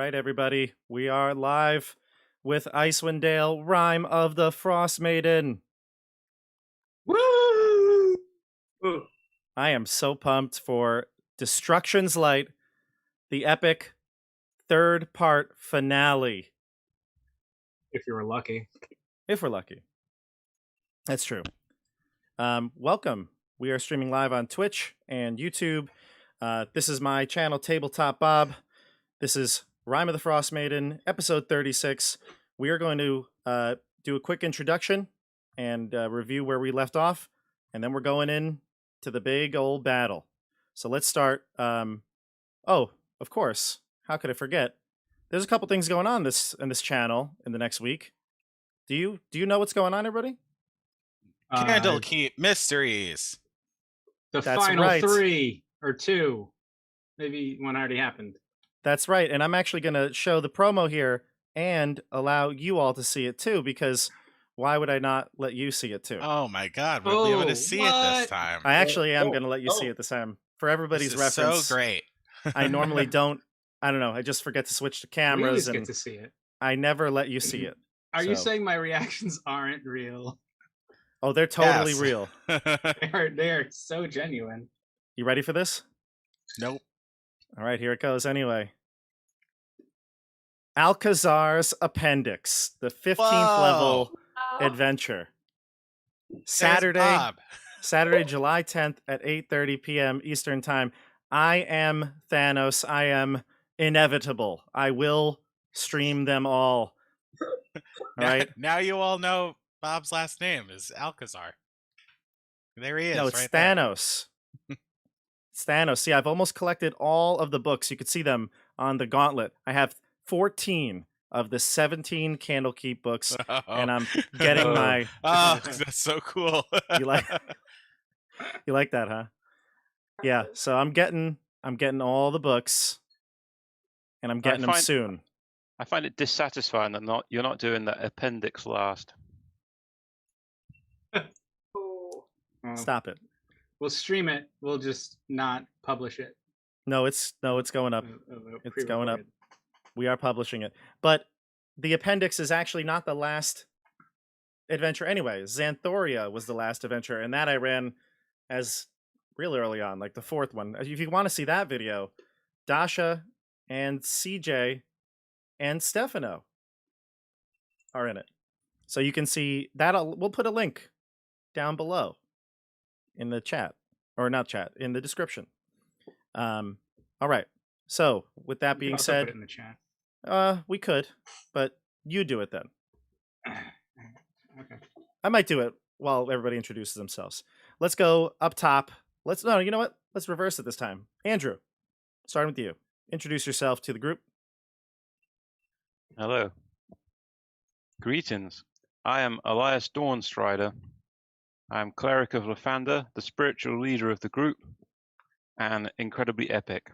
right, everybody, we are live with Icewind Dale, Rime of the Frostmaiden. Woo! I am so pumped for Destruction's Light, the epic third part finale. If you were lucky. If we're lucky. That's true. Welcome. We are streaming live on Twitch and YouTube. This is my channel, Tabletop Bob. This is Rime of the Frostmaiden, episode 36. We are going to do a quick introduction and review where we left off, and then we're going in to the big old battle. So let's start. Oh, of course. How could I forget? There's a couple things going on in this channel in the next week. Do you know what's going on, everybody? Candlekeep Mysteries. The That's final right. 3 or 2. Maybe one already happened. That's right. And I'm actually going to show the promo here and allow you all to see it too, because why would I not let you see it too? Oh my god, we'll be able to see it this what? time. I actually am going to let you see it this time for everybody's This is reference. so great. I normally don't. I don't know. I just forget to switch to We cameras, always and get to see it. I never let you see it. Are you So- saying my reactions aren't real? Oh, they're totally Yes. real. They're so genuine. You ready for this? Nope. All right, here it goes. Anyway, Alcazar's Appendix, the 15th Whoa. level adventure. There's Saturday, Bob. Saturday, July 10th at 8:30 p.m. Eastern Time. I am Thanos. I am inevitable. I will stream them all. All right. Now you all know Bob's last name is Alcazar. There he is. No, it's right there. Thanos. It's Thanos. See, I've almost collected all of the books. You could see them on the gauntlet. I have 14 of the 17 Candlekeep books, and I'm getting my. Oh, that's so cool. You like that, huh? Yeah. So I'm getting all the books, and I'm getting them find- soon. I find it dissatisfying that you're not doing that appendix last. Stop it. We'll stream it. We'll just not publish it. No, it's going up. It's going up. We are publishing it, but the appendix is actually not the last adventure anyway. XANTHORIA was the last adventure, and that I ran as real early on, like the 4th one. If you want to see that video, Dasha and CJ and Stefano are in it, so you can see that. We'll put a link down below in the chat, or not chat, in the description. All right. So with that being said, put it in the chat. we could, but you do it then. Okay. I might do it while everybody introduces themselves. Let's go up top. You know what? Let's reverse it this time. Andrew, starting with you. Introduce yourself to the group. Hello. Greetings. I am Elias Dawnstrider. I am Cleric of Lathander, the spiritual leader of the group, and incredibly epic.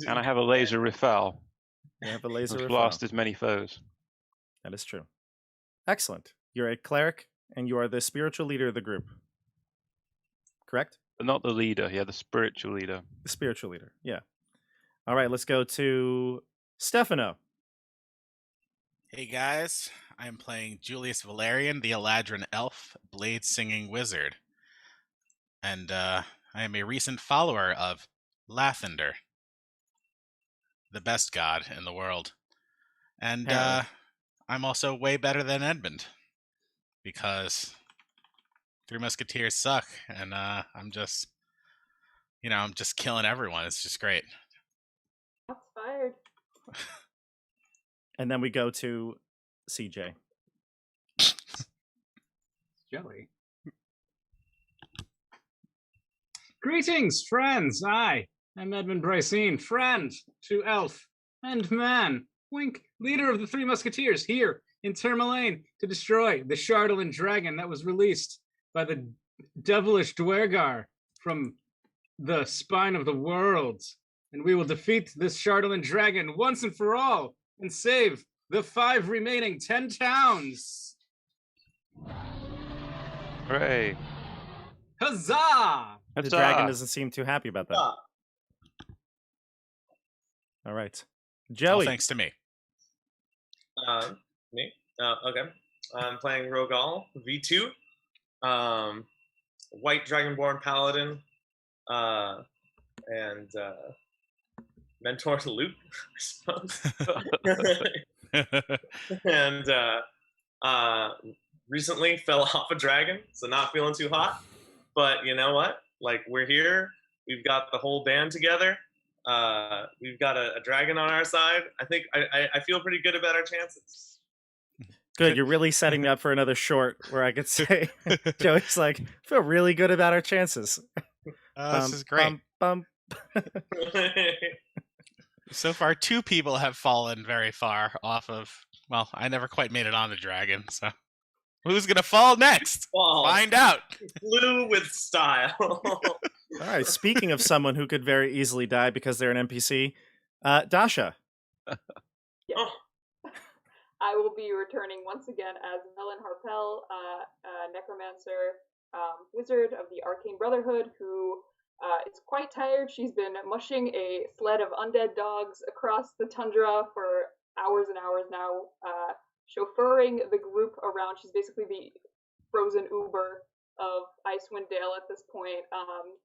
And I have a laser rifle, You have a laser which rifle. blasts many foes. That is true. Excellent. You're a cleric, and you are the spiritual leader of the group. Correct? But not the leader, the spiritual leader. The spiritual leader. Yeah. All right, let's go to Stefano. Hey guys, I am playing Julius Valerian, the Eladrin elf, blade singing wizard. And I am a recent follower of Lathander, the best god in the world. And Apparently. I'm also way better than Edmund, because Three Musketeers suck, and I'm just killing everyone. It's just great. That's fired. And then we go to CJ. Jelly. Greetings, friends. I'm Edmund Brycine, friend to elf and man. Wink, leader of the Three Musketeers, here in Tourmaline to destroy the Chardalyn Dragon that was released by the devilish Dwergar from the spine of the world. And we will defeat this Chardalyn Dragon once and for all and save the 5 remaining 10 towns. Hooray! Huzzah! The Huzzah! dragon doesn't seem too happy about that. All right. Joey. Thanks to me. Me? Okay. I'm playing Rogal V2. White Dragonborn Paladin. And mentor to Luke, I suppose. And recently fell off a dragon, so not feeling too hot. But you know what? Like, we're here. We've got the whole band together. We've got a dragon on our side. I think I feel pretty good about our chances. Good, you're really setting me up for another short where I could say, Joey's like, I feel really good about our chances. This is great. Bum. So far, 2 people have fallen very far off of. Well, I never quite made it on the dragon, so who's gonna fall next? Find out. Flew with style. All right. Speaking of someone who could very easily die because they're an NPC, Dasha. Yes. I will be returning once again as Melon Harpel, necromancer, wizard of the Arcane Brotherhood, who is quite tired. She's been mushing a sled of undead dogs across the tundra for hours and hours now, chauffeuring the group around. She's basically the frozen Uber of Icewind Dale at this point.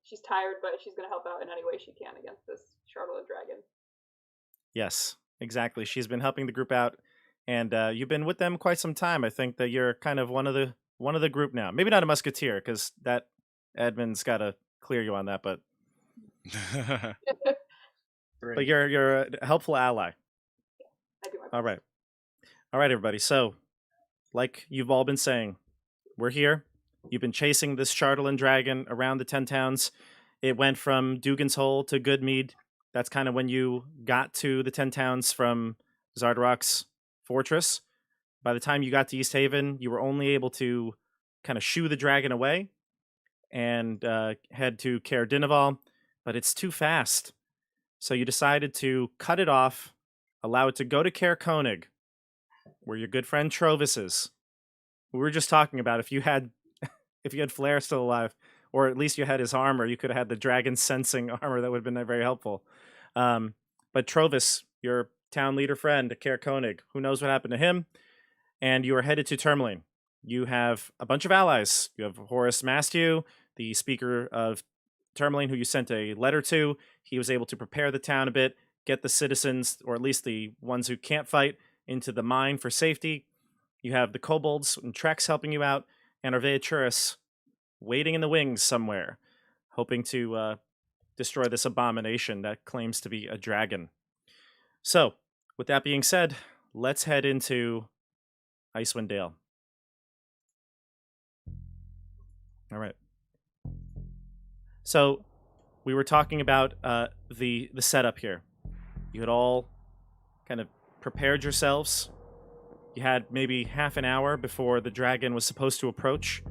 She's tired, but she's going to help out in any way she can against this Chardalyn Dragon. Yes, exactly. She's been helping the group out, and you've been with them quite some time. I think that you're kind of one of the group now. Maybe not a musketeer, because that Edmund's got to clear you on that, but but you're a helpful ally. I do my best. All right, everybody. So, like you've all been saying, we're here. You've been chasing this Chardalyn Dragon around the 10 towns. It went from Dugan's Hole to Goodmead. That's kind of when you got to the 10 towns from Zardarok's fortress. By the time you got to East Haven, you were only able to kind of shoo the dragon away and head to Caer Dineval, but it's too fast. So you decided to cut it off, allow it to go to Caer Konig, where your good friend Trovis is. We were just talking about if you had Flair still alive, or at least you had his armor, you could have had the dragon sensing armor. That would have been very helpful. But Trovis, your town leader friend, Caer Konig, who knows what happened to him? And you are headed to Tourmaline. You have a bunch of allies. You have Horace Mastew, the speaker of Tourmaline, who you sent a letter to. He was able to prepare the town a bit, get the citizens, or at least the ones who can't fight, into the mine for safety. You have the kobolds and Trex helping you out, and Arvea Churis waiting in the wings somewhere, hoping to destroy this abomination that claims to be a dragon. So, with that being said, let's head into Icewind Dale. All right. So, we were talking about the setup here. You had all kind of prepared yourselves. You had maybe half an hour before the dragon was supposed to approach.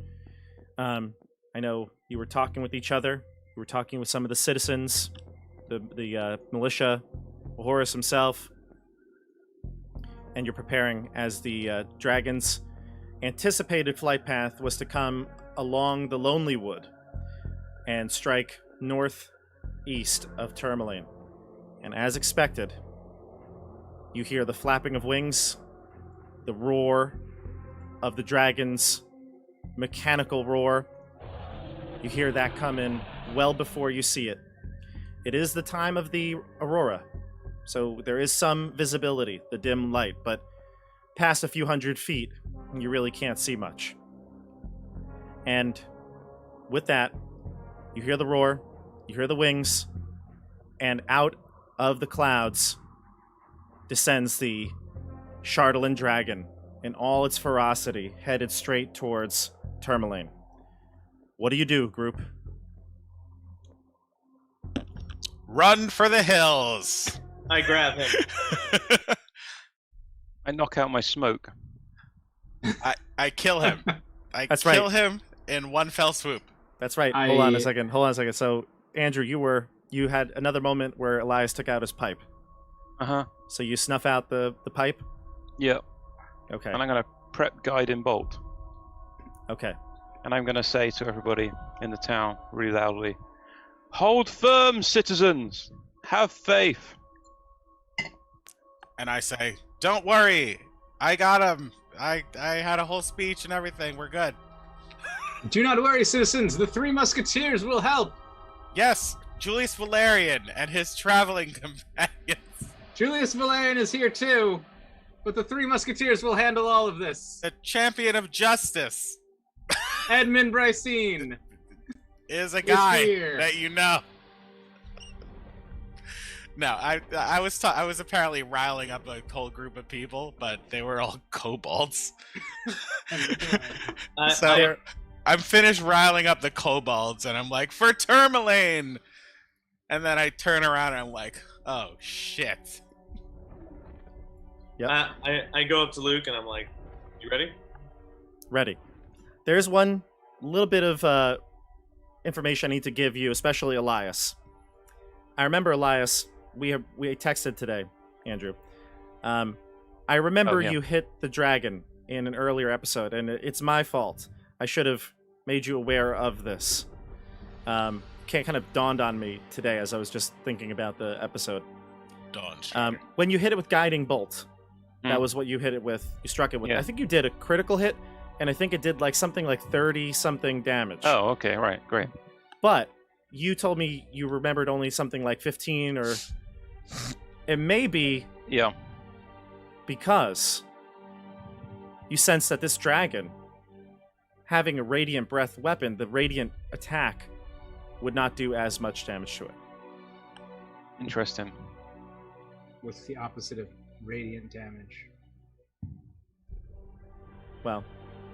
I know you were talking with each other. You were talking with some of the citizens, the militia, Horace himself, and you're preparing as the dragon's anticipated flight path was to come along the Lonely Wood and strike northeast of Tourmaline. And as expected, you hear the flapping of wings, the roar of the dragon's mechanical roar. You hear that come in well before you see it. It is the time of the aurora, so there is some visibility, the dim light, but past a few hundred feet, you really can't see much. And with that, you hear the roar, you hear the wings, and out of the clouds descends the Chardalyn Dragon in all its ferocity, headed straight towards Tourmaline. What do you do, group? Run for the hills! I grab him. I knock out my smoke. I kill him. That's kill right. him in one fell swoop. That's right. Hold on a second. So, Andrew, you had another moment where Elias took out his pipe. Uh-huh. So you snuff out the pipe? Yep. Okay. And I'm going to prep guide in bolt. Okay. And I'm going to say to everybody in the town really loudly, "Hold firm, citizens! Have faith!" And I say, "Don't worry, I got him. I had a whole speech and everything. We're good." Do not worry, citizens. The Three Musketeers will help. Yes, Julius Valerian and his traveling companions. Julius Valerian is here too, but the Three Musketeers will handle all of this. The champion of justice Edmund Brycene is a guy here. that you know. No, I was apparently riling up a whole group of people, but they were all kobolds. So I'm finished riling up the kobolds, and I'm like, "For Tourmaline!" And then I turn around and I'm like, "Oh shit!" Yep. I go up to Luke and I'm like, "You ready?" Ready. There's one little bit of information I need to give you, especially Elias. I remember Elias. We texted today, Andrew. I remember you hit the dragon in an earlier episode, and it's my fault. I should have made you aware of this. Kind of dawned on me today as I was just thinking about the episode. When you hit it with Guiding Bolt, that was what you hit it with. You struck it with. Yeah. I think you did a critical hit, and I think it did like something like 30-something damage. Oh, okay, right, great. But you told me you remembered only something like 15, or it may be because you sense that this dragon, having a Radiant Breath weapon, the Radiant attack would not do as much damage to it. Interesting. What's the opposite of radiant damage? Well,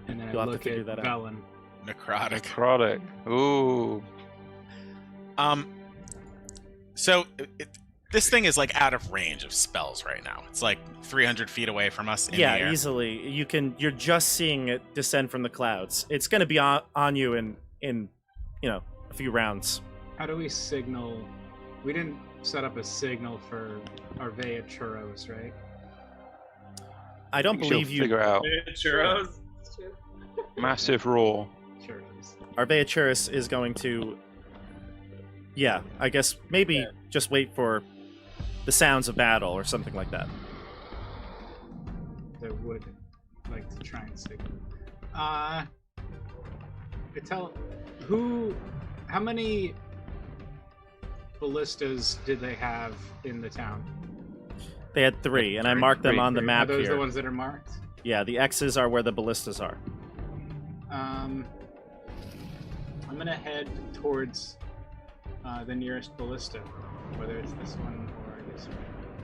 And then you'll I have to look figure at that out. Velen. Necrotic. Necrotic. Ooh. So this thing is like out of range of spells right now. It's like 300 feet away from us in the air. Easily. You're just seeing it descend from the clouds. It's going to be on you in a few rounds. How do we signal? We didn't set up a signal for Arvea Churros, right? I don't She'll believe you. figure out. Churros. It's true. Massive roar. Churros. Arvea Churus is going to. Yeah, I guess maybe just wait for the sounds of battle or something like that. That would like to try and signal. How many ballistas did they have in the town? They had 3, and I marked them on the map Are those here. the ones that are marked? Yeah, the X's are where the ballistas are. I'm gonna head towards the nearest ballista, whether it's this one or this one.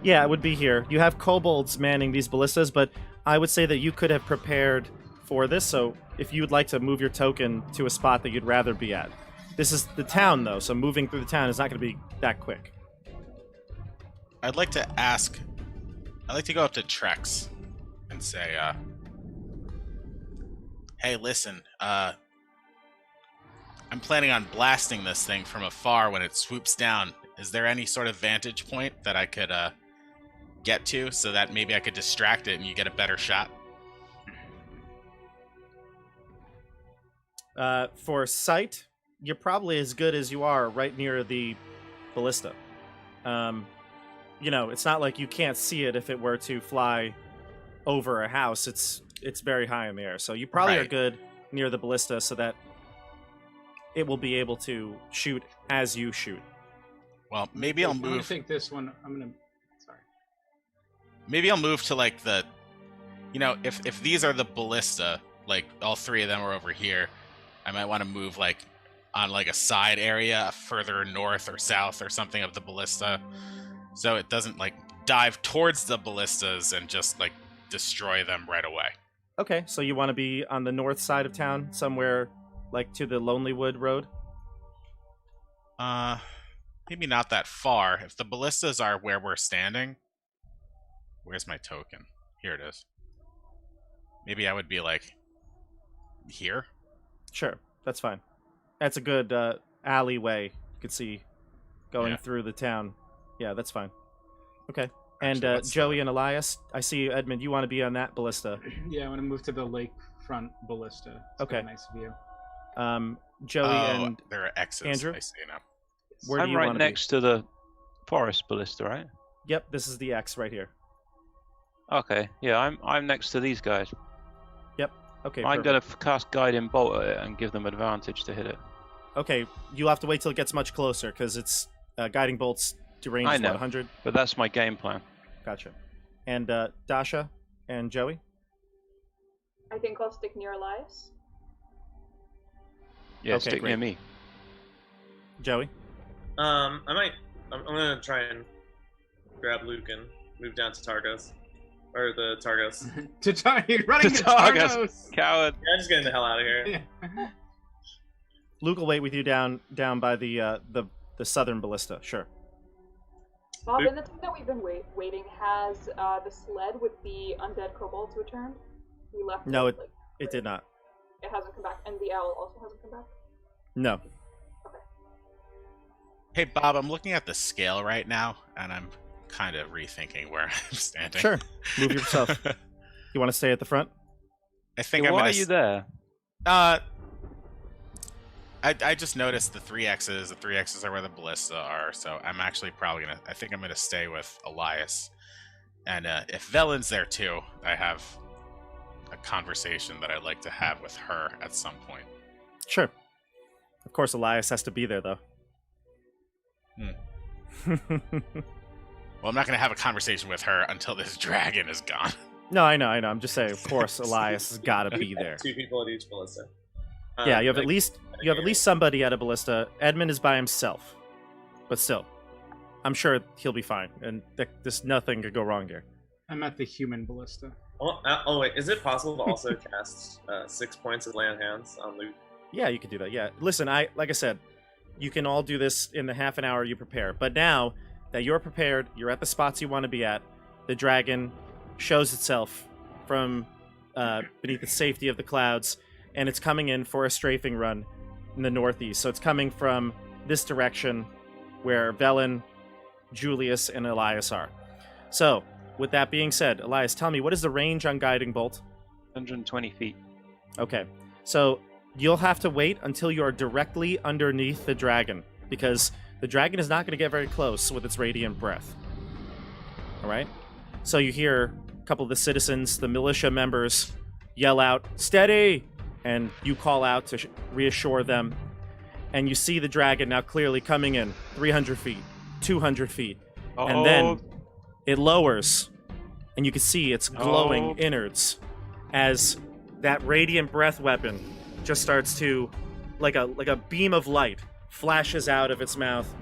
Yeah, it would be here. You have kobolds manning these ballistas, but I would say that you could have prepared for this, so if you would like to move your token to a spot that you'd rather be at. This is the town, though, so moving through the town is not going to be that quick. I'd like to go up to Trex and say, "Hey, listen, I'm planning on blasting this thing from afar when it swoops down. Is there any sort of vantage point that I could get to so that maybe I could distract it and you get a better shot?" For sight, you're probably as good as you are right near the ballista. It's not like you can't see it if it were to fly over a house. It's very high in the air, so you probably are good near the ballista so that it will be able to shoot as you shoot. Well, maybe I'll I'm gonna move. think this one. Sorry. Maybe I'll move to like the, if these are the ballista, like all 3 of them are over here, I might want to move like on like a side area further north or south or something of the ballista, so it doesn't like dive towards the ballistas and just like destroy them right away. Okay, so you want to be on the north side of town, somewhere like to the Lonelywood Road? Maybe not that far. If the ballistas are where we're standing, where's my token? Here it is. Maybe I would be like here. Sure, that's fine. That's a good alleyway you could see going through the town. Yeah, that's fine. Okay. And Actually, Joey and Elias, I see you, Edmund. You want to be on that ballista. Yeah, I want to move to the lakefront ballista. It's got Okay. a nice view. Joey and there are X's. Andrew? I see now. where do I'm you right want to next to the forest ballista, right? be? Yep, this is the X right here. Okay, yeah, I'm next to these guys. Okay, I'm perfect. gonna cast Guiding Bolt at it and give them advantage to hit it. Okay, you'll have to wait till it gets much closer because it's guiding bolts to range I is what, know. 100. But that's my game plan. Gotcha. And Dasha and Joey. I think I'll stick near Elias. Yeah, Okay, stick near great. me. Joey. I'm gonna try and grab Luke and move down to Targos, or the Targos. You're running To to Targos. Targos. Coward. Yeah, I'm just getting the hell out of here. Yeah. Luke will wait with you down by the southern ballista. Sure. Bob, in the time that we've been waiting, has the sled with the undead kobolds returned? We left. No, it, it did not. It hasn't come back, and the owl also hasn't come back. No. Hey, Bob, I'm looking at the scale right now, and I'm kind of rethinking where I'm standing. Sure. Move yourself. You want to stay at the front? I think Yeah, I'm why gonna. are you there? I just noticed the 3Xs. The 3Xs are where the ballista are, so I'm actually probably gonna. I think I'm gonna stay with Elias, and if Velen's there too, I have a conversation that I'd like to have with her at some point. Sure. Of course, Elias has to be there, though. Well, I'm not gonna have a conversation with her until this dragon is gone. No, I know. I'm just saying. Of course, Elias has got to be there. 2 people at each ballista. Yeah, you have like, at least somebody at a ballista. Edmund is by himself, but still, I'm sure he'll be fine, and there's nothing could go wrong here. I'm at the human ballista. Oh wait, is it possible to also cast 6 points of land hands on Luke? Yeah, you can do that. Yeah, listen, like I said, you can all do this in the half an hour you prepare. But now that you're prepared, you're at the spots you want to be at. The dragon shows itself from beneath the safety of the clouds, and it's coming in for a strafing run in the northeast. So it's coming from this direction where Velen, Julius, and Elias are. So, with that being said, Elias, tell me, what is the range on Guiding Bolt? 120 feet. Okay, so you'll have to wait until you are directly underneath the dragon, because the dragon is not going to get very close with its radiant breath. All right? So you hear a couple of the citizens, the militia members, yell out, "Steady!" And you call out to reassure them. And you see the dragon now clearly coming in 300 feet, 200 feet. And then it lowers, and you can see its glowing innards as that radiant breath weapon just starts to, like a beam of light, flashes out of its mouth,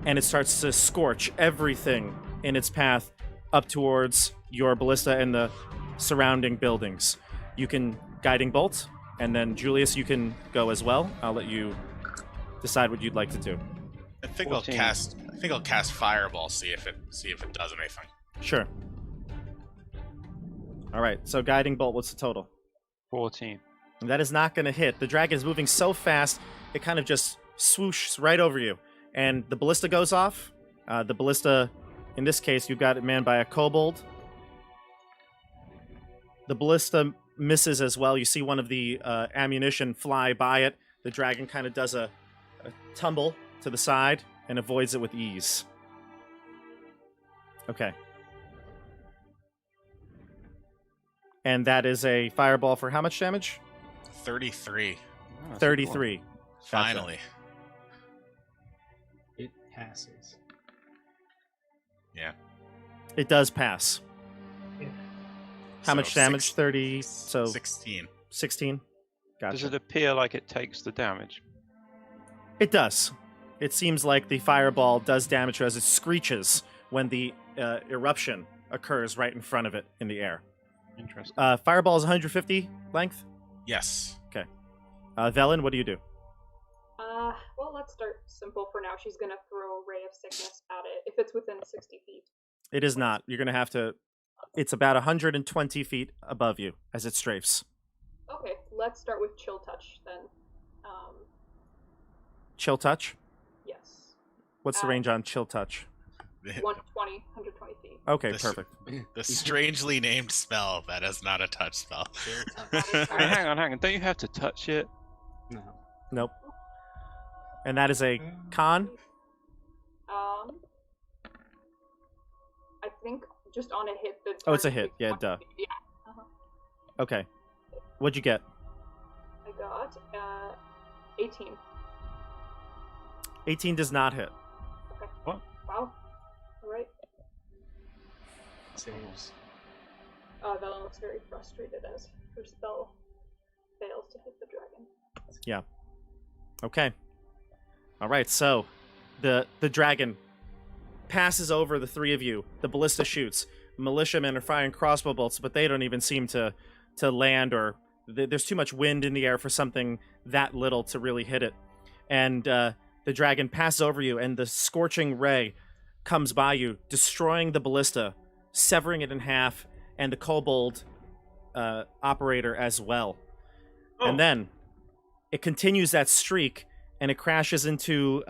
and it starts to scorch everything in its path up towards your ballista and the surrounding buildings. You can Guiding Bolt, and then Julius, you can go as well. I'll let you decide what you'd like to do. I think 14. I'll cast Fireball. See if it does anything. Sure. All right. So Guiding Bolt, what's the total? 14. That is not going to hit. The dragon is moving so fast, it kind of just swooshes right over you. And the ballista goes off. The ballista, in this case, you've got it manned by a kobold. The ballista misses as well. You see one of the ammunition fly by it. The dragon kind of does a tumble to the side and avoids it with ease. Okay. And that is a fireball for how much damage? 33. Oh, that's a 33. Gotcha. Finally. It passes. Yeah. It does pass. How So much damage? 30. So 16. 16. Gotcha. Does it appear like it takes the damage? It does. It seems like the fireball does damage as it screeches when the eruption occurs right in front of it in the air. Interesting. Fireball is 150 length. Yes. Velen, what do you do? Well, let's start simple for now. She's gonna throw Ray of Sickness at it if it's within 60 feet. It is not. You're going to have to... It's about 120 feet above you as it strafes. Okay, let's start with Chill Touch then. Chill Touch? Yes. What's the range on Chill Touch? 120 feet. Okay, This- perfect. The strangely named spell that is not a touch spell. Wait, hang on. Don't you have to touch it? No. Nope. And that is a con? I think just on a hit. The Oh, it's a target hit. takes Yeah, 1 duh. Yeah. Uh-huh. Okay. What'd you get? I got 18. 18 does not hit. Okay. What? Wow. All right. Saves. Velen looks very frustrated as her spell fails to hit the dragon. Yeah. Okay. All right. So, the dragon passes over the three of you. The ballista shoots. Militiamen are firing crossbow bolts, but they don't even seem to land, or there's too much wind in the air for something that little to really hit it. And the dragon passes over you, and the scorching ray comes by you, destroying the ballista, severing it in half, and the kobold operator as well. Oh. And then it continues that streak, and it crashes into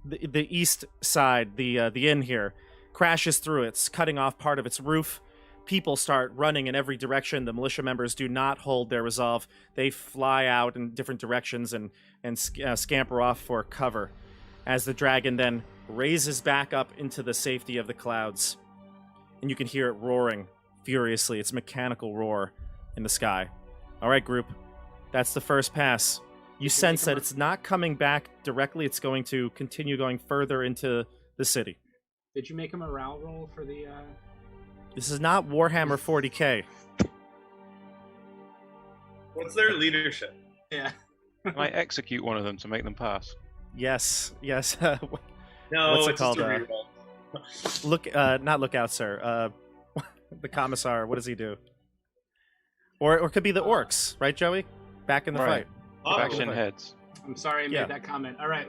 the east side, the inn here, crashes through it, it's cutting off part of its roof. People start running in every direction. The militia members do not hold their resolve. They fly out in different directions and scamper off for cover as the dragon then raises back up into the safety of the clouds. And you can hear it roaring furiously, its mechanical roar in the sky. All right, group. That's the first pass. You sense that it's not coming back directly. It's going to continue going further into the city. Did you make a morale roll for the... This is not Warhammer 40k. What's their leadership? Yeah. Can I execute one of them to make them pass? Yes. No, What's it it's called? just a reroll. Look, not lookout, sir. The commissar. What does he do? Or it could be the orcs, right, Joey? Back in the Right. fight. Oh, Back in Faction the fight. heads. I'm sorry I made Yeah. that comment. All right.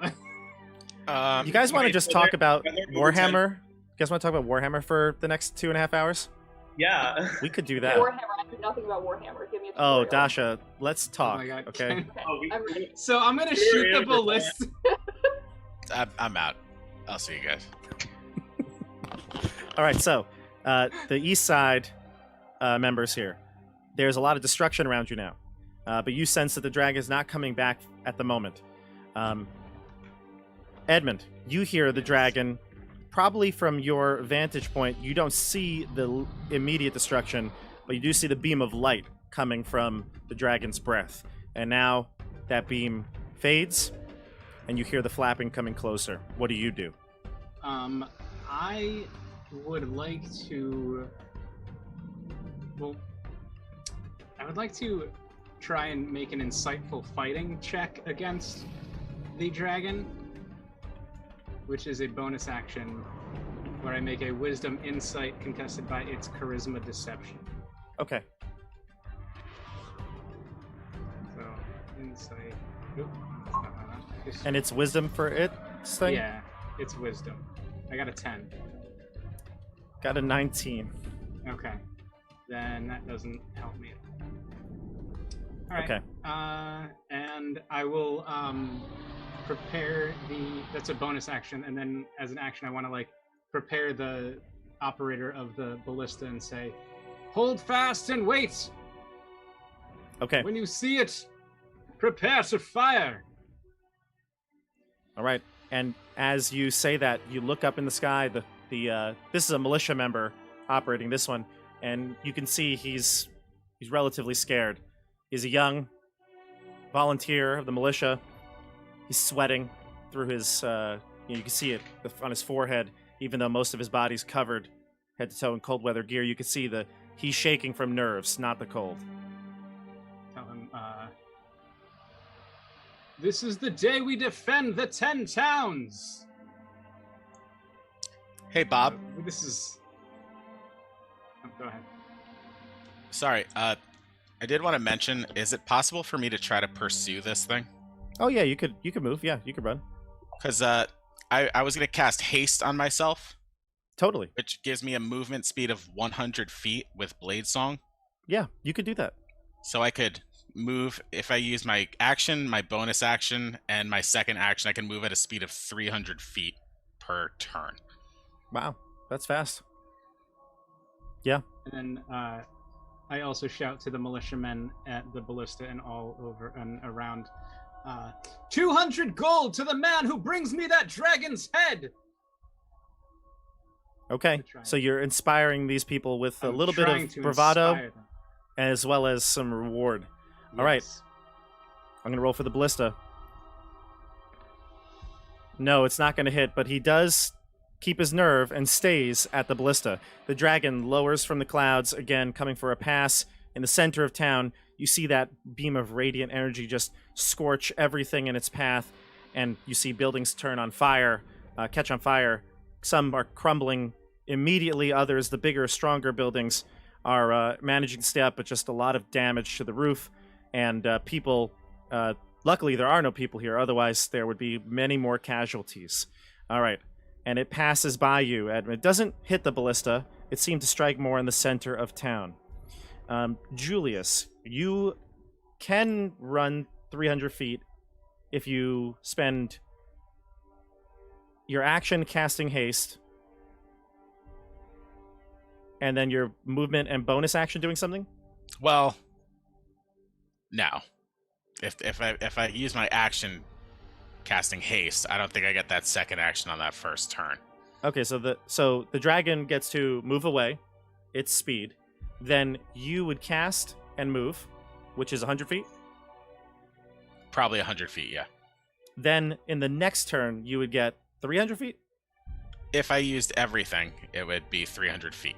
You guys want to Wait, just so talk they're- about they're Warhammer? You guys want to talk about Warhammer for the next 2.5 hours? Yeah. We could do that. Warhammer. I know nothing about Warhammer. Give me a Oh, tutorial. Dasha, let's Oh talk. my God. Okay. Okay, Oh, I'm ready. So I'm going to You're shoot the in the ballista. I'm out. I'll see you guys. All right. So, the east side members here. There's a lot of destruction around you now, but you sense that the dragon is not coming back at the moment. Edmund, you hear the dragon. Probably from your vantage point, you don't see the immediate destruction, but you do see the beam of light coming from the dragon's breath. And now that beam fades, and you hear the flapping coming closer. What do you do? I would like to... Well, I would like to try and make an insightful fighting check against the dragon, which is a bonus action where I make a wisdom insight contested by its charisma deception. Okay. So, insight. Oop, that's not my last. It's- And it's wisdom for its thing? Yeah, it's wisdom. I got a 10. Got a 19. Okay. Then that doesn't help me. Alright. Okay. And I will prepare that's a bonus action, and then as an action I want to prepare the operator of the ballista and say, hold fast and wait! Okay. When you see it, prepare to fire! All right. And as you say that, you look up in the sky. This is a militia member operating this one, and you can see he's relatively scared. He's a young volunteer of the militia. He's sweating through his. You can see it on his forehead, even though most of his body's covered head to toe in cold weather gear. You can see he's shaking from nerves, not the cold. Tell him, this is the day we defend the 10 towns! Hey, Bob. This is... Oh, go ahead. Sorry. I did want to mention, is it possible for me to try to pursue this thing? Oh yeah, you could move. Yeah, you could run. Because I was going to cast haste on myself, Totally. which gives me a movement speed of 100 feet with Blade Song. Yeah, you could do that. So I could move, if I use my action, my bonus action, and my second action, I can move at a speed of 300 feet per turn. Wow, that's fast. And then I also shout to the militiamen at the ballista and all over and around, 200 gold to the man who brings me that dragon's head! Okay, To try so it. you're inspiring these people with a I'm little bit trying of to bravado inspire them. as well as some reward. All right. Yes. I'm going to roll for the ballista. No, it's not going to hit, but he does keep his nerve and stays at the ballista. The dragon lowers from the clouds, again, coming for a pass. In the center of town, you see that beam of radiant energy just scorch everything in its path, and you see buildings turn on fire, catch on fire. Some are crumbling immediately. Others, the bigger, stronger buildings, are managing to stay up, but just a lot of damage to the roof. And people, luckily there are no people here, otherwise there would be many more casualties. All right, and it passes by you, Edmund. It doesn't hit the ballista. It seemed to strike more in the center of town. Julius, you can run 300 feet if you spend your action casting haste, and then your movement and bonus action doing something? Well, no. If I use my action casting haste, I don't think I get that second action on that first turn. Okay, so the dragon gets to move away, its speed. Then you would cast and move, which is 100 feet. Probably 100 feet, yeah. Then in the next turn, you would get 300 feet, If I used everything, it would be 300 feet.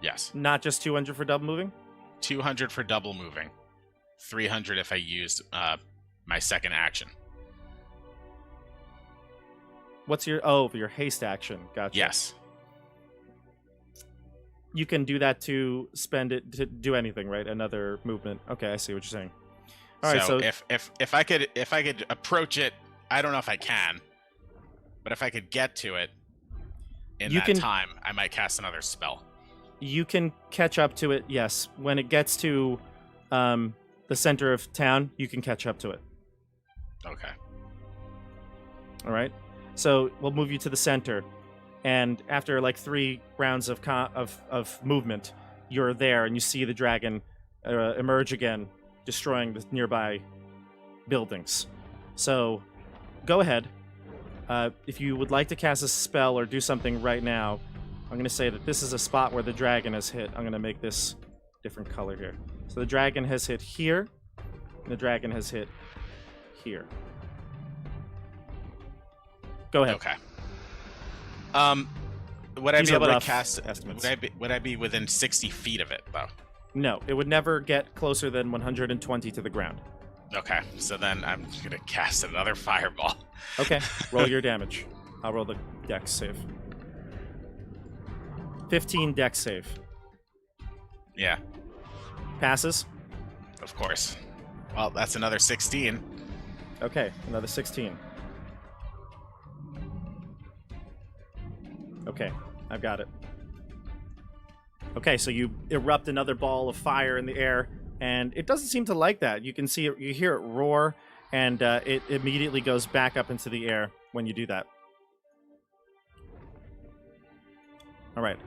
Yes. not just 200 for double moving. 200 for double moving. 300 if I used my second action. What's your your haste action? Gotcha. Yes. You can do that to spend it to do anything, right? Another movement. Okay, I see what you're saying. All right, so if I could approach it, I don't know if I can, but if I could get to it in that time, I might cast another spell. You can catch up to it, yes. When it gets to the center of town, you can catch up to it. Okay. All right. So we'll move you to the center, and after like 3 rounds of movement, you're there, and you see the dragon emerge again, destroying the nearby buildings. So, go ahead. If you would like to cast a spell or do something right now, I'm going to say that this is a spot where the dragon has hit. I'm going to make this different color here. So the dragon has hit here, and the dragon has hit here. Go ahead. Okay. Would I These be are able to rough cast? estimates. Would I be within 60 feet of it though? No, it would never get closer than 120 to the ground. Okay, so then I'm gonna cast another fireball. Okay, roll your damage. I'll roll the dex save. 15 dex save. Yeah, Passes. of course. Well, that's another 16. Okay, another 16. Okay, I've got it. Okay, so you erupt another ball of fire in the air, and it doesn't seem to like that. You can see it, you hear it roar, and it immediately goes back up into the air when you do that. All right.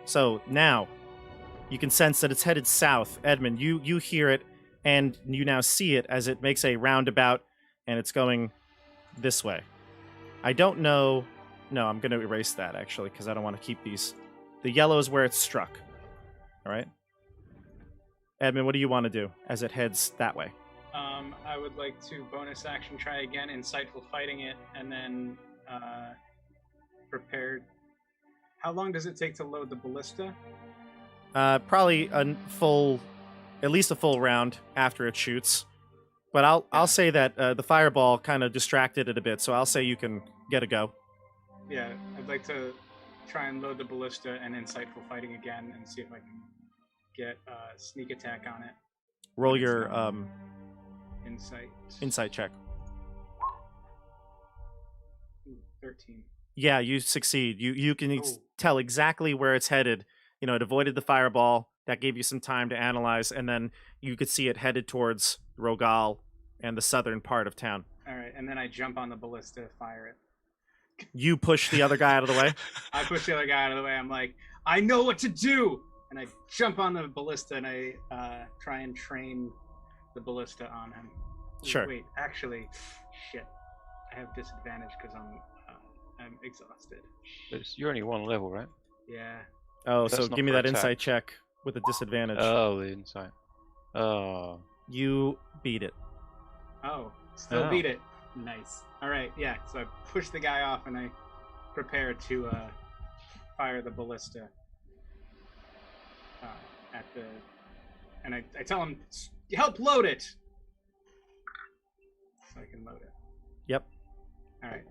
So now you can sense that it's headed south. Edmund, you hear it, and you now see it as it makes a roundabout, and it's going this way. I don't know. No, I'm going to erase that, actually, because I don't want to keep these. The yellow is where it's struck. All right? Edmund, what do you want to do as it heads that way? I would like to bonus action try again, insightful fighting it, and then prepared. How long does it take to load the ballista? Probably at least a full round after it shoots. But I'll say that the fireball kind of distracted it a bit, so I'll say you can get a go. Yeah, I'd like to try and load the ballista and insightful fighting again and see if I can get a sneak attack on it. Roll your insight check. 13. Yeah, you succeed. You can Oh. tell exactly where it's headed. You know, it avoided the fireball. That gave you some time to analyze, and then you could see it headed towards Rogal and the southern part of town. All right, and then I jump on the ballista, fire it. You push the other guy out of the way? I push the other guy out of the way. I'm like, I know what to do! And I jump on the ballista and I try and train the ballista on him. Ooh, Sure. Wait, actually, shit. I have disadvantage because I'm exhausted. You're only 1 level, right? Yeah. Oh, That's so not give me for that attack. insight check with a disadvantage. Oh, the insight. Oh. You beat it. Oh, still Oh. beat it. Nice. All right, yeah. So I push the guy off and I prepare to fire the ballista at the. And I tell him, help load it! So I can load it. Yep. All right.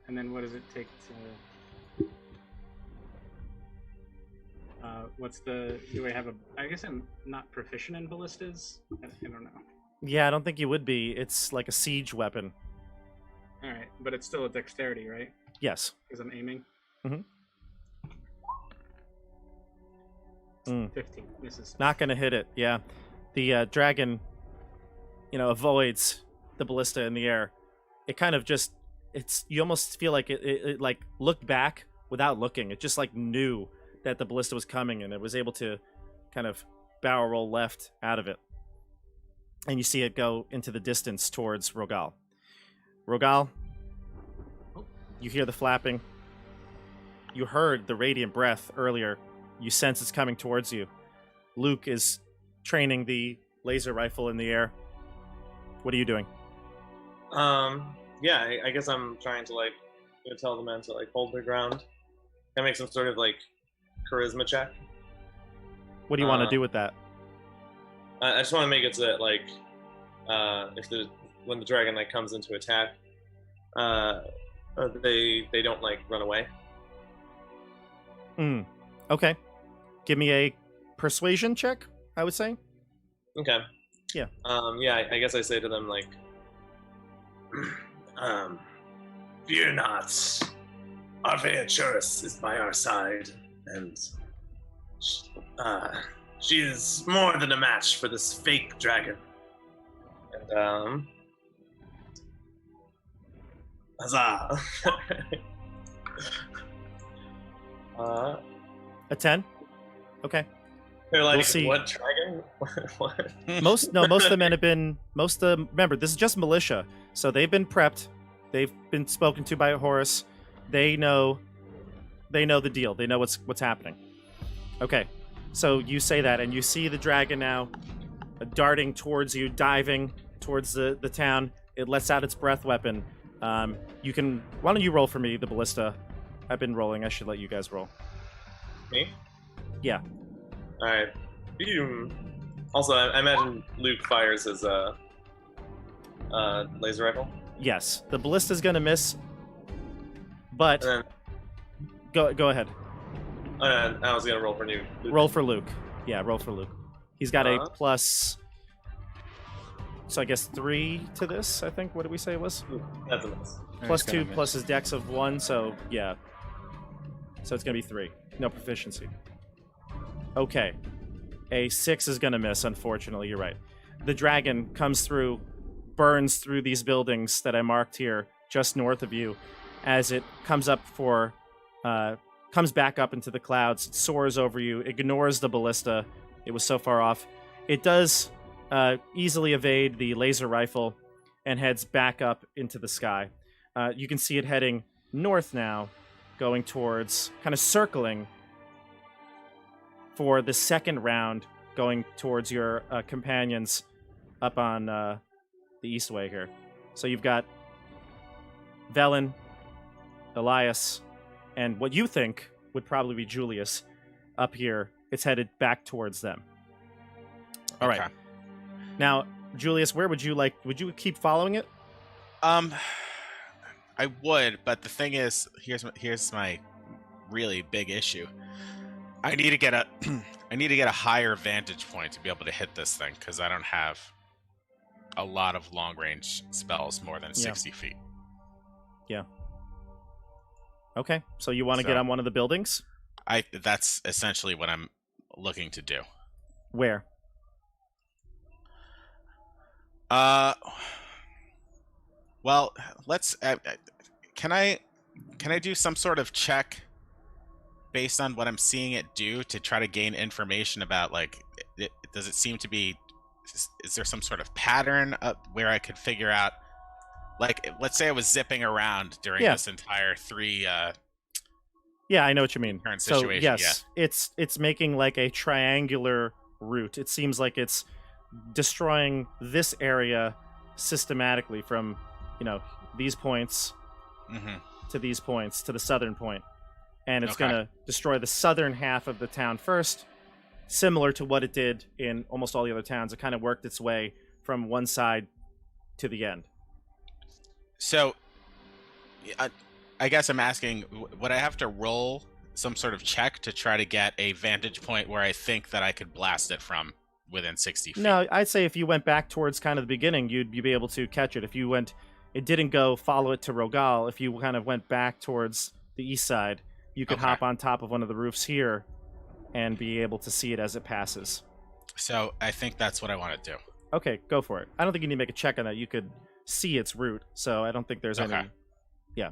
And then what does it take to. What's the. Do I have a. I guess I'm not proficient in ballistas? I don't know. Yeah, I don't think you would be. It's like a siege weapon. All right. But it's still a dexterity, right? Yes. Because I'm aiming. Mm-hmm. 15. Misses. Not gonna hit it. Yeah, the dragon, avoids the ballista in the air. It kind of just, you almost feel like it like looked back without looking. It just like knew that the ballista was coming, and it was able to kind of barrel roll left out of it. And you see it go into the distance towards Rogal. Rogal, you hear the flapping. You heard the radiant breath earlier. You sense it's coming towards you. Luke is training the laser rifle in the air. What are you doing? Yeah, I guess I'm trying to tell the men to hold their ground. Can I make some sort of charisma check? What do you want to do with that? I just want to make it so that when the dragon comes into attack, they don't run away. Okay. Give me a persuasion check, I would say. Okay. Yeah. Yeah, I guess I say to them fear not. Arveaturus is by our side, and she is more than a match for this fake dragon. And huzzah! A 10? Okay. They're like, We'll see. What dragon? What? Most of the men have been, remember, this is just militia, so they've been prepped. They've been spoken to by Horus. They know the deal. They know what's happening. Okay. So you say that, and you see the dragon now darting towards you, diving towards the town. It lets out its breath weapon. Why don't you roll for me, the ballista? I've been rolling. I should let you guys roll. Me? Yeah. All right. Also, I imagine Luke fires his laser rifle. Yes. The ballista's gonna miss, but And go ahead. then I was gonna roll for Luke. Roll for Luke. Yeah, roll for Luke. He's got a Uh-huh. plus. So I guess 3 to this. I think. What did we say it was? That's a miss. Plus 2 plus his dex of 1. So yeah. So it's gonna be 3. No proficiency. Okay. A 6 is gonna miss. Unfortunately, you're right. The dragon comes through, burns through these buildings that I marked here, just north of you, as it comes back up into the clouds. It soars over you, ignores the ballista. It was so far off. It does easily evade the laser rifle and heads back up into the sky. You can see it heading north now, going towards, kind of circling for the second round, going towards your companions up on the Eastway here. So you've got Velen, Elias, and what you think would probably be Julius up here. It's headed back towards them. All right. Okay. Now, Julius, where would you keep following it? I would, but the thing is, here's my really big issue. I need to get a higher vantage point to be able to hit this thing, because I don't have a lot of long range spells more than 60 feet. Yeah. Okay, so you want to get on one of the buildings? That's essentially what I'm looking to do. Where? Well, let's. Can I do some sort of check based on what I'm seeing it do to try to gain information about, does it seem to be? Is there some sort of pattern where I could figure out? Let's say I was zipping around during this entire Yeah, I know what you mean. Current So situation, yes, it's making like a triangular route. It seems like it's destroying this area systematically from, these points Mm-hmm. to these points to the southern point. And it's Okay. going to destroy the southern half of the town first, similar to what it did in almost all the other towns. It kind of worked its way from one side to the end. So, I guess I'm asking, would I have to roll some sort of check to try to get a vantage point where I think that I could blast it from within 60 feet? No, I'd say if you went back towards kind of the beginning, you'd be able to catch it. If you went, it didn't go follow it to Rogal. If you kind of went back towards the east side, you could Okay. hop on top of one of the roofs here and be able to see it as it passes. So I think that's what I want to do. Okay, go for it. I don't think you need to make a check on that. You could see its route, so I don't think there's Okay. any. Yeah.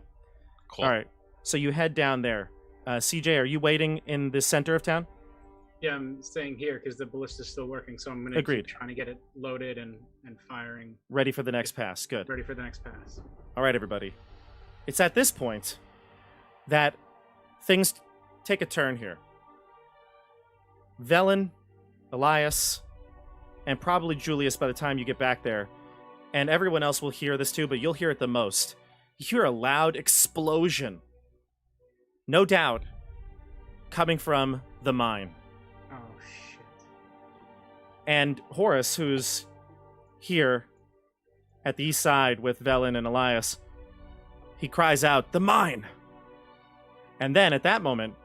Cool. All right. So you head down there. CJ, are you waiting in the center of town? Yeah, I'm staying here because the ballista's still working, so I'm gonna Agreed. keep trying to get it loaded and firing, Ready for the next pass. Good. ready for the next pass. All right, everybody. It's at this point that things take a turn here. Velen, Elias, and probably Julius by the time you get back there, and everyone else will hear this too, but you'll hear it the most. You hear a loud explosion. No doubt coming from the mine. Oh shit! And Horace, who's here at the east side with Velen and Elias, he cries out, "The mine!" And then at that moment,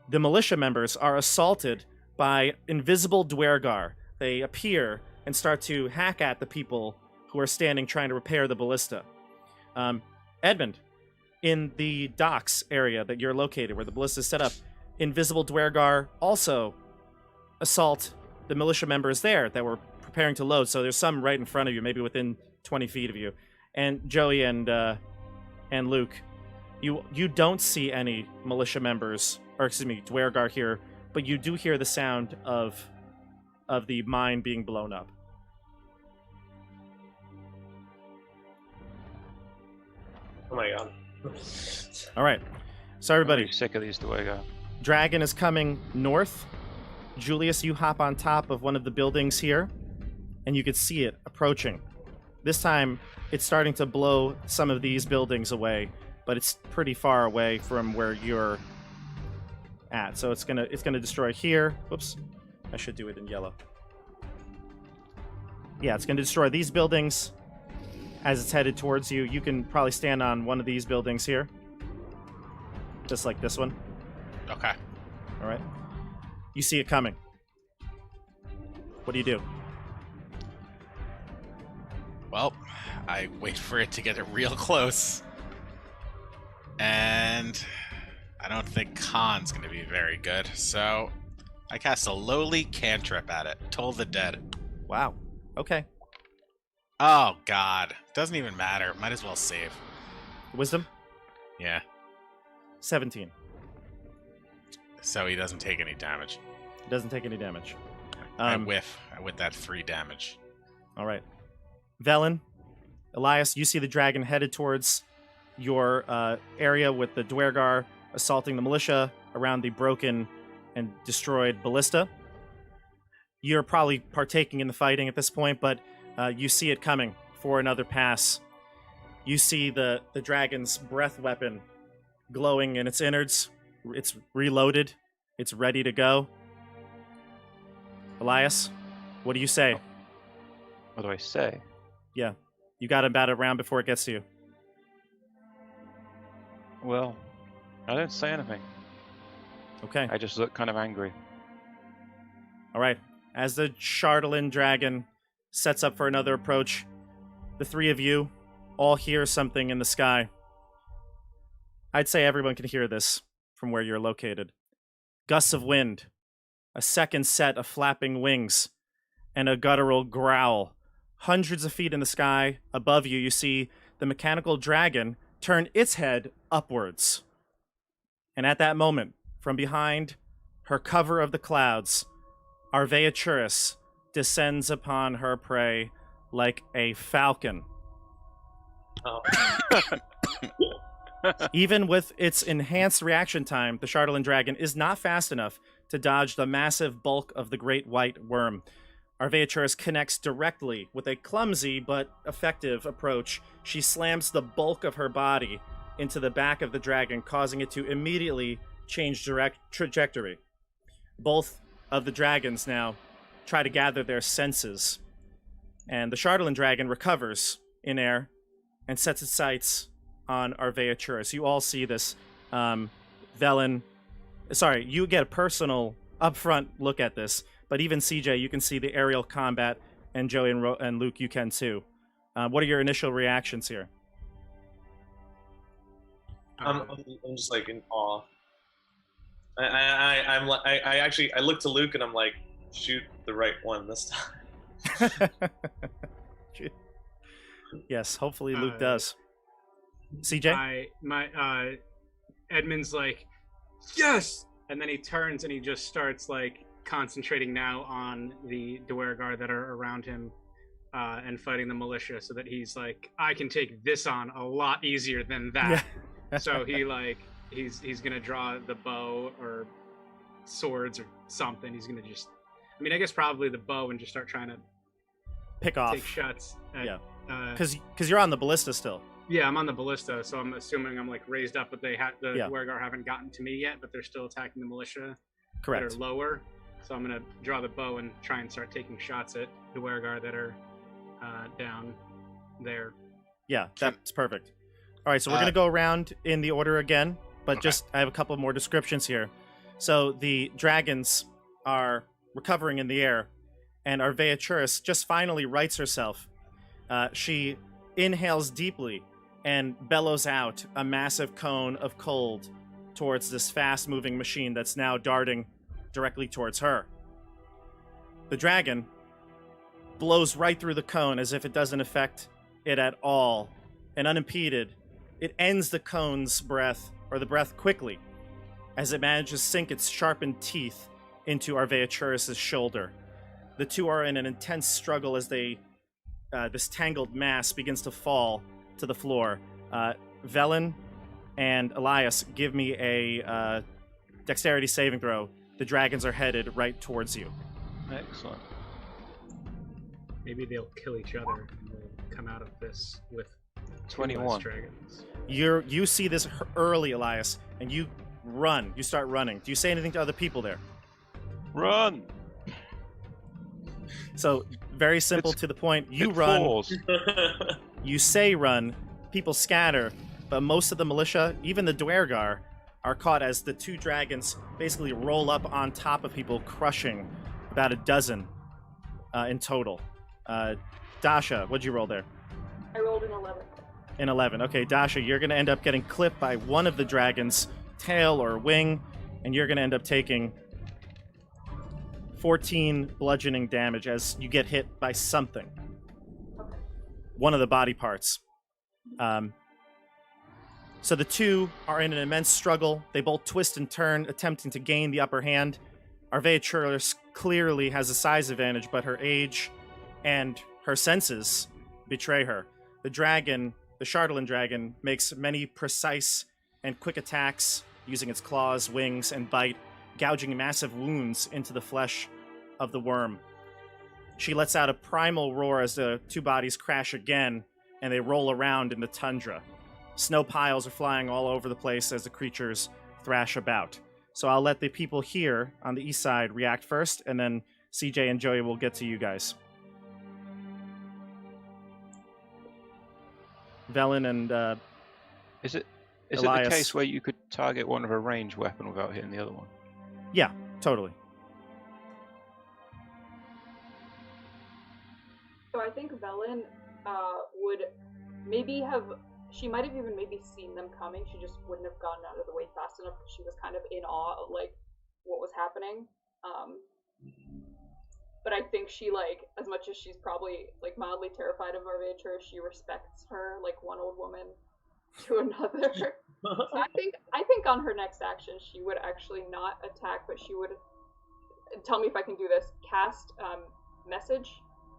the militia members are assaulted by invisible Dwergar. They appear and start to hack at the people who are standing trying to repair the ballista. Edmund, in the docks area that you're located, where the ballista is set up, invisible Dwergar also assault the militia members there that were preparing to load. So there's some right in front of you, maybe within 20 feet of you. And Joey and Luke, you don't see any militia members, or excuse me, Dwergar here, but you do hear the sound of the mine being blown up. Oh my god. All right. So everybody, I'm sick of these Dwergar. Dragon is coming north. Julius, you hop on top of one of the buildings here, and you could see it approaching. This time, it's starting to blow some of these buildings away, but it's pretty far away from where you're at. So it's gonna destroy here. Whoops, I should do it in yellow. Yeah, it's gonna destroy these buildings as it's headed towards you. You can probably stand on one of these buildings here, just like this one. Okay. All right. You see it coming. What do you do? Well, I wait for it to get real close. And I don't think Khan's going to be very good. So I cast a lowly cantrip at it. Toll the Dead. Wow. Okay. Oh, God. Doesn't even matter. Might as well save. Wisdom? Yeah. 17. So he doesn't take any damage. Doesn't take any damage. I whiff. I whiff that 3 damage. All right. Velen, Elias, you see the dragon headed towards your area with the Dwergar assaulting the militia around the broken and destroyed ballista. You're probably partaking in the fighting at this point, but you see it coming for another pass. You see the dragon's breath weapon glowing in its innards. It's reloaded. It's ready to go. Elias, what do you say? What do I say? Yeah, you got about a round before it gets to you. Well, I don't say anything. Okay. I just look kind of angry. All right. As the Chardalyn Dragon sets up for another approach, the three of you all hear something in the sky. I'd say everyone can hear this from where you're located. Gusts of wind, a second set of flapping wings, and a guttural growl. Hundreds of feet in the sky above you, you see the mechanical dragon turn its head upwards. And at that moment, from behind her cover of the clouds, Arveaturis descends upon her prey like a falcon. Oh. Even with its enhanced reaction time, the Chardalyn Dragon is not fast enough to dodge the massive bulk of the great white worm. Arveaturus connects directly with a clumsy but effective approach. She slams the bulk of her body into the back of the dragon, causing it to immediately change trajectory. Both of the dragons now try to gather their senses, and the Chardalyn Dragon recovers in air and sets its sights on Arveaturus. You all see this. Velen, sorry, you get a personal upfront look at this, but even CJ, you can see the aerial combat, and Joey and Luke, you can too. What are your initial reactions here? I'm just like in awe. I look to Luke and I'm like, shoot the right one this time. Yes, hopefully Luke does. CJ? Edmund's like, yes! And then he turns and he just starts like concentrating now on the Duergar that are around him and fighting the militia, so that he's like, I can take this on a lot easier than that. Yeah. So he's gonna draw the bow or swords or something. He's gonna just, I mean, I guess probably the bow, and just start trying to pick off, take shots at, yeah, because you're on the ballista still. Yeah, I'm on the ballista, so I'm assuming I'm like raised up, but the Duergar haven't gotten to me yet, but they're still attacking the militia. Correct. That are lower. So I'm gonna draw the bow and try and start taking shots at the Duergar that are down there. Yeah, that's perfect. All right, so we're gonna go around in the order again, but just I have a couple more descriptions here. So the dragons are recovering in the air, and Arveaturus just finally rights herself. She inhales deeply and bellows out a massive cone of cold towards this fast-moving machine that's now darting directly towards her. The dragon blows right through the cone as if it doesn't affect it at all, and unimpeded, it ends the cone's breath, or the breath, quickly, as it manages to sink its sharpened teeth into Arveaturus' shoulder. The two are in an intense struggle as this tangled mass begins to fall to the floor. Velen and Elias, give me a dexterity saving throw. The dragons are headed right towards you. Excellent. Maybe they'll kill each other and we'll come out of this with 21 dragons. You see this early, Elias, and you run. You start running. Do you say anything to other people there? Run! So, very simple, to the point. You run. You say run. People scatter. But most of the militia, even the Duergar, are caught as the two dragons basically roll up on top of people, crushing about a dozen in total. Dasha, what'd you roll there? I rolled an 11. An 11. Okay, Dasha, you're going to end up getting clipped by one of the dragons' tail or wing, and you're going to end up taking 14 bludgeoning damage as you get hit by something. Okay. One of the body parts. So the two are in an immense struggle. They both twist and turn, attempting to gain the upper hand. Arveaturus clearly has a size advantage, but her age and her senses betray her. The dragon, the Chardalyn Dragon, makes many precise and quick attacks using its claws, wings, and bite, gouging massive wounds into the flesh of the worm. She lets out a primal roar as the two bodies crash again, and they roll around in the tundra. Snow piles are flying all over the place as the creatures thrash about. So I'll let the people here on the east side react first, and then CJ and Joey will get to you guys. Velen and Is it Elias. the case where you could target one of a ranged weapon without hitting the other one? Yeah, totally. So I think Velen would maybe have, she might have even maybe seen them coming. She just wouldn't have gotten out of the way fast enough because she was kind of in awe of like what was happening. But I think she, like, as much as she's probably like mildly terrified of Arveaturus, she respects her like one old woman to another. So I think on her next action she would actually not attack, but she would, tell me if I can do this, cast message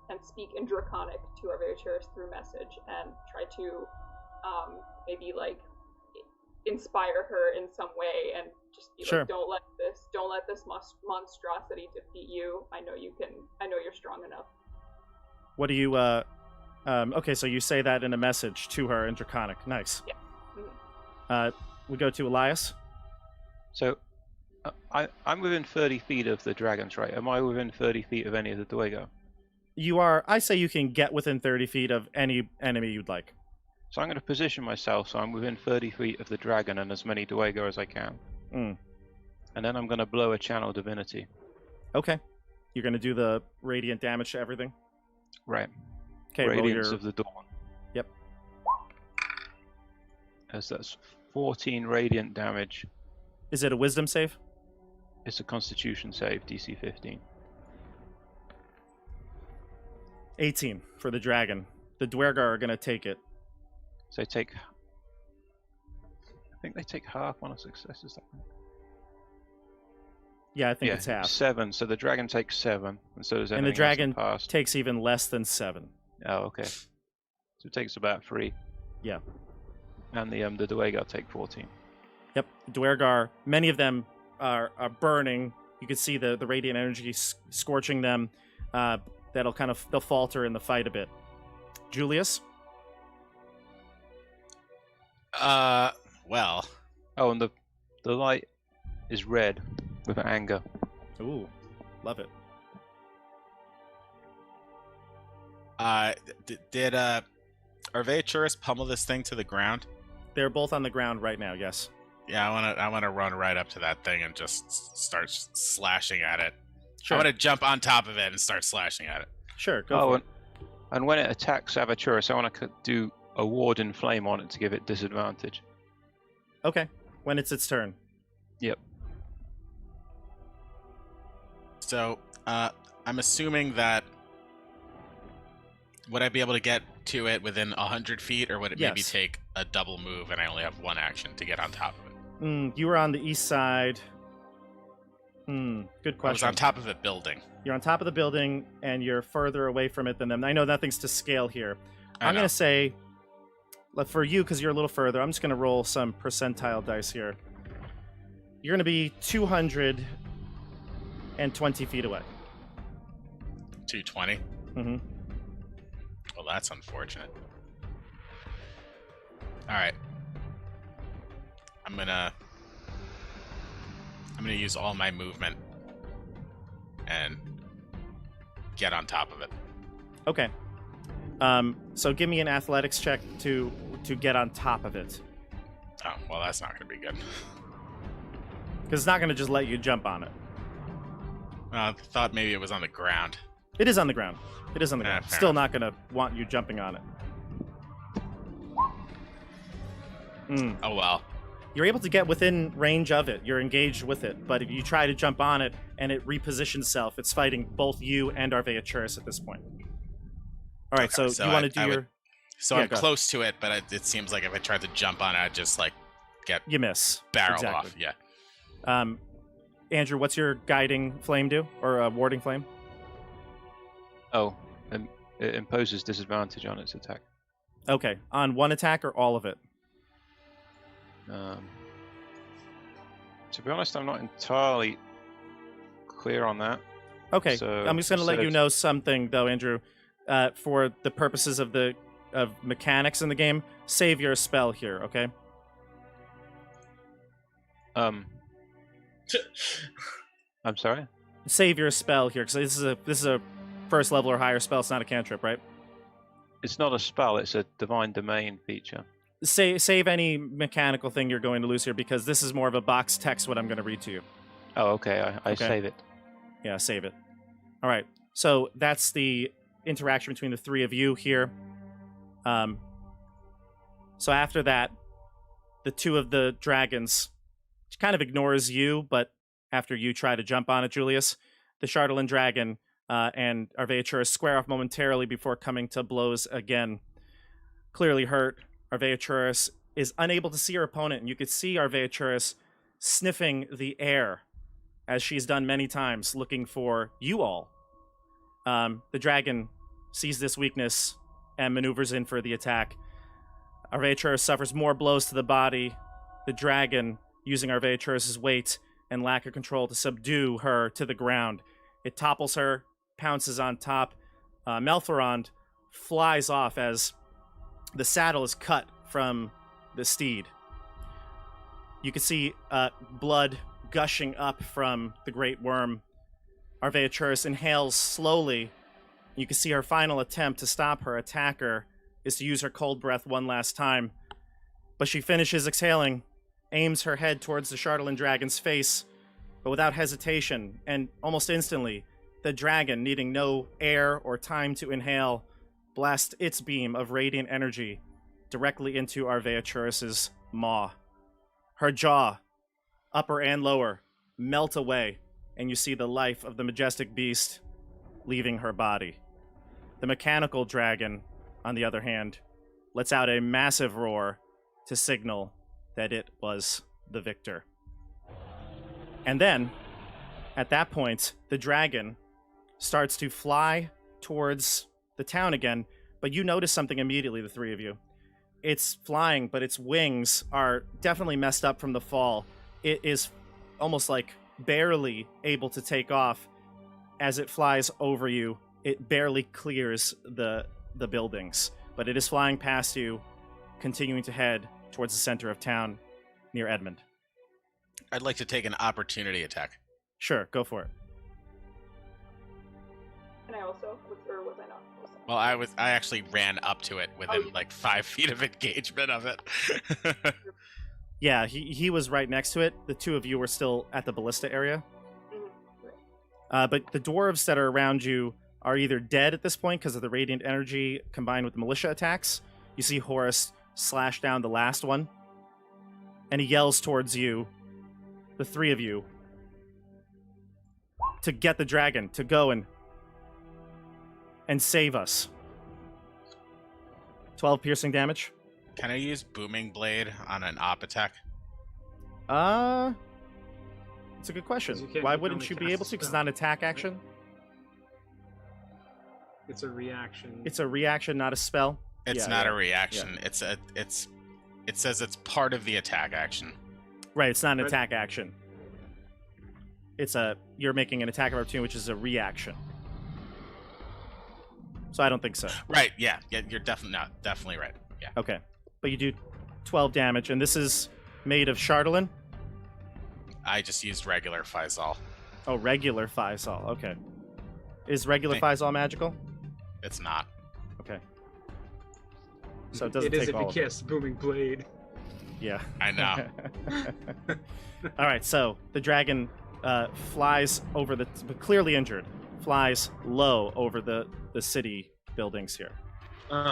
and speak in Draconic to Arveaturus through message and try to maybe like inspire her in some way and just be Sure. like, don't let this monstrosity defeat you. I know you're strong enough. What do you okay, so you say that in a message to her in Draconic. Nice. Yeah. Mm-hmm. We go to Elias. So, I'm within 30 feet of the dragons, right? Am I within 30 feet of any of the Duego? You are. I say you can get within 30 feet of any enemy you'd like. So I'm going to position myself so I'm within 30 feet of the dragon and as many Duego as I can. Mm. And then I'm going to blow a channel divinity. Okay. You're going to do the radiant damage to everything? Right. Okay, roll Radiance your... of the Dawn. Yep. As that's 14 radiant damage. Is it a wisdom save? It's a Constitution save, DC 15. 18 for the dragon. The Dwergar are going to take it. So I think they take half on a success, is that right? Yeah, I think it's half. 7. So the dragon takes 7, and so does And anything the dragon else that passed. takes even less than 7. Oh, okay. So it takes about 3. Yeah. And the Duergar take 14. Yep. Dwergar, many of them are burning. You can see the radiant energy scorching them. They'll falter in the fight a bit. Julius? Well, Oh, and the light is red with anger. Ooh, love it. did Arveturus pummel this thing to the ground? They're both on the ground right now, yes. Yeah, I wanna run right up to that thing and just start slashing at it. Sure. I want to jump on top of it and start slashing at it. Sure, go for it. And when it attacks Avaturus, I want to do a ward in flame on it to give it disadvantage. Okay, when it's its turn. Yep. So, I'm assuming that would I be able to get to it within 100 feet, or would it maybe Yes. take a double move and I only have one action to get on top of it? You were on the east side. Good question. I was on top of a building. You're on top of the building, and you're further away from it than them. I know nothing's to scale here. I I'm know. going to say, for you, because you're a little further, I'm just going to roll some percentile dice here. You're going to be 220 feet away. 220. Mm-hmm. Well, that's unfortunate. All right. I'm gonna use all my movement and get on top of it. Okay. So give me an athletics check to get on top of it. Oh, well, that's not gonna be good. Because it's not going to just let you jump on it. I thought maybe it was on the ground. It is on the ground. It is on the ground. fair Still enough. not going to want you jumping on it. Oh well. You're able to get within range of it. You're engaged with it. But if you try to jump on it and it repositions itself, it's fighting both you and Arveaturus at this point. All right, Okay, so you want to do your... So Yeah, I'm go. close to it, but it seems like if I tried to jump on it, I'd just get You miss. barreled Exactly. off. Yeah. Andrew, what's your guiding flame do? Or warding flame? Oh, and it imposes disadvantage on its attack. Okay. On one attack or all of it? To be honest, I'm not entirely clear on that. Okay. So I'm just going to let instead you of- know something, though, Andrew. For the purposes of mechanics in the game, save your spell here, okay? I'm sorry? Save your spell here, because this is a first level or higher spell. It's not a cantrip, right? It's not a spell, it's a divine domain feature. Save any mechanical thing you're going to lose here, because this is more of a box text what I'm going to read to you. Oh, okay, I Okay. save it. Yeah, save it. All right. So that's the interaction between the three of you here. So after that, the two of the dragons kind of ignores you, but after you try to jump on it, Julius, the Chardalyn Dragon and Arveaturus square off momentarily before coming to blows again. Clearly hurt, Arveaturus is unable to see her opponent, and you could see Arveaturus sniffing the air, as she's done many times, looking for you all. The dragon sees this weakness and maneuvers in for the attack. Arveaturus suffers more blows to the body, the dragon using Arveaturus' weight and lack of control to subdue her to the ground. It topples her, pounces on top. Melthorond flies off as the saddle is cut from the steed. You can see blood gushing up from the great worm. Arveaturus inhales slowly. You can see her final attempt to stop her attacker is to use her cold breath one last time. But she finishes exhaling, aims her head towards the Chardalyn Dragon's face, but without hesitation, and almost instantly, the dragon, needing no air or time to inhale, blasts its beam of radiant energy directly into Arveaturus' maw. Her jaw, upper and lower, melt away, and you see the life of the majestic beast leaving her body. The mechanical dragon, on the other hand, lets out a massive roar to signal that it was the victor. And then, at that point, the dragon starts to fly towards the town again, but you notice something immediately, the three of you. It's flying, but its wings are definitely messed up from the fall. It is almost like barely able to take off. As it flies over you, it barely clears the buildings, but it is flying past you, continuing to head towards the center of town near Edmund. I'd like to take an opportunity attack. Sure, go for it. And I also, or was I not? Well, I actually ran up to it within like 5 feet of engagement of it. Yeah, he was right next to it. The two of you were still at the ballista area. But the dwarves that are around you are either dead at this point because of the radiant energy combined with the militia attacks. You see Horus slash down the last one, and he yells towards you, the three of you, to get the dragon, to go and save us. 12 piercing damage. Can I use Booming Blade on an op attack? It's a good question. You can't- Why you can wouldn't only you be cast able a to? Because it's spell. not an attack action. It's a reaction. It's a reaction, not a spell. It's Yeah, not yeah, a reaction. It says it's part of the attack action. Right, it's not an But- attack action. You're making an attack of opportunity, which is a reaction. So I don't think so. Right, yeah, you're definitely right. Yeah. Okay. But you do 12 damage, and this is made of Chardalyn. I just used regular Faisal. Oh, regular Faisal. Okay. Is regular Thank- Faisal magical? It's not. Okay. So it doesn't It is take if all you of it. cast Booming Blade. Yeah. I know. All right, so the dragon flies over clearly injured, flies low over the city buildings here.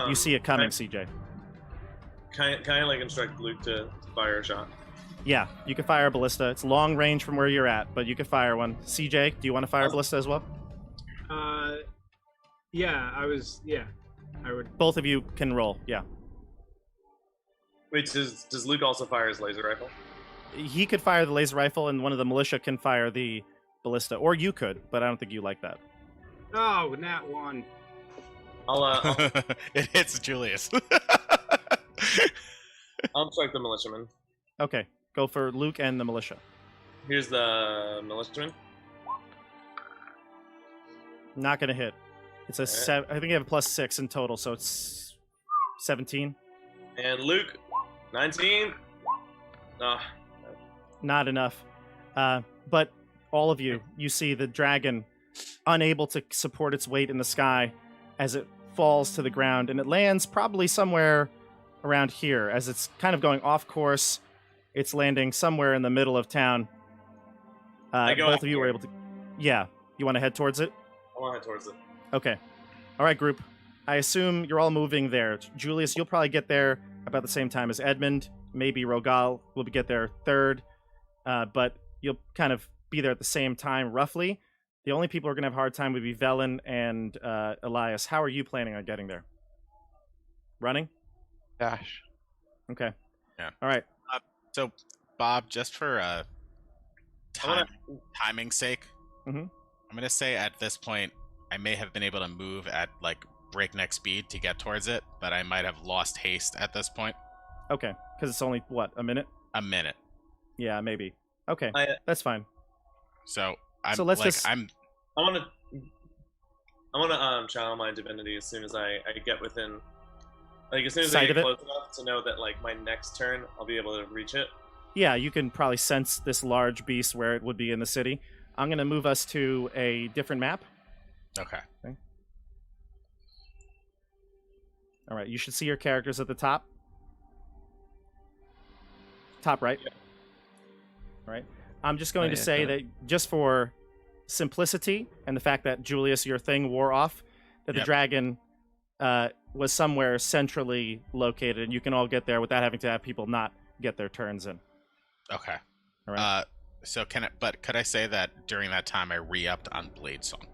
You see it coming, CJ. Can I like instruct Luke to fire a shot? Yeah, you can fire a ballista. It's long range from where you're at, but you can fire one. CJ, do you want to fire a ballista as well? I would. Both of you can roll, yeah. Wait, does Luke also fire his laser rifle? He could fire the laser rifle, and one of the militia can fire the ballista. Or you could, but I don't think you like that. Oh, nat one. I'll It hits Julius. I'll instruct the militiaman. Okay, go for Luke and the militia. Here's the militiaman. Not going to hit. It's a Alright. I think you have a +6 in total, so it's 17. And Luke, 19. Ah, Not enough. But all of you see the dragon unable to support its weight in the sky as it falls to the ground, and it lands probably somewhere around here as it's kind of going off course. It's landing somewhere in the middle of town. I go Both up of you were here. able to... Yeah. You want to head towards it? I want to head towards it. Okay. All right, group. I assume you're all moving there. Julius, you'll probably get there about the same time as Edmund. Maybe Rogal will get there third. But you'll kind of be there at the same time, roughly. The only people who are going to have a hard time would be Velen and Elias. How are you planning on getting there? Running? Dash. Okay. Yeah. All right. So, Bob, just for timing's sake, Mhm. I'm going to say at this point, I may have been able to move at like breakneck speed to get towards it, but I might have lost haste at this point. Okay. Because it's only, what, a minute? A minute. Yeah, maybe. Okay, I that's fine. So I'm So let's like just- I'm want to channel my divinity as soon as I get within, like as soon as Sight I of get it? close enough to know that like my next turn I'll be able to reach it. Yeah, you can probably sense this large beast where it would be in the city. I'm going to move us to a different map. okay. All right, you should see your characters at the top. Top right. Yeah. All right. I'm just going Oh, to yeah, say got that just for simplicity and the fact that Julius, your thing wore off, that the Yep. dragon was somewhere centrally located, and you can all get there without having to have people not get their turns in. Okay. All right. So could I say that during that time I re-upped on Blade Song?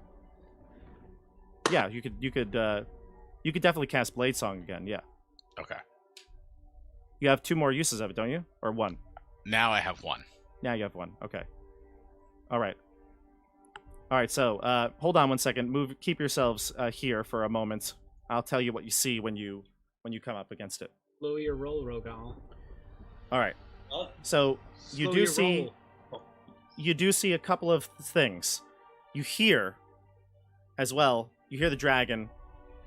Yeah, you could definitely cast Blade Song again. Yeah, Okay. you have 2 more uses of it, don't you? Or 1? Now I have 1. Now you have 1. Okay. All right. All right. So hold on 1 second. Keep yourselves here for a moment. I'll tell you what you see when you come up against it. Slow your roll, Rogal. All right. Oh, So you Slow do your see roll. you do see a couple of things. You hear as well. You hear the dragon,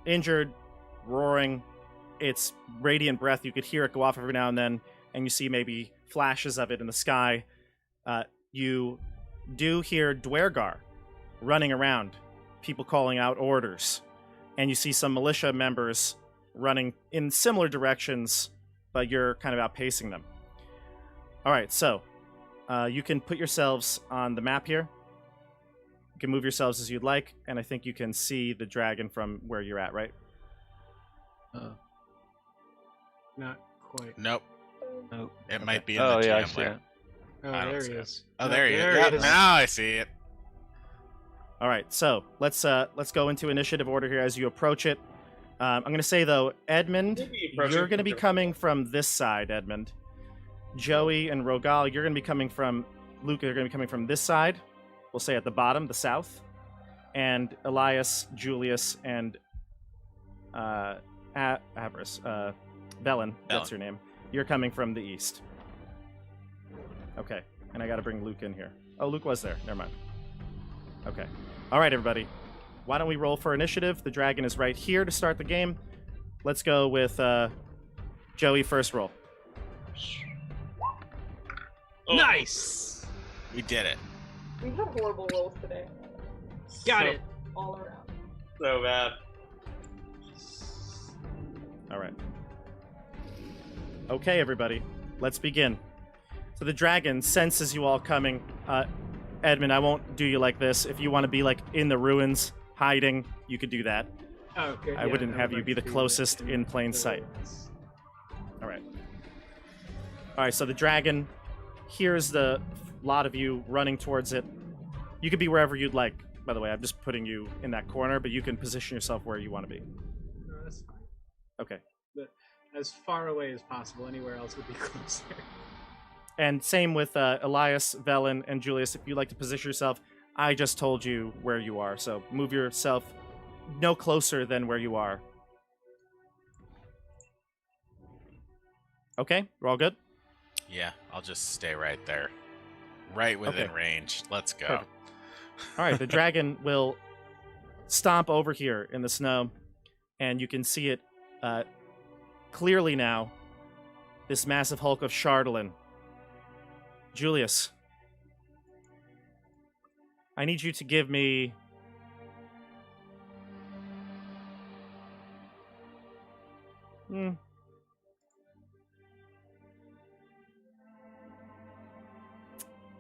injured, roaring. Its radiant breath. You could hear it go off every now and then, and you see maybe flashes of it in the sky. You do hear Dwergar running around, people calling out orders, and you see some militia members running in similar directions, but you're kind of outpacing them. All right, so you can put yourselves on the map here. You can move yourselves as you'd like, and I think you can see the dragon from where you're at, right? Not quite. Nope. Nope. It might be in Oh the yeah, I GM see layer. it. Oh, I don't there see he it. is. Oh, No, there he is. he Yep, is. now I see it. All right, so let's go into initiative order here as you approach it. I'm going to say though, Edmund, Maybe approaching you're going to from be different- coming from this side. Edmund, Joey, and Rogal, you're going to be coming from. Luca, you're going to be coming from this side. We'll say at the bottom, the south, and Elias, Julius, and Avarice, Bellin. That's your name. You're coming from the east. Okay, and I got to bring Luke in here. Oh, Luke was there. Never mind. Okay. All right, everybody. Why don't we roll for initiative? The dragon is right here to start the game. Let's go with Joey first roll. Oh, Nice. We did it. We've had horrible rolls today, Got so- it. all around. So bad. All right. Okay, everybody. Let's begin. So the dragon senses you all coming. Edmund, I won't do you like this. If you want to be like in the ruins, hiding, you could do that. Okay. I wouldn't have you be the closest in plain sight. All right. All right, so the dragon hears the lot of you running towards it. You could be wherever you'd like. By the way, I'm just putting you in that corner, but you can position yourself where you want to be. No, that's fine. Okay. As far away as possible. Anywhere else would be closer. And same with Elias, Velen, and Julius. If you'd like to position yourself, I just told you where you are. So move yourself no closer than where you are. Okay, we're all good? Yeah, I'll just stay right there. Right within Okay. range. Let's go. Perfect. All right, the dragon will stomp over here in the snow, and you can see it clearly now. This massive hulk of Chardalyn. Julius, I need you to give me...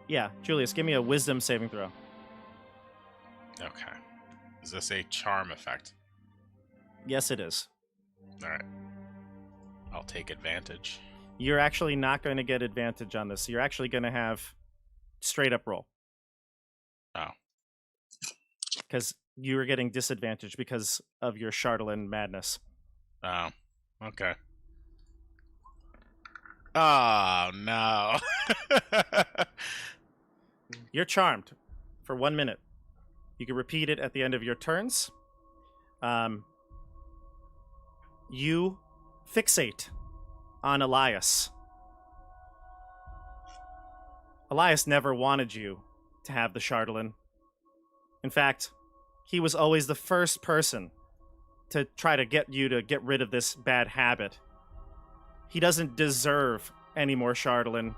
Yeah, Julius, give me a wisdom saving throw. Okay. Is this a charm effect? Yes, it is. All right. I'll take advantage. You're actually not going to get advantage on this. You're actually going to have straight up roll. Oh. Because you were getting disadvantage because of your Chardalyn madness. Oh. Okay. Oh, no. You're charmed for 1 minute. You can repeat it at the end of your turns. You fixate on Elias. Elias never wanted you to have the Chardalyn. In fact, he was always the first person to try to get you to get rid of this bad habit. He doesn't deserve any more Chardalyn.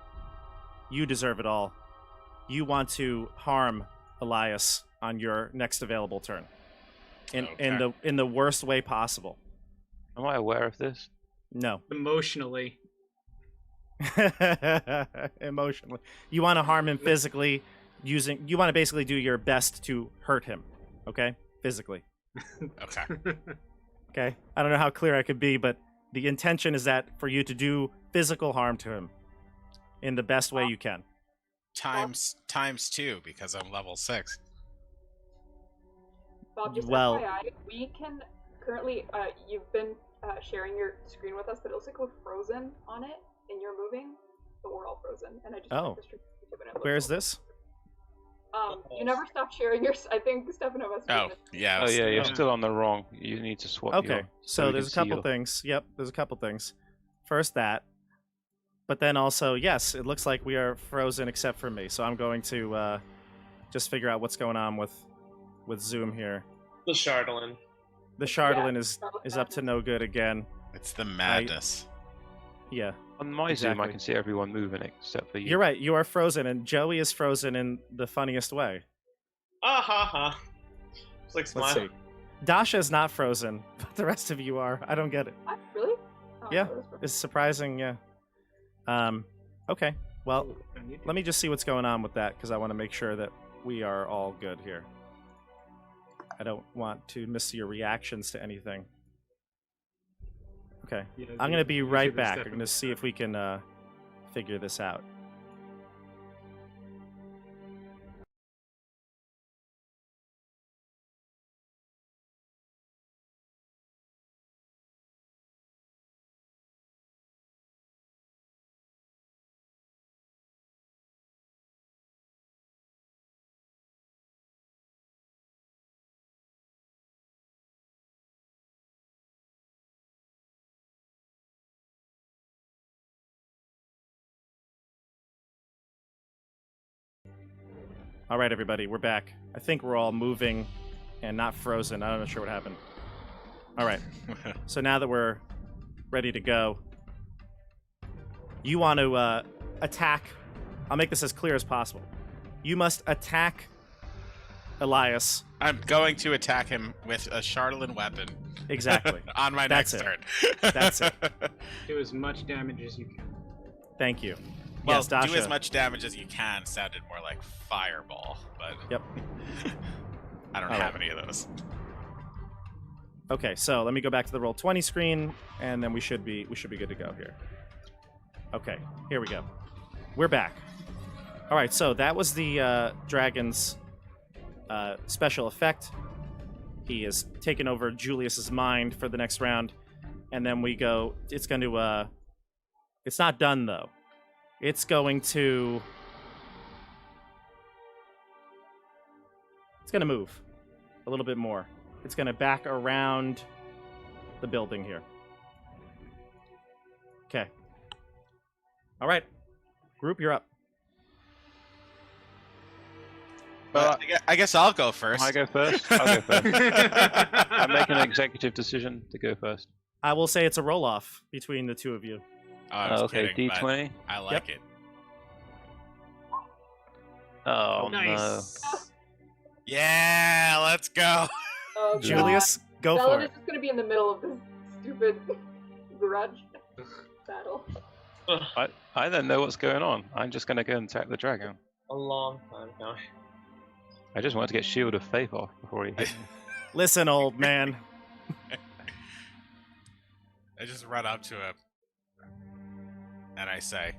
You deserve it all. You want to harm Elias on your next available turn. In the worst way possible. Am I aware of this? No. Emotionally. Emotionally. You want to harm him physically you want to basically do your best to hurt him. Okay? Physically. Okay. Okay? I don't know how clear I could be, but the intention is that for you to do physical harm to him in the best way you can. Times 2 because I'm level 6. Bob, just Well- FYI, we can currently, you've been sharing your screen with us, but it looks like we're frozen on it, and you're moving, but we're all frozen. And I just Oh. checked the stream, and it looks Where is okay. this? You never stopped sharing your. I think Stefano must. Oh, yeah. Oh yeah, you're Yeah. still on the wrong. You need to swap. Okay, your, so we there's can a see couple your- things. Yep, there's a couple things. First that, but then also, yes, it looks like we are frozen except for me. So I'm going to just figure out what's going on with Zoom here. The Chardalyn. The Chardalyn Chardalyn is up to no good again. It's the madness. Yeah, On my Zoom, I Exactly. can see everyone moving except for you. you're right. You are frozen, and Joey is frozen in the funniest way. Ah ha ha. It's like Let's smiling. see. Dasha is not frozen, but the rest of you are. I don't get it. Really? Oh, Yeah. that was frozen. It's surprising. Yeah. Okay. Well, let me just see what's going on with that, because I want to make sure that we are all good here. I don't want to miss your reactions to anything. Okay. Yeah, I'm going to be right YouTubers back. I'm definitely going to see if we can figure this out. All right, everybody, we're back. I think we're all moving and not frozen. I'm not sure what happened. All right. So now that we're ready to go, you want to attack. I'll make this as clear as possible. You must attack Elias. I'm going to attack him with a Chardalyn weapon. Exactly. On my That's next it. turn. That's it. Do as much damage as you can. Thank you. Well, Yes, Dasha. do as much damage as you can sounded more like fireball, but Yep. I don't All have right. any of those. Okay, so let me go back to the roll 20 screen, and then we should be good to go here. Okay, here we go. We're back. All right, so that was the dragon's special effect. He has taken over Julius's mind for the next round, and then we go. It's going to. It's not done though. It's going to. It's going to move a little bit more. It's going to back around the building here. Okay. All right. Group, you're up. But I guess I'll go first. I go first. I'll go first. I'm making an executive decision to go first. I will say it's a roll-off between the two of you. Oh, I was Okay, kidding, but D20. I like it. Oh Nice. Yeah, let's go. Oh, God. Julius, go Ellen for is it. just gonna be in the middle of this stupid grudge battle. Ugh, I don't know what's going on. I'm just going to go and attack the dragon. a long time now. I just wanted to get Shield of Faith off before he hit me. Listen, old man. I just run up to him and I say,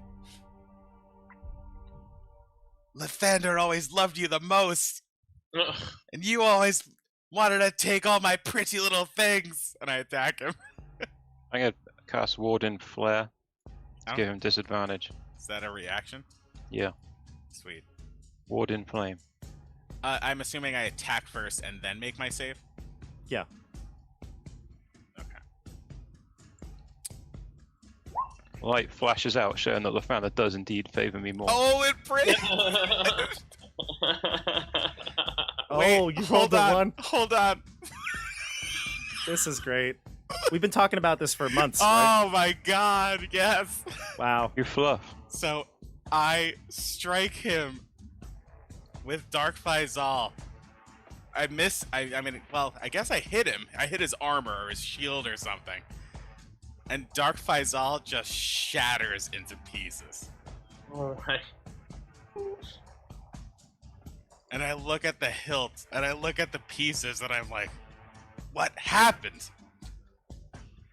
Lathander always loved you the most, Ugh. and you always wanted to take all my pretty little things. And I attack him. I'm going to cast Warden Flare to Oh. give him disadvantage. Is that a reaction? Yeah, Sweet. Warden Flame. I'm assuming I attack first and then make my save? Yeah. Okay. Light flashes out, showing that Lathander does indeed favor me more. Oh, it breaks. Oh, you rolled the one. Hold on. This is great. We've been talking about this for months, right? Oh my god, yes. Wow. You fluff. So I strike him with Dark Faisal. I miss. I mean, well, I guess I hit him. I hit his armor or his shield or something. And Dark Faisal just shatters into pieces. All right. And I look at the hilt and I look at the pieces and I'm like, what happened?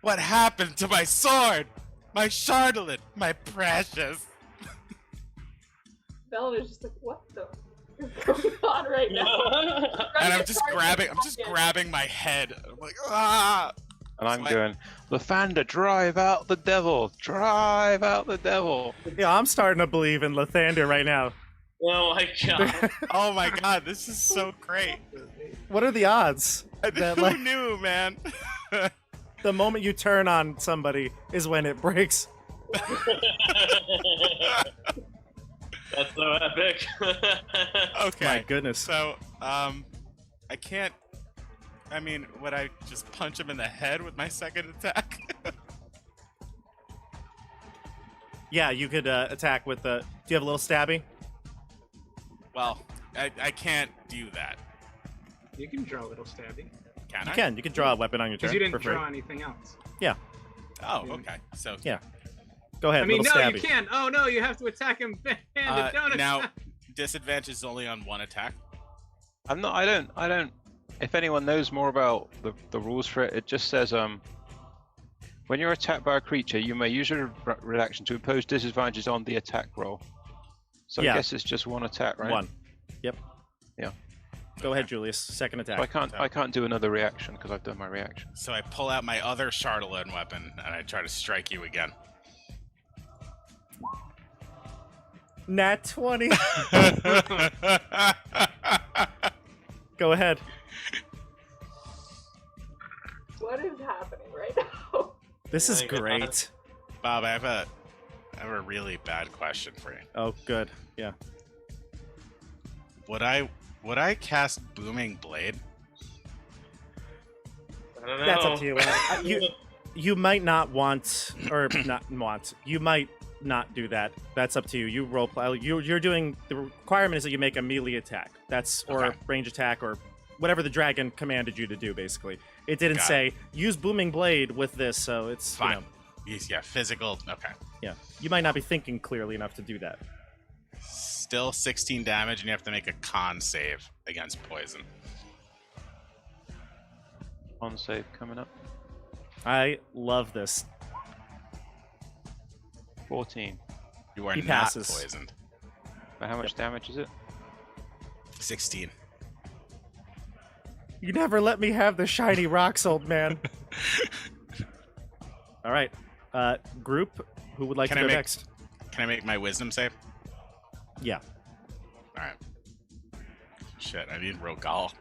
What happened to my sword? My Chardalyn, my precious. Bellin is just like, what the is going on right now? And I'm just grabbing my head. I'm like, ah! And I'm So going, Lathander, drive out the devil! Drive out the devil! Yeah, I'm starting to believe in Lathander right now. Oh my god. Oh my god, this is so great. What are the odds? That, Who like, knew, man? the moment you turn on somebody is when it breaks. That's so epic. Okay. My goodness. So, I can't. I mean, would I just punch him in the head with my second attack? Yeah, you could attack with the. Do you have a little stabby? Well, I can't do that. You can draw a little stabby. Can You I? can. You can draw a weapon on your turn. Because you didn't for free. draw anything else. Oh, okay. So Yeah. Go ahead. I mean, little no, stabby. you can't. Oh no, you have to attack him handed. Don't now attack. disadvantage is only on one attack. I'm not. I don't. If anyone knows more about the rules for it, it just says when you're attacked by a creature, you may use your reaction to impose disadvantages on the attack roll. So Yeah. I guess it's just one attack, right? One. Yep. Yeah. Go ahead, Julius. Second attack. I can't do another reaction because I've done my reaction. So I pull out my other Chardalyn weapon and I try to strike you again. Nat 20. Go ahead. What is happening right now? This is Oh my God. great. Bob, I have a really bad question for you. Oh, good. Yeah. Would I cast Booming Blade? I don't know. That's up to you. You might not want, or not want. You might not do that. That's up to you. You roll play. You're doing. The requirement is that you make a melee attack. That's or Okay. a range attack or whatever the dragon commanded you to do. Basically, it didn't Got say use booming blade with this. So it's Fine. You know, Yeah, physical. Okay. yeah. You might not be thinking clearly enough to do that. Still 16 damage, and you have to make a con save against poison. On save coming up. I love this. 14. You are He not passes. poisoned. But how much damage is it? 16. You never let me have the shiny rocks, old man. All right. Group, who would like Can to I go make- next? Can I make my wisdom save? Yeah. All right. Shit, I need Rogal.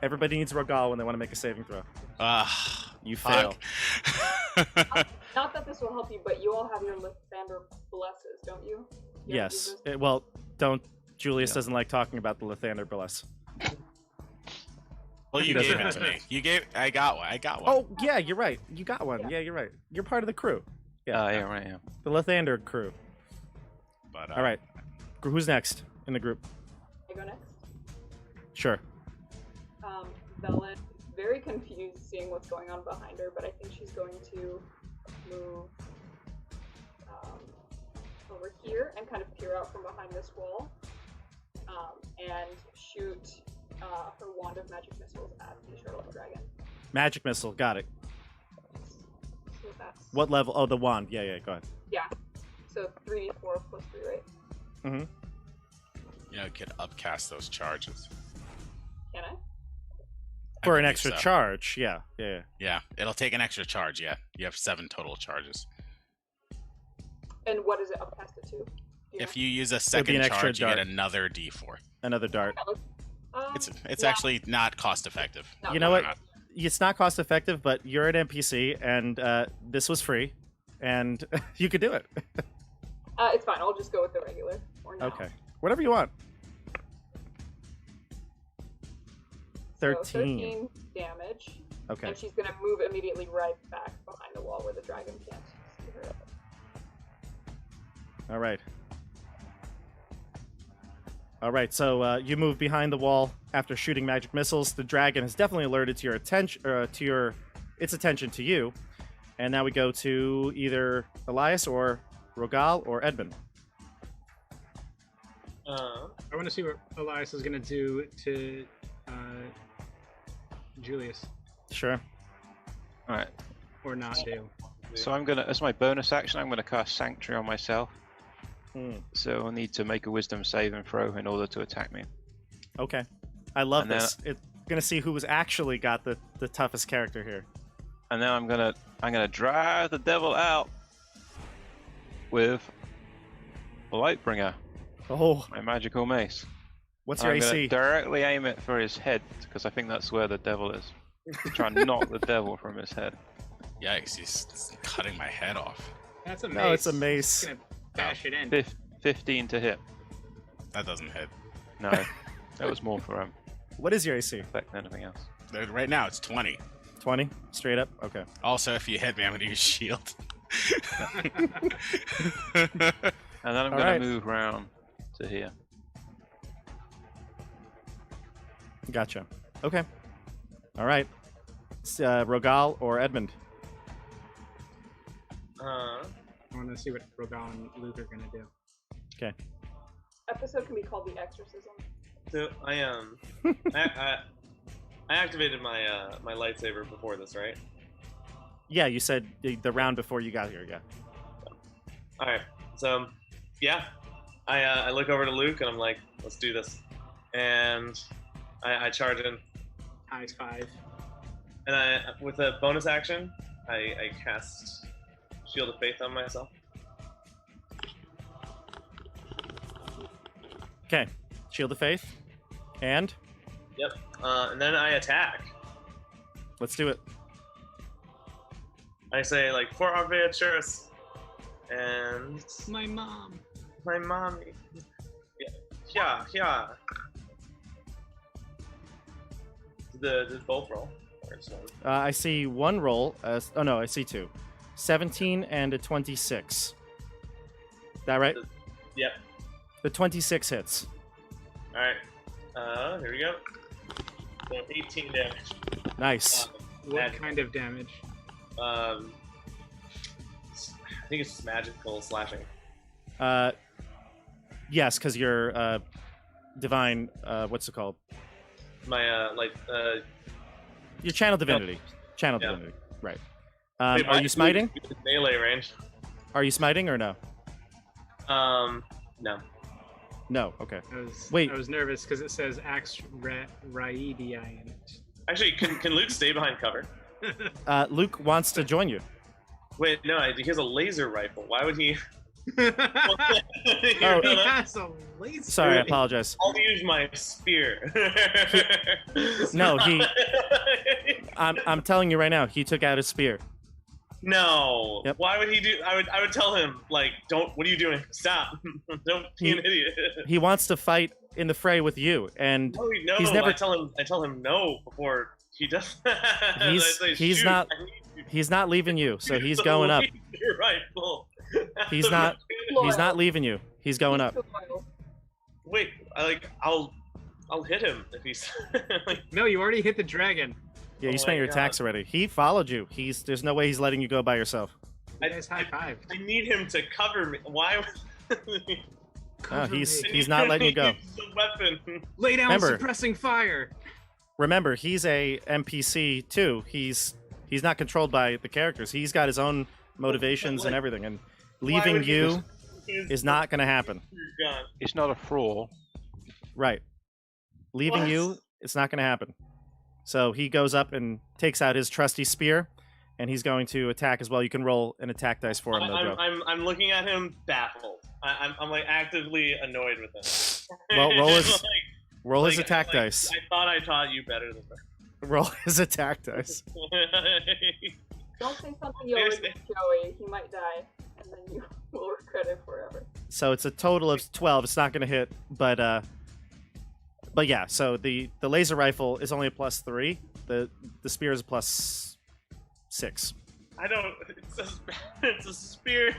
Everybody needs Rogal when they want to make a saving throw. You fail. fuck. Not that this will help you, but you all have your Lathander blesses, don't you? You have to Yes. use those? Well, don't. Julius doesn't like talking about the Lathander bless. Well, you doesn't gave it have to it. me. You gave. I got one. Oh, yeah, you're right. You got one. Yeah, you're right. You're part of the crew. Yeah, right, yeah. The Lathander crew. But, All right. Who's next in the group? I go next. Sure. Bellin is very confused seeing what's going on behind her, but I think she's going to move over here and kind of peer out from behind this wall and shoot her wand of magic missiles at the Chardalyn Dragon. Magic missile. Got it. So that's What level? Oh, the wand. Yeah, go ahead. so 3d4 plus 3, right? Mm-hmm. You know, you could upcast those charges. Can I? I For an believe extra so. charge. Yeah. Yeah, it'll take an extra charge. Yeah, you have 7 total charges. And what is it upcasted to? Do you If know? you use a be second an extra charge, you get dart. another D4. Another dart. It's yeah. actually not cost effective. No. You know what? it's not cost effective, but you're an NPC, and this was free, and you could do it. It's fine. I'll just go with the regular. Or no. Okay, whatever you want. So 13 damage. Okay. And she's gonna move immediately right back behind the wall where the dragon can't see her. All right. All right. So you move behind the wall after shooting magic missiles. The dragon has definitely alerted to your attention, its attention to you. And now we go to either Elias or Rogal or Edmund. I want to see what Elias is gonna do to Julius, Sure. All right. or not do. So I'm gonna, as my bonus action, I'm gonna cast Sanctuary on myself. Hmm. So I'll need to make a Wisdom save and throw in order to attack me. Okay. I love And then- this. It's gonna see who's actually got the toughest character here. And then I'm gonna drive the devil out with Lightbringer, Oh, my magical mace. what's your I'm gonna AC? directly aim it for his head because I think that's where the devil is. Try and knock the devil from his head. Yikes, he's cutting my head off. That's a mace. No, it's a mace. Just gonna bash it in. 15 to hit. That doesn't hit. No, that was more for What is your AC? effect than anything else. Right now it's 20. 20? Straight up? Okay. Also, if you hit me, I'm gonna use shield. And then I'm All gonna right. move round to here. Gotcha. Okay. All right. Rogal or Edmund? I want to see what Rogal and Luke are gonna do. Episode can be called The Exorcism. So I activated my my lightsaber before this, right? Yeah, you said the round before you got here, yeah. All right. So yeah, I look over to Luke and I'm like, let's do this, and I charge in, Eyes 5. and I with a bonus action I cast Shield of Faith on myself. Okay. Shield of Faith. And Yep. And then I attack. let's do it. I say like for our Beatrice and My mom. my mommy. Yeah. Did both roll? Or just one? I see one roll. Oh, no, I see two. 17 and a 26. That right? Yep. The 26 hits. All right. Here we go. So 18 damage. Nice. What And- kind of damage? I think it's magical slashing. Yes, because you're divine. What's it called? My Your channel divinity. Channel Yeah. divinity. Right. Wait, Are my you smiting? melee range? Are you smiting or no? No. No. Okay. I was nervous because it says Axe Raidi in it. Actually, can Luke stay behind cover? Luke wants to join you. Wait, no, he has a laser rifle. Why would he? Oh. He has a laser. Sorry, I apologize. I'll use my spear. No, I'm telling you right now, he took out his spear. No. Yep. Why would he do? I would tell him like, don't. What are you doing? Stop! Don't be an idiot. He wants to fight in the fray with you, and No, he's never- I tell him no before he does. He's- I say, he's "Shoot, not- I need you he's not leaving you, so he's to going up. laser rifle." He's not- He's not leaving you. He's going up. Wait, I'll hit him if he's like. No, you already hit the dragon. Yeah, you Oh spent my your God. attacks already. He followed you. There's no way he's letting you go by yourself. You guys high five. I need him to cover me. Why? He's not letting you go. Use the weapon. Lay down Remember- suppressing fire. Remember, he's a NPC too. He's not controlled by the characters. He's got his own motivations and everything, and Why leaving would he you use is not going to happen. your gun? It's not a fraud. Right. Leaving What? you, it's not going to happen. So he goes up and takes out his trusty spear, and he's going to attack as well. You can roll an attack dice for him, though, Joe. I'm looking at him baffled. I'm like actively annoyed with him. Well, roll his- Like, Roll his like, attack like, dice. I thought I taught you better than that. roll his attack dice. Don't say something you'll regret, Joey. He might die, and then you will regret it forever. So it's a total of 12. It's not going to hit, but yeah. So the laser rifle is only a +3. The spear is a +6. I don't. It's a spear.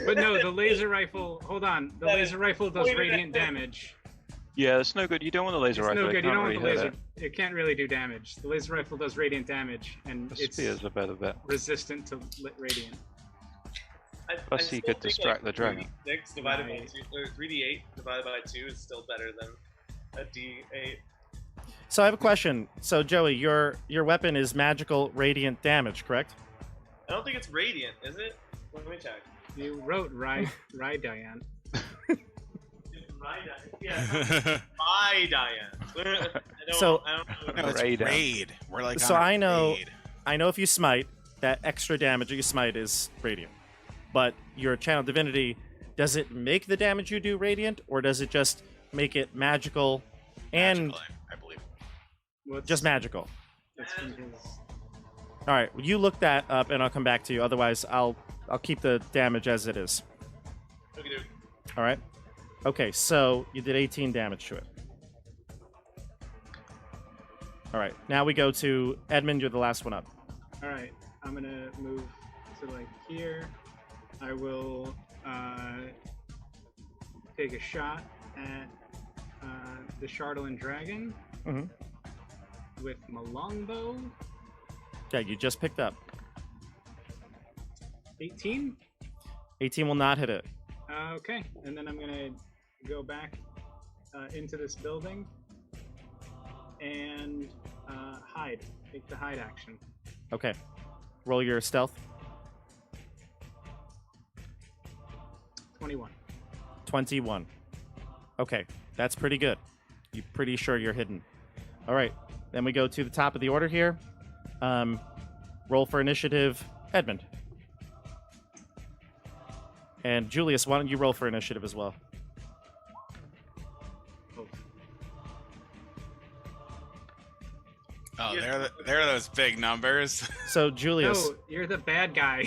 But no, the laser rifle. Hold on. The laser rifle does radiant damage. Yeah, it's no good. You don't want the laser It's rifle. no It good. You can't don't want really the hit laser. It can't really do damage. The laser rifle does radiant damage, and The it's spear's a better bet. resistant to radiant. Plus he could distract the dragon. 3d6 divided by 2, or 3d8 divided by 2 is still better than a d8. So I have a question. So Joey, your weapon is magical radiant damage, correct? I don't think it's radiant, is it? Let me check. You wrote Rye Diane. Yeah, my Diane. So- I don't know. No, it's Raid. raid. We're like So on a I know- raid. I know if you smite, that extra damage you smite is radiant. But your channel divinity, does it make the damage you do radiant, or does it just make it magical and Magical, I believe. What's, just magical? That's from his. All right, you look that up, and I'll come back to you. Otherwise, I'll keep the damage as it is. Okey-doke. All right. Okay, so you did 18 damage to it. All right, now we go to Edmund. You're the last one up. All right, I'm gonna move to like here. I will take a shot at the Chardalyn Dragon Mhm. with my longbow. Yeah, you just picked up. 18. 18 will not hit it. Okay, and then I'm gonna go back into this building and hide. Take the hide action. Okay. Roll your stealth. 21. 21. Okay, that's pretty good. You're pretty sure you're hidden. All right, then we go to the top of the order here. Roll for initiative, Edmund. And Julius, why don't you roll for initiative as well? Oh, Yeah. there are those big numbers. So Julius, No, you're the bad guy.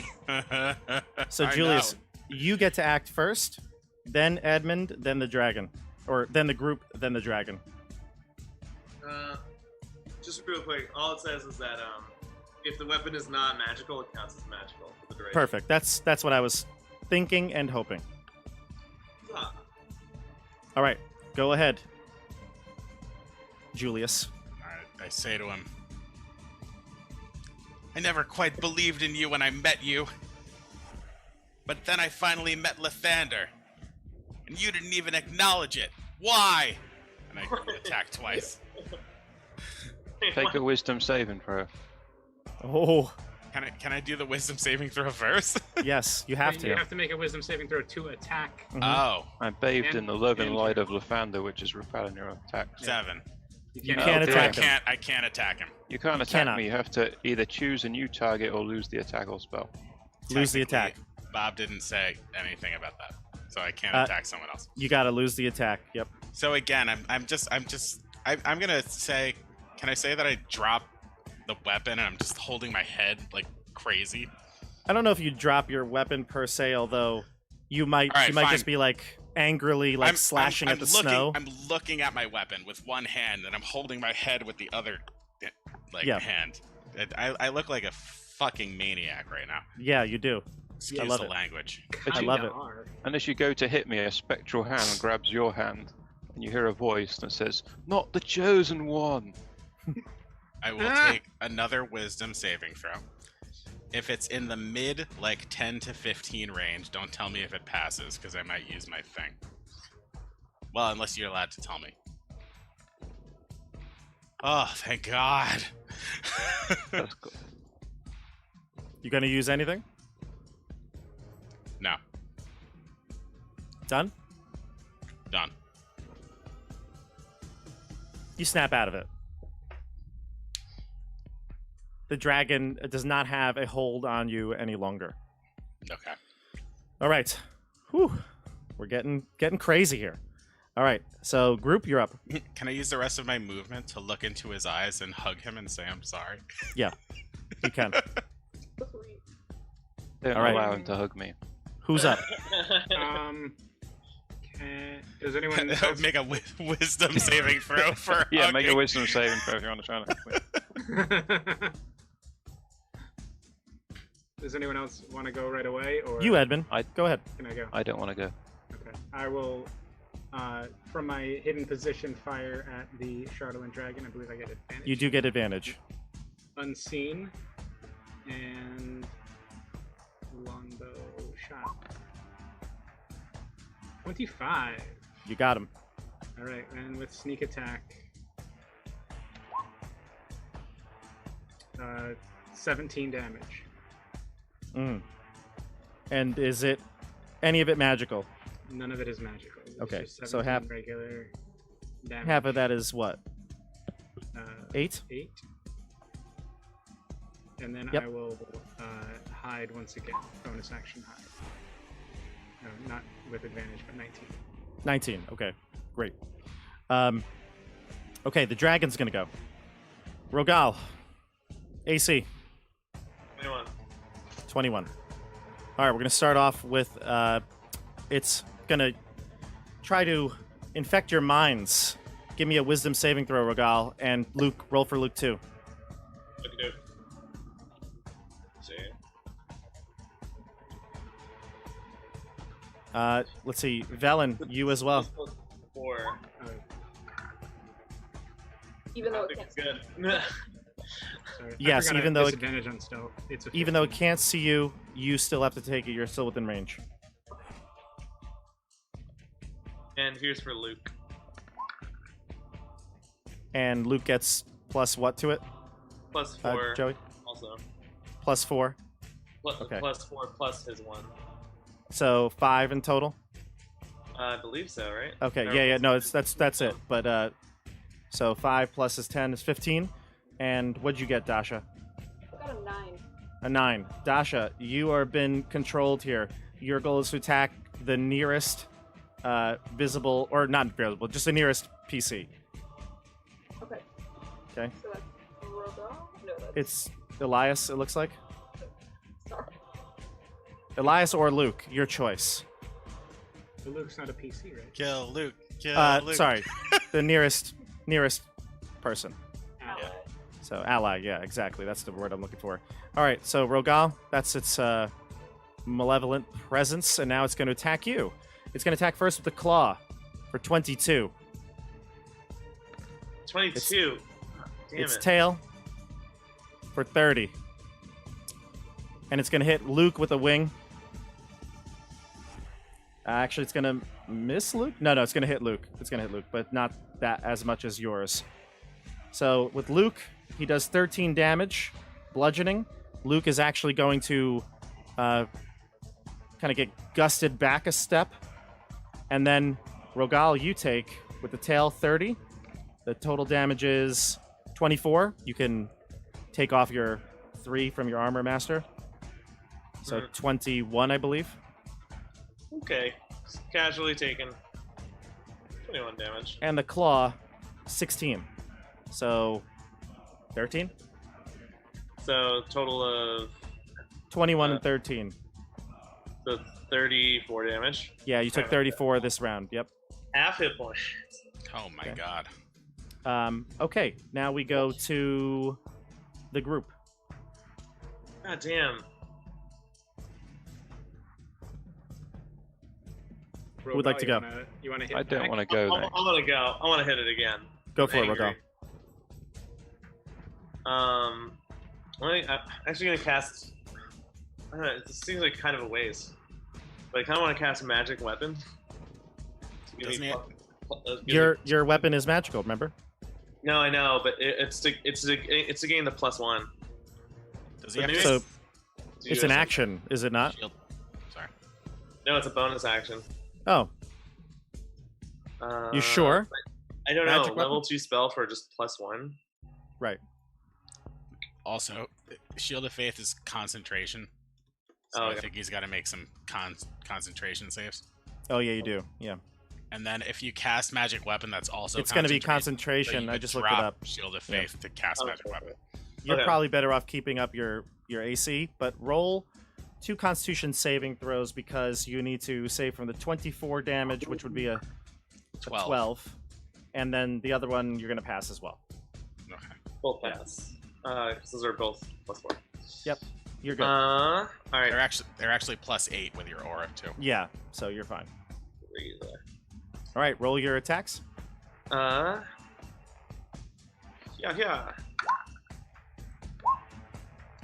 so I Julius, know. you get to act first, then Edmund, then the dragon, or then the group, then the dragon. Just real quick, all it says is that if the weapon is not magical, it counts as magical for the duration. Perfect. That's what I was thinking and hoping. Ah, All right, go ahead, Julius. I say to him, I never quite believed in you when I met you. But then I finally met Lathander. And you didn't even acknowledge it. Why? And I attack twice. Take a wisdom saving throw. Oh, Can I do the wisdom saving throw first? yes, you have You to. have to make a wisdom saving throw to attack. Mhm. Oh, I'm bathed And in the love and danger. light of Lathander, which is repelling your attacks. 7. You Oh, can't okay. attack him. I can't attack him. You can't You attack cannot. me. You have to either choose a new target or lose the attack or spell. Lose the attack. Technically, Bob didn't say anything about that, so I can't Uh, attack someone else. You got to lose the attack. Yep. So again, I'm gonna say, can I say that I drop the weapon and I'm just holding my head like crazy? I don't know if you drop your weapon per se, although you might. All right, you might fine. just be like angrily like slashing at the snow. I'm looking at my weapon with one hand and I'm holding my head with the other, like Yeah. hand. I look like a fucking maniac right now. Yeah, you do. Excuse love the it. language. I love it. Are. And as you go to hit me, a spectral hand grabs your hand, and you hear a voice that says, "Not the chosen one." I will take another wisdom saving throw. If it's in the mid, like 10 to 15 range, don't tell me if it passes, because I might use my thing. Well, unless you're allowed to tell me. Oh, thank God. That's good. You gonna use anything? No, Done. done. You snap out of it. The dragon does not have a hold on you any longer. Okay. All right. Whew. We're getting crazy here. All right, so group, you're up. Can I use the rest of my movement to look into his eyes and hug him and say I'm sorry? Yeah, you can. So sweet. Don't All right. allow him to hug me. Who's up? Does anyone else? Make a wisdom saving throw for Yeah, make a hugging. wisdom saving throw if you want to try to. Does anyone else want to go right away, or You, Edmund. Go ahead. can I go? I don't want to go. Okay. I will, from my hidden position, fire at the Chardalyn Dragon. I believe I get advantage. You do get advantage. Unseen and longbow shot. 25. You got him. All right, and with sneak attack, 17 damage. Mm. And is it any of it magical? None of it is magical. It's Okay, just so half- 17 regular damage. Half of that is what? 8? 8. And then Yep. I will hide once again. Bonus action hide. No, not with advantage, but 19. 19. Okay, great. Okay, the dragon's gonna go. Rogal. AC. 21. 21. All right, we're gonna start off with. It's gonna try to infect your minds. Give me a wisdom saving throw, Rogal, and Luke. Roll for Luke too. Okay. See. Let's see, Velen, you as well. Plus 4. Even though I it think can't it's good. Sorry, I Yes, forgot I even have though it- disadvantage on stealth. It's a Even though it 15. can't see you, you still have to take it. You're still within range. And here's for Luke. And Luke gets plus what to it? Plus 4. Joey? Also. Plus 4. Okay. Plus 4 plus his 1. So 5 in total. I believe so, right? Okay, Or yeah, plus no, his- that's it. But so 5 plus his 10 is 15. And what'd you get, Dasha? I got a 9. A 9. Dasha, you are been controlled here. Your goal is to attack the nearest visible, or not visible, just the nearest PC. Okay. Okay. So that's Robo? No, that's... It's Elias, it looks like. Sorry. Elias or Luke, your choice. But Luke's not a PC, right? Kill Luke. Kill Luke. Sorry, the nearest person. Ally. So ally, yeah, exactly. That's the word I'm looking for. All right, so Rogal, that's its malevolent presence, and now it's going to attack you. It's going to attack first with the claw for 22. 22. Damn Its it. tail for 30. And it's going to hit Luke with a wing. Actually, it's going to miss Luke? No, it's going to hit Luke. It's going to hit Luke, but not that as much as yours. So with Luke, he does 13 damage, bludgeoning. Luke is actually going to kind of get gusted back a step. And then, Rogal, you take, with the tail, 30. The total damage is 24. You can take off your 3 from your armor master. So 21, I believe. Okay. Casually taken. 21 damage. And the claw, 16. So 13? So total of 21 and 13. so 34 damage. Yeah, you took 34 this round. Yep. Half hit point. Oh my Okay. god. Okay, now we go to the group. God damn. Who would like to go? You wanna hit I don't back? want to go I next. want to go. I want to hit it again. Go for it, Angry. Rogal. I'm actually gonna cast. I don't know, it seems like kind of a waste, but I kind of want to cast a magic weapon. To give Doesn't me it- give me- Your weapon is magical, remember? No, I know, but it's to gain the +1. Does he have maybe to So Do you it's an guys- action, is it not? shield? Sorry. No, it's a bonus action. Oh, you sure? I don't know. Magic weapon? Level 2 spell for just +1. Right. Also, Shield of Faith is concentration. So Oh, I okay. think he's got to make some concentration saves. Oh yeah, you do. Yeah. And then if you cast magic weapon, that's also It's going to be concentration, so concentration. you I could just looked it drop up. Shield of Faith to cast magic weapon. You're Okay. probably better off keeping up your AC, but roll 2 Constitution saving throws because you need to save from the 24 damage, which would be a 12. And then the other one you're going to pass as well. Okay. Both pass. 'Cause those are both +4. Yep, you're good. All right. They're actually +8 with your aura too. Yeah, so you're fine. 3 there. All right, roll your attacks. Yeah.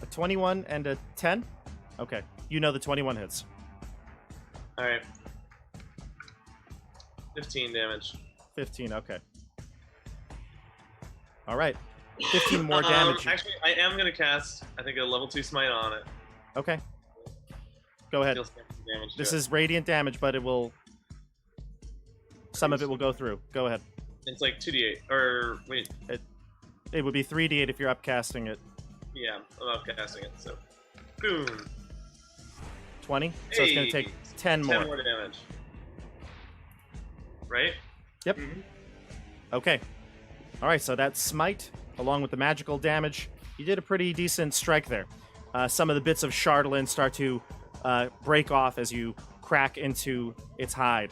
A 21 and a 10? Okay, you know the 21 hits. All right. 15 damage. 15, okay. All right, 15 more damage. Actually, I am gonna cast, I think, a level 2 smite on it. Okay, go ahead. Deal some damage to This it. is radiant damage, but it will... Some of it will go through. Go ahead. It's like 2d8, or wait, It would be 3d8 if you're upcasting it. yeah, I'm upcasting it. So, boom, 20? So it's going Hey, to take 10 more. 10 more damage. Right? Yep. Mhm. Okay. All right, so that smite, along with the magical damage, you did a pretty decent strike there. Some of the bits of Chardalyn start to break off as you crack into its hide.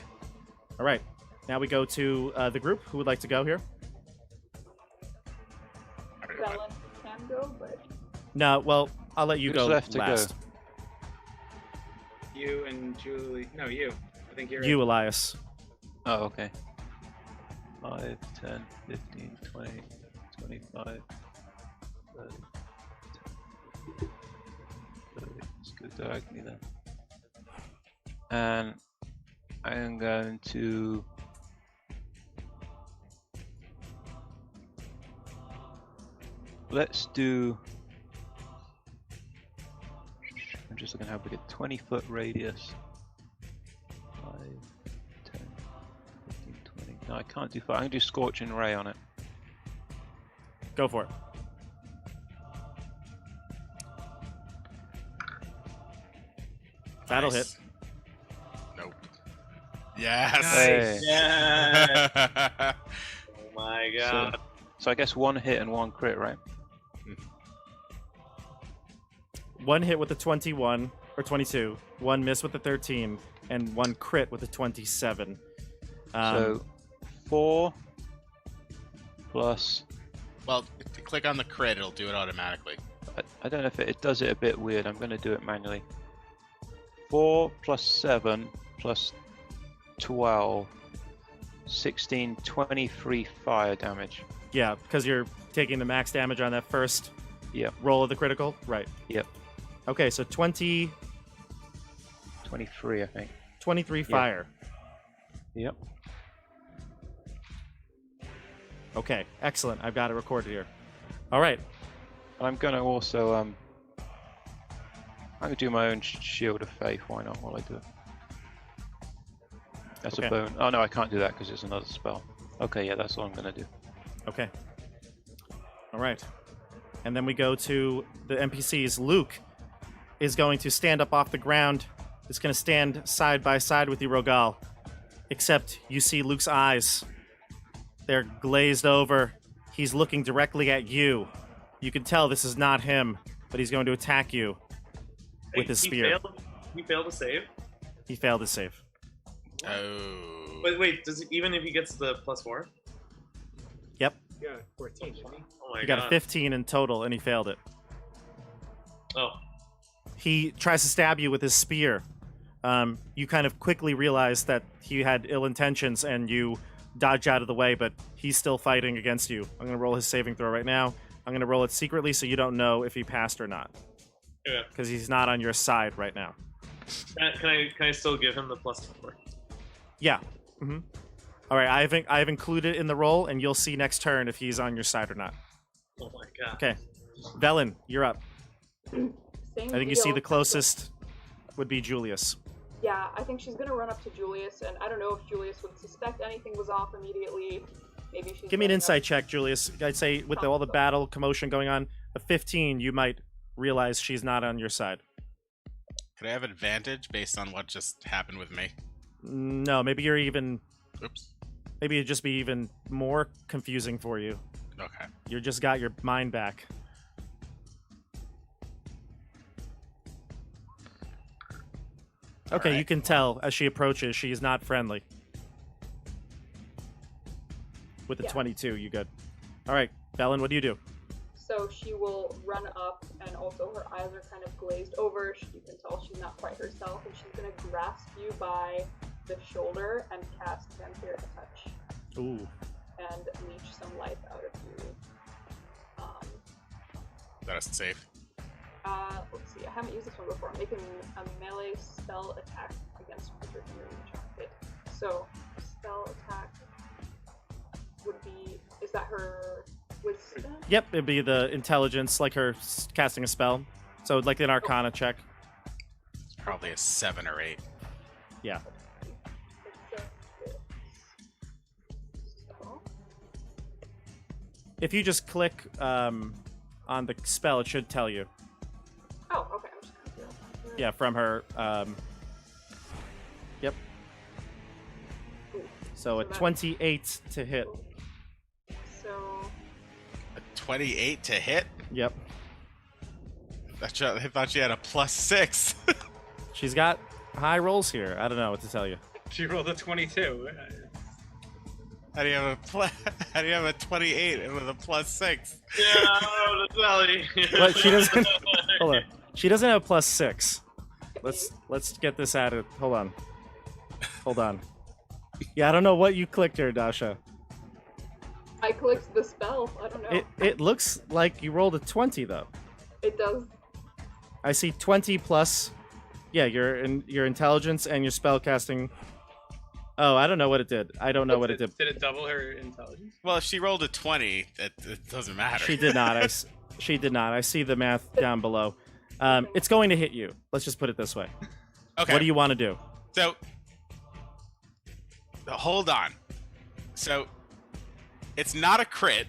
All right, now we go to the group. Who would like to go here? Velen can go, but No, well, I'll let you Who's go left to go? last. You and Julie. No, you. I think you're. You, Elias. Oh, okay. 5, 10, 15, 20, 25, 30. 30. Let's go diagonally then. And I'm going to... Let's do... I'm just looking how big a 20-foot radius. 5, 10, 15, 20. No, I can't do 5. I'm going to do Scorching Ray on it. Go for it. That'll hit. Nice. Nope. Yes. Hey. Yeah. Oh my god. So I guess 1 hit and 1 crit, right? One hit with the 21, or 22, 1 miss with the 13, and 1 crit with the 27. So 4 plus... Well, if you click on the crit, it'll do it automatically. I don't know if it does it a bit weird. I'm going to do it manually. 4 plus 7 plus 12, 16, 23 fire damage. Yeah, because you're taking the max damage on that first Yep. roll of the critical? Right. Yep. Okay, so 23 23, I think. fire. Yep. Okay, excellent. I've got it recorded here. All right. I'm going to also... I'm going to do my own Shield of Faith. Why not while I do it? That's Okay. a bone. Oh, no, I can't do that because it's another spell. Okay, yeah, that's all I'm going to do. Okay. All right. And then we go to the NPCs. Luke is going to stand up off the ground. Is going to stand side by side with you, Rogal. Except you see Luke's eyes. They're glazed over. He's looking directly at you. You can tell this is not him, but he's going to attack you with his spear. He failed to save. He failed to save. Oh. Wait, does it, even if he gets the +4? Yep. You got 14, didn't you? Oh my He god. got a 15 in total, and he failed it. Oh. He tries to stab you with his spear. You kind of quickly realize that he had ill intentions, and you dodge out of the way, but he's still fighting against you. I'm going to roll his saving throw right now. I'm going to roll it secretly so you don't know if he passed or not. Yeah. Because he's not on your side right now. Can I still give him the +4? Yeah. Mm-hmm. All right, I've included it in the roll, and you'll see next turn if he's on your side or not. Oh my god. Okay. Velen, you're up. same I think you see deal. the closest would be Julius. Yeah, I think she's gonna run up to Julius, and I don't know if Julius would suspect anything was off immediately. Maybe she's. Give me an running up- insight check, Julius. I'd say with all the battle commotion going on, a 15, you might realize she's not on your side. Could I have advantage based on what just happened with me? No, maybe you're even Oops. Maybe it'd just be even more confusing for you. Okay. You just got your mind back. Okay, Alright. you can tell as she approaches, she is not friendly. With the Yeah. 22, you good. All right, Bellin, what do you do? So she will run up, and also her eyes are kind of glazed over. You can tell she's not quite herself, and she's gonna grasp you by the shoulder and cast Vampiric Touch Ooh. and leech some life out of you. That is safe. Let's see. I haven't used this one before. Making a melee spell attack against creature range hit. So spell attack would be. Is that her wisdom? Yep, it'd be the intelligence, like her casting a spell. So like an Arcana check. It's probably a 7 or 8. Yeah. It's a 6. So, If you just click on the spell, it should tell you. oh, okay. I'm just gonna do it. Yeah, from her. Yep. Ooh. So a So that- 28 to hit. So A 28 to hit? Yep. I thought she had a +6. She's got high rolls here. I don't know what to tell you. She rolled a 22. How do you have how do you have a 28 with a +6? Yeah, I don't know what to tell you. But she doesn't. Hold on. She doesn't have +6. Let's get this added. Hold on. Yeah, I don't know what you clicked here, Dasha. I clicked the spell. I don't know. It looks like you rolled a 20 though. It does. I see 20 plus. Yeah, your intelligence and your spell casting. Oh, I don't know what it did. I don't know what it did. Did it double her intelligence? Well, if she rolled a 20, it doesn't matter. She did not. She did not. I see the math down below. It's going to hit you. Let's just put it this way. Okay. What do you want to do? So, hold on. So, it's not a crit.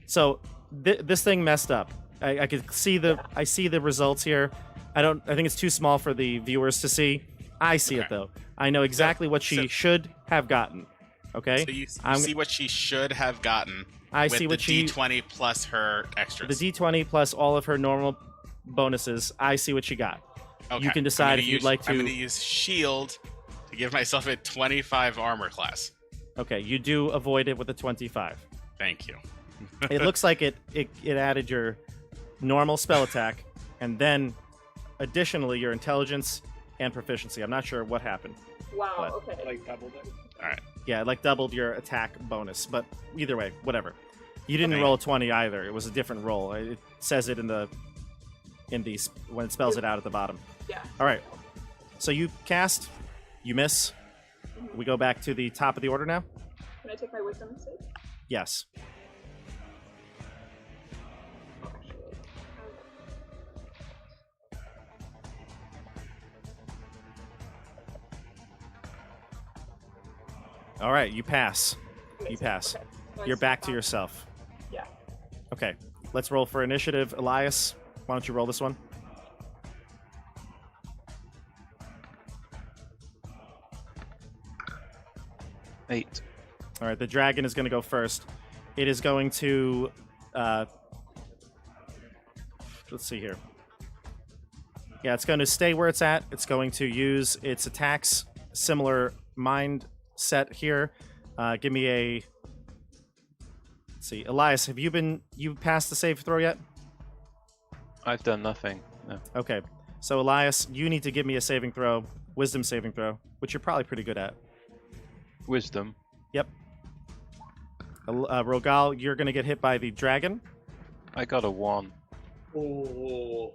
So this thing messed up. I could see I see the results here. I think it's too small for the viewers to see. I see it Okay. though. I know exactly what she so- should have gotten. Okay. So you I'm- see what she should have gotten. I with see what the she D20 plus her the extras. D20 plus all of her normal bonuses. I see what she got. Okay. You can I'm decide gonna if you'd use- like to. I'm going to use shield to give myself a 25 armor class. Okay, you do avoid it with a 25. Thank you. It looks like it added your normal spell attack and then additionally your intelligence and proficiency. I'm not sure what happened. Wow. What? Okay. Like doubled it. All right. Yeah, it like doubled your attack bonus, but either way, whatever. You didn't Okay. roll a 20 either. It was a different roll. It says it in the when it spells it out at the bottom. Yeah. All right. So you cast, you miss. We go back to the top of the order now. Can I take my wisdom and save? Yes. Oh, actually. All right, you pass. You Amazing. pass. Okay. So I You're back to stop. yourself. Yeah. Okay. Let's roll for initiative. Elias, why don't you roll this one? Eight. All right, the dragon is going to go first. It is going to. Let's see here. Yeah, it's going to stay where it's at. It's going to use its attacks. Similar mindset here. Give me a. Let's see, Elias, have you passed the save throw yet? I've done nothing. No. Okay, so Elias, you need to give me a saving throw, wisdom saving throw, which you're probably pretty good at. Wisdom. Yep. Rogal, you're going to get hit by the dragon. I got a 1. Oh.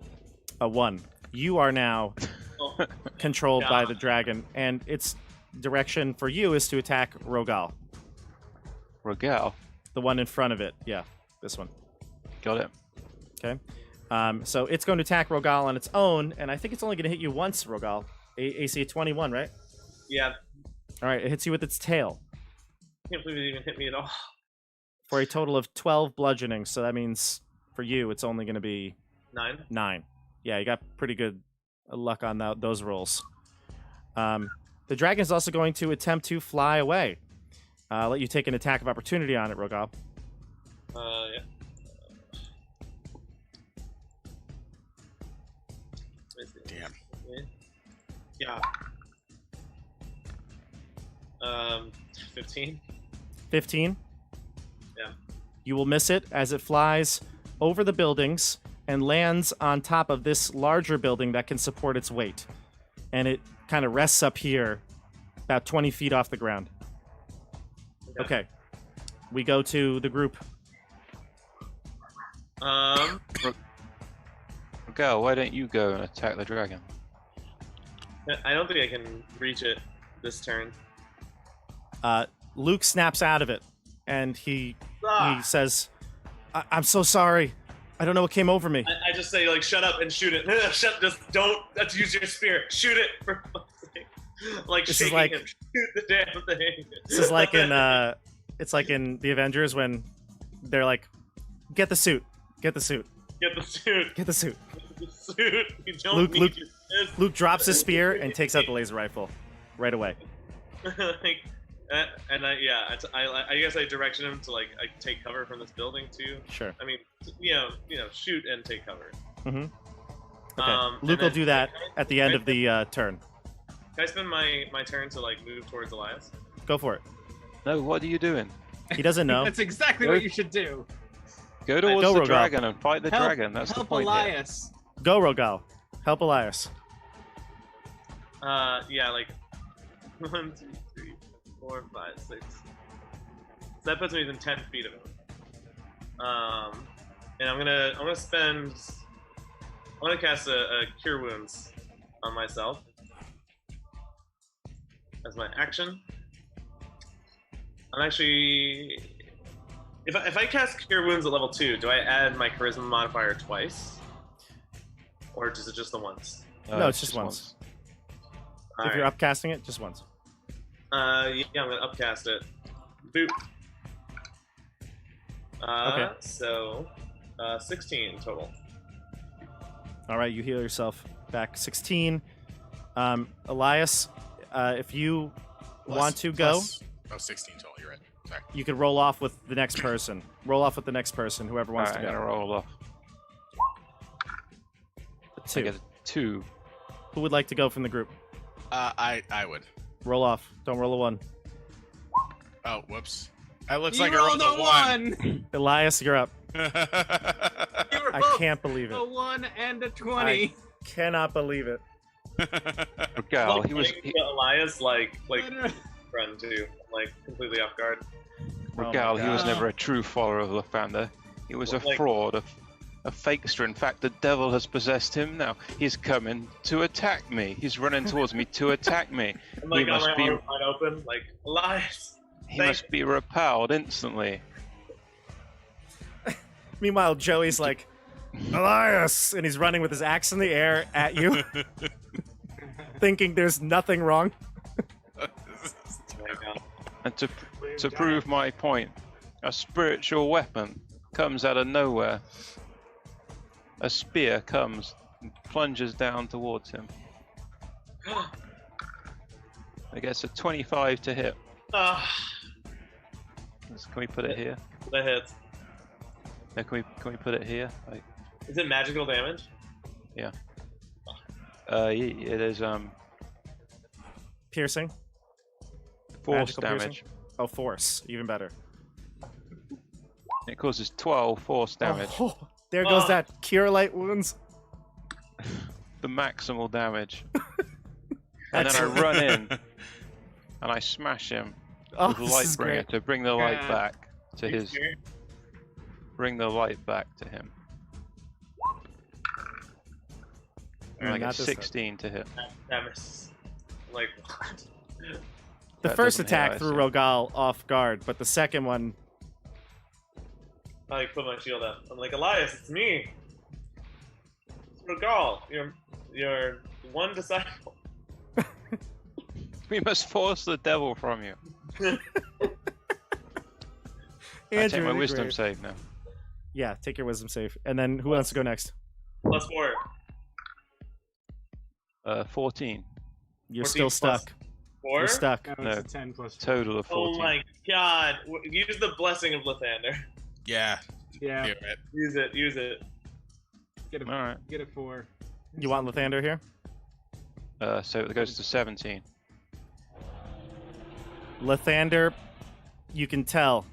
A 1. You are now controlled by Yeah. the dragon, and its direction for you is to attack Rogal. Rogal. The one in front of it. Yeah, this one. Got it. Okay. So it's going to attack Rogal on its own, and I think it's only going to hit you once, Rogal. AC 21, right? Yeah, All right, it hits you with its tail can't believe it even hit me at all. for a total of 12 bludgeoning. So that means for you, it's only going to be 9. 9. Yeah, you got pretty good luck on those rolls. The The dragon is also going to attempt to fly away. Let you take an attack of opportunity on it, Rogal. Yeah. Damn. Yeah. 15. 15. Yeah. You will miss it as it flies over the buildings and lands on top of this larger building that can support its weight. And it kind of rests up here, about 20 feet off the ground. Okay. We go to the group. Gal, why don't you go and attack the dragon? I don't think I can reach it this turn. Luke snaps out of it, and he Ah! says, I'm so sorry. I don't know what came over me. I just say, like, shut up and shoot it. Just don't. Let's use your spirit. Shoot it for fuck's sake. Like, This is shaking like- him. Shoot the damn thing. This is like in it's like in the Avengers when they're like, get the suit, get the suit, Get the suit. get the suit. Get the suit. You don't Luke- need Luke- your fist. Luke drops his spear and takes out the laser rifle right away. Like, I guess I direction him to, like, I take cover from this building too. Sure. I mean, shoot and take cover. Mm-hmm. Okay. And Luke will then- do that at the end of the turn. Can I spend my turn to, like, move towards Elias? Go for it. No, what are you doing? He doesn't know. That's exactly Go- what you should do. Go towards Go, the Rogal. dragon and fight the Help- dragon. That's the help point here. Elias. Go, Rogal. Help Elias. Yeah, like 1, 2, 3, 4, 5, 6. So that puts me within 10 feet of him. And I'm gonna cast a Cure Wounds on myself as my action. I'm actually, if I cast Cure Wounds at level 2, do I add my Charisma modifier twice, or is it just the once? No, it's just once. If you're upcasting it, just once. Yeah, I'm gonna upcast it. Boop. Okay. So, 16 total. All right, you heal yourself back 16. Elias, if you want to go, 16 total. You're right. Sorry. you could roll off with the next person. Roll off with the next person, whoever wants Alright, to I'm go. gonna roll off. I 2. get a 2. Who would like to go from the group? I would. Roll off. Don't roll a 1. Oh, whoops. That looks You like I rolled rolled a a 1. Elias, you're up. You were I both can't believe a it. 1 and a 20. Cannot believe it. Gal, Like, he was playing Elias like friend too, like completely off guard. Oh Gal, my he was God. never a true follower of Lathander. He was a Like- fraud, a fakester. In fact, the devil has possessed him now. He's coming to attack me. He's running towards me to attack me. I'm like He got must my be- arms wide open, like Elias. He Thank must be repelled instantly. Meanwhile, Joey's like, Elias! And he's running with his axe in the air at you, thinking there's nothing wrong. Oh my God. And to prove my point, a spiritual weapon comes out of nowhere. A spear comes and plunges down towards him. It gets a 25 to hit. Ah, Can we put it here? that hits. No, can we put it here? Like, Is it magical damage? it is Piercing. force Magical piercing? damage. Oh, force. Even better. It causes 12 force damage. Oh, there goes Oh. that Cure Light Wounds. The maximal damage. And That's- then I run in and I smash him Oh, with the this light is bringer great. to bring the light God. back to Are you his. scared? Bring the light back to him. And I Not get this time. 16 to hit. That misses. Like what? The That first doesn't hit, attack I threw see. Rogal off guard, but the second one, I like put my shield up. I'm like, Elias, it's me. It's Regal, your one disciple. We must force the devil from you. I take Andrew, my you're wisdom great. save now. Yeah, take your wisdom save. And then who wants to go next? +4. 14. You're 14 still plus- stuck. 4? You're stuck. No, No. it's a 10 plus. Total of 14. Oh my god. Use the blessing of Lathander. Yeah. Yeah, Do it. Use it. get a All right. get a 4. You want Lathander here? So it goes to 17. Lathander, you can tell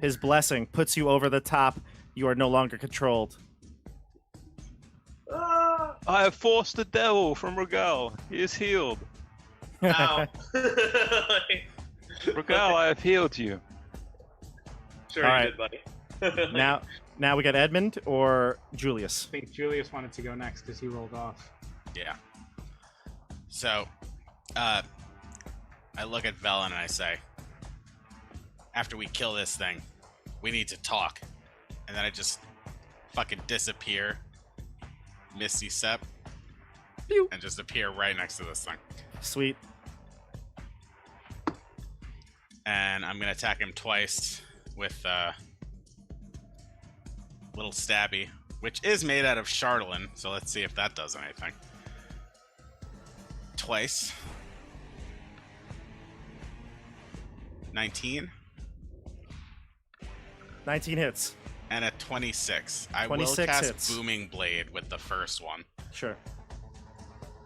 his blessing puts you over the top. You are no longer controlled. Ah! I have forced the devil from Regal. He is healed. Ow. Regal, I have healed you. Sure All you right. did, buddy. now we got Edmund or Julius. I think Julius wanted to go next because he rolled off. Yeah. So, I look at Velen and I say, after we kill this thing, we need to talk. And then I just fucking disappear, Misty Step, Pew. and just appear right next to this thing. Sweet. And I'm gonna attack him twice with little stabby, which is made out of Chardalyn. So let's see if that does anything. Twice. 19 19 hits. and a 26. I 26 will cast hits. Booming Blade with the first one. Sure.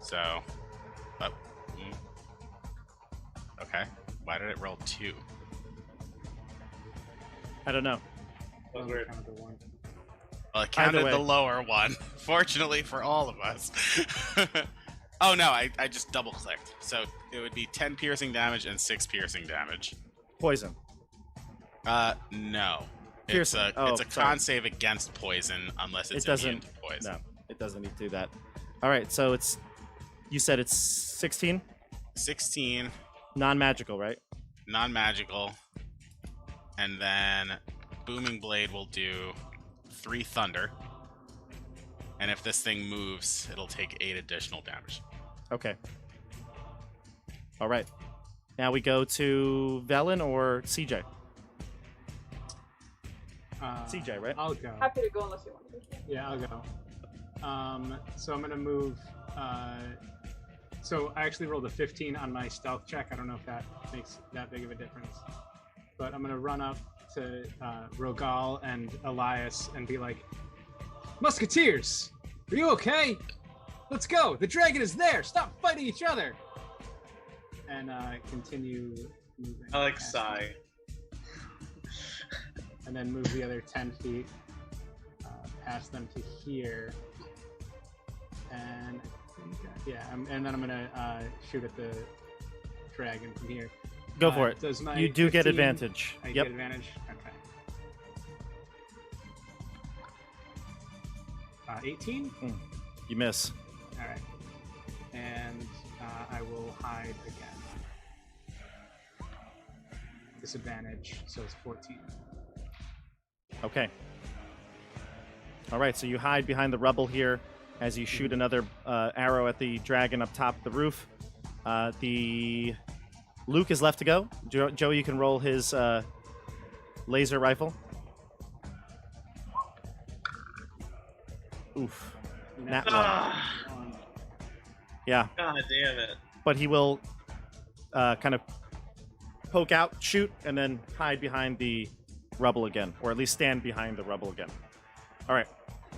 So, okay. Why did it roll 2? I don't know. That was weird. Counted the 1. Well, it counted way. the lower one. Fortunately for all of us. Oh no, I just double clicked. So it would be 10 piercing damage and 6 piercing damage. Poison. No. Piercing. It's a sorry. con save against poison unless it's It doesn't- immune to poison. No, it doesn't need to do that. All right, so you said it's 16? 16, Non-magical, right? non-magical, and then Booming Blade will do 3 thunder. And if this thing moves, it'll take 8 additional damage. Okay. All right. Now we go to Velen or CJ? CJ, right? I'll go. Happy to go unless you want to. Yeah, I'll go. So I'm gonna move. So I actually rolled a 15 on my stealth check. I don't know if that makes that big of a difference, but I'm gonna run up to Rogal and Elias and be like, "Musketeers, are you okay? Let's go. The dragon is there. Stop fighting each other." And continue moving. I like past sigh. and then move the other 10 feet past them to here. And and then I'm gonna shoot at the dragon from here. Go for it. Does my You do get 15 advantage. I Yep. get advantage? Okay. 18? You miss. All right. And I will hide again. Disadvantage, so it's 14. Okay. All right, so you hide behind the rubble here as you shoot another arrow at the dragon up top of the roof. The Luke is left to go. Joe, you can roll his laser rifle. Oof. Nat one. Ah, Yeah, God damn it. but he will kind of poke out, shoot, and then hide behind the rubble again, or at least stand behind the rubble again. All right,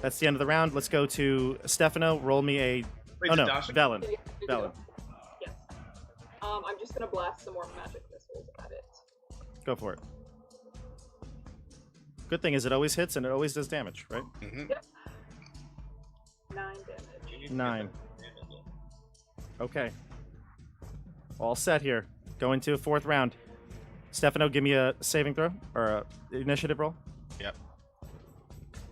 that's the end of the round. Let's go to Stefano. Roll me a. Wait, Oh did no, Dasha- Velen. Did you Velen. go? Yes. I'm just gonna blast some more magic missiles at it. Go for it. Good thing is it always hits and it always does damage, right? Mm-hmm. 9 damage. 9. Okay. All set here. Going to a 4th round. Stefano, give me a saving throw or a initiative roll. Yep.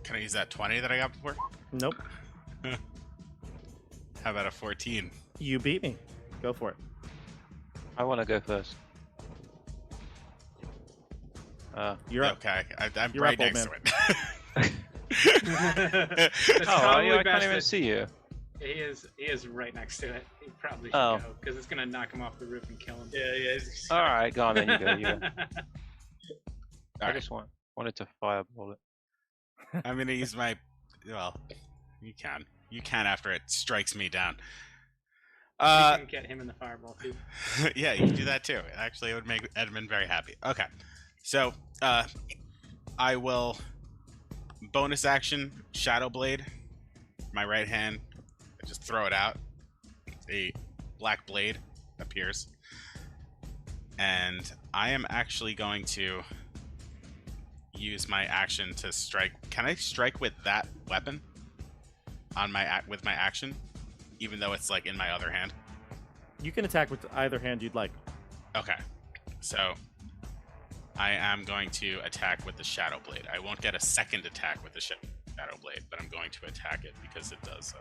Can I use that 20 that I got before? Nope. How about a 14? You beat me. Go for it. I want to go first. You're up. Okay, I'm You're right up, old next man. to it. That's Oh, probably I can't best even that- see you. He is right next to it. He probably should Oh. go because it's gonna knock him off the roof and kill him. Yeah. All right, go on then. You go. You go. I Alright. just wanted to fireball it. I'm gonna use my. Well, you can. You can after it strikes me down. You Uh, can get him in the fireball too. yeah, you can do that too. Actually, it would make Edmund very happy. Okay, so I will bonus action Shadow Blade. My right hand, I just throw it out. A black blade appears, and I am actually going to use my action to strike. Can I strike with that weapon on with my action, even though it's like in my other hand? You can attack with either hand you'd like. Okay, so I am going to attack with the Shadow Blade. I won't get a second attack with the Shadow Blade, but I'm going to attack it because it does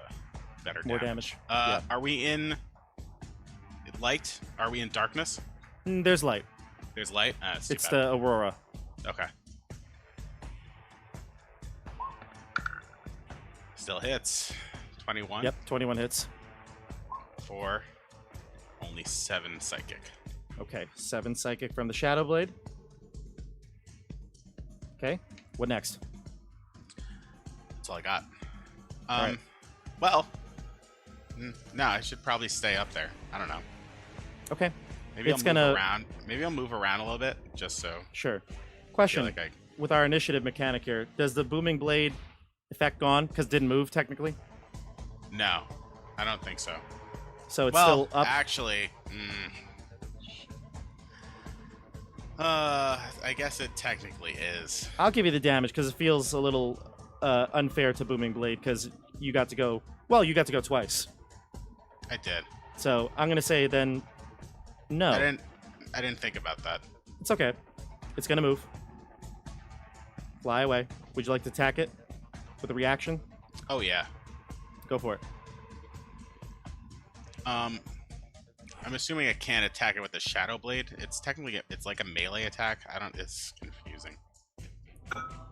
better More damage. Are we in light? Are we in darkness? There's light. There's light? That's too It's bad. the Aurora. Okay. Still hits. 21. Yep, 21 hits. For only 7 psychic. Okay, 7 psychic from the Shadow Blade. Okay, what next? That's all I got. Alright. Well, no, I should probably stay up there. I don't know. Okay, Maybe It's I'll move gonna- around. Maybe I'll move around a little bit, just so sure. I feel Question, like I. with our initiative mechanic here, does the Booming Blade effect gone? Because it didn't move, technically. No, I don't think so. So it's Well, still up. actually, I guess it technically is. I'll give you the damage, because it feels a little unfair to Booming Blade, because you got to go... Well, you got to go twice. I did. So I'm going to say then... No. I didn't think about that. It's okay. It's gonna move. Fly away. Would you like to attack it with a reaction? Oh yeah. Go for it. I'm assuming I can't attack it with the Shadow Blade. It's technically it's like a melee attack. It's confusing.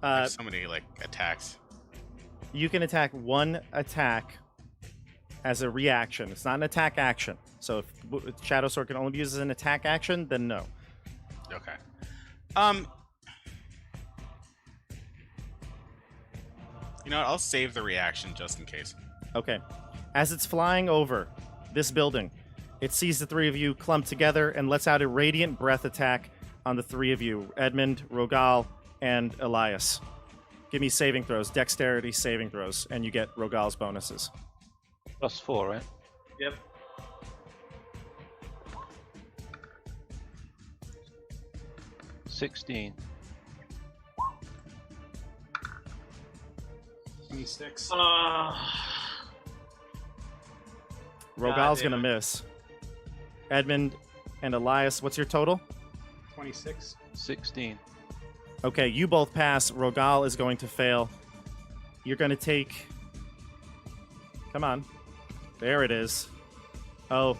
There's so many like attacks. You can attack one attack as a reaction. It's not an attack action. So if Shadow Sword can only be used as an attack action, then no. Okay. You know what? I'll save the reaction just in case. Okay. As it's flying over this building, it sees the three of you clumped together and lets out a radiant breath attack on the three of you, Edmund, Rogal, and Elias. Give me saving throws, dexterity saving throws, and you get Rogal's bonuses. +4, right? Yep. 16. 26. Rogal's damn gonna it. miss. Edmund and Elias, what's your total? 26. 16. Okay, you both pass. Rogal is going to fail. You're going to take... Come on. There it is. Oh.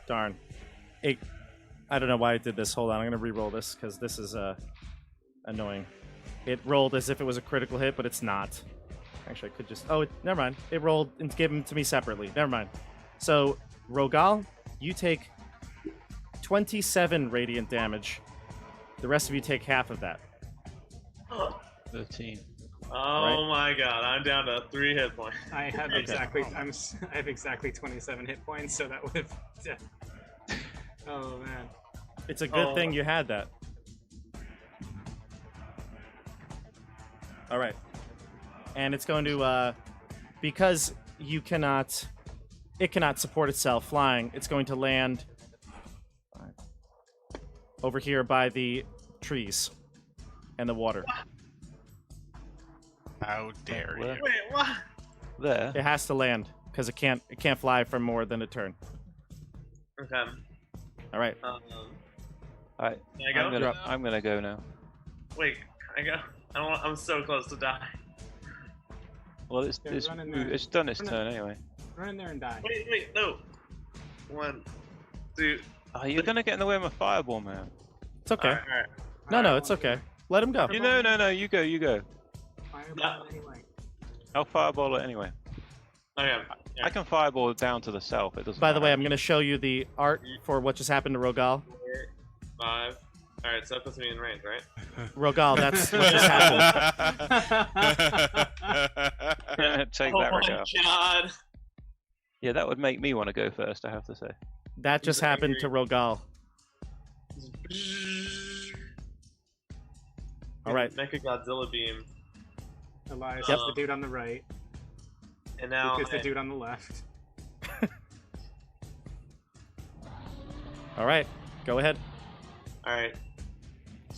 Darn. I don't know why I did this. Hold on, I'm going to re-roll this, because this is annoying. It rolled as if it was a critical hit, but it's not. Actually, I could just... Oh, never mind. It rolled and gave them to me separately. Never mind. So, Rogal, you take 27 radiant damage. The rest of you take half of that. 13. Oh my god, I'm down to 3 hit points. I have Okay. exactly. I have exactly 27 hit points, so that would have. Oh man. It's a good thing you had that. All right. And it's going to, because it cannot support itself flying, it's going to land over here by the trees and the water. How dare you? Where? Wait, what? There. It has to land because it can't fly for more than a turn. Okay. All right. Alright, Can I go? I'm gonna go now. Wait, can I go? I'm so close to die. Well, it's Yeah, run in there. it's done its Run in- turn anyway. Run in there and die. Wait, no. 1, 2. Oh, you're gonna get in the way of my fireball, man. It's okay. Alright. No, it's okay. Let him go. You know, no, you go. Fireball anyway. I'll fireball it anyway. Okay. I can fireball down to the south. It doesn't. By the way, matter. I'm going to show you the art for what just happened to Rogal. 4, 5. Alright, so that puts me in range, right? Rogal, that's what just happened. Take Oh that, my Raquel. god. Yeah, that would make me want to go first, I have to say. That just He's happened to angry. Rogal. All right. Mecha Godzilla beam. Elias Yep. is the dude on the right. And now, Luke is the dude on the left. All right. Go ahead. all right.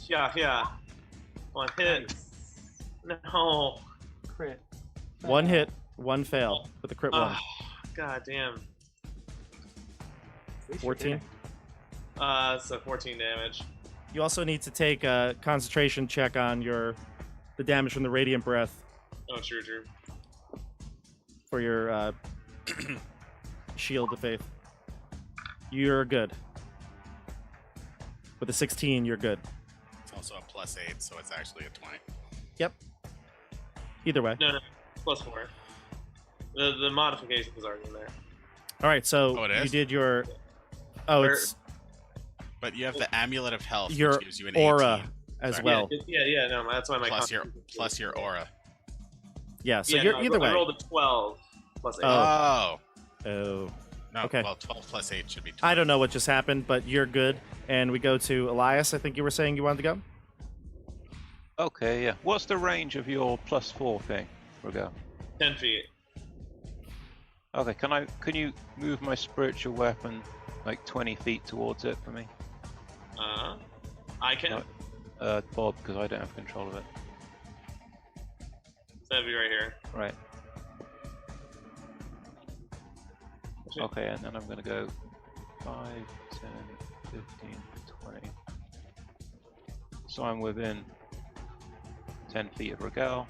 Yeah. One hit. No. Crit. One hit, one fail with a crit one. Oh, God damn. At least you're 14. hitting. So 14 damage. You also need to take a concentration check on the damage from the radiant breath Oh, true. for your shield of faith. You're good. With a 16, you're good. It's also a +8, so it's actually a 20. Yep. Either way. No, +4. The modifications are in there. All right, so Oh, it you is? did your. Oh, Or- it's But you have the Amulet of Health, your which gives you an aura 18. as Sorry. well. Yeah. No, that's why my Plus your constitution- plus your aura. Yeah, so Yeah, you're no, either I way. rolled a 12 plus 8. Oh. Oh. Oh. No, Okay. well, 12 plus 8 should be 20. I don't know what just happened, but you're good. And we go to Elias. I think you were saying you wanted to go? Okay, yeah. What's the range of your +4 thing, Rogal? 10 feet. Okay, can you move my spiritual weapon like 20 feet towards it for me? I can. No. Bob, because I don't have control of it. So that'd be right here. Right. Okay, and then I'm gonna go 5, 10, 15, 20. So I'm within 10 feet of Rogal.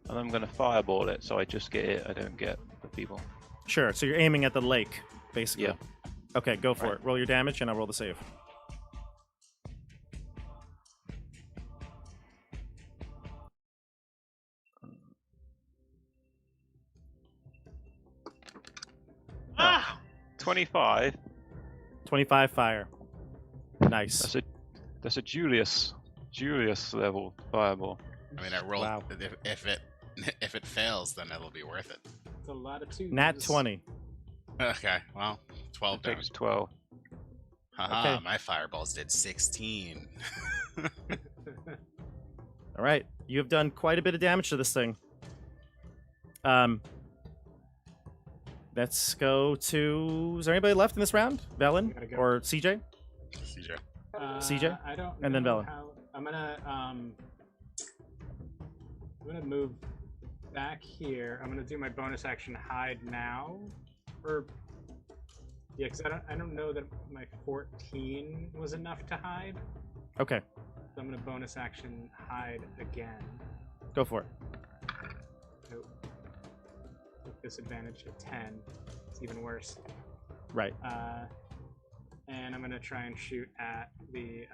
And I'm gonna fireball it, so I just get it, I don't get the people. Sure. So you're aiming at the lake, basically. Yeah. Okay, go for Right. it. Roll your damage, and I'll roll the save. Ah! 25. 25 fire. Nice. That's a Julius level fireball. I mean, I rolled. Wow. If it fails, then it'll be worth it. It's a lot of twos. Nat 20. Okay, well, 12 It takes damage. 12. Haha, Okay. my fireballs did 16. All right. You have done quite a bit of damage to this thing. Let's go to... Is there anybody left in this round? Velen? Gotta go. Or CJ? CJ. CJ? I don't And then know Velen. how. I'm gonna move back here. I'm gonna do my bonus action hide now. Or yeah, because I don't know that my 14 was enough to hide. Okay. So I'm gonna bonus action hide again. Go for it. Nope. With disadvantage at 10. It's even worse. Right. And I'm gonna try and shoot at the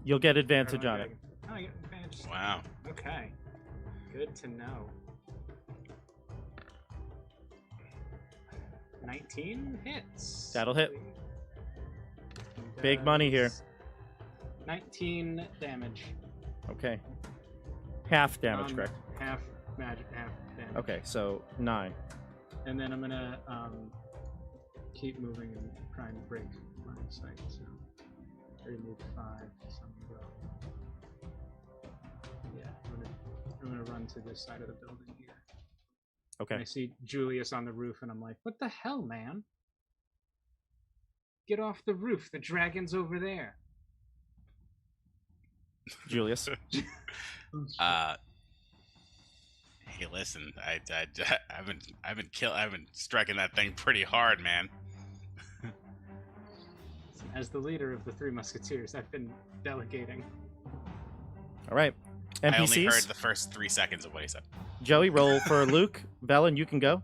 You'll get advantage Chardalyn on it. Dragon. Oh, I get advantage. Wow. Okay. Good to know. 19 hits. That'll hit. He Big money here. does 19 damage. Okay. Half damage, correct? Half magic, half damage. Okay, so 9. And then I'm gonna keep moving and try and break line of sight. So I remove 5. So I'm gonna go. Yeah, I'm gonna run to this side of the building here. Okay. And I see Julius on the roof, and I'm like, "What the hell, man? Get off the roof! The dragon's over there." Julius. Hey, listen, I've been striking that thing pretty hard, man. As the leader of the Three Musketeers, I've been delegating. All right. I only NPCs. heard the first 3 seconds of what he said. Joey, roll for Luke. Velen, you can go.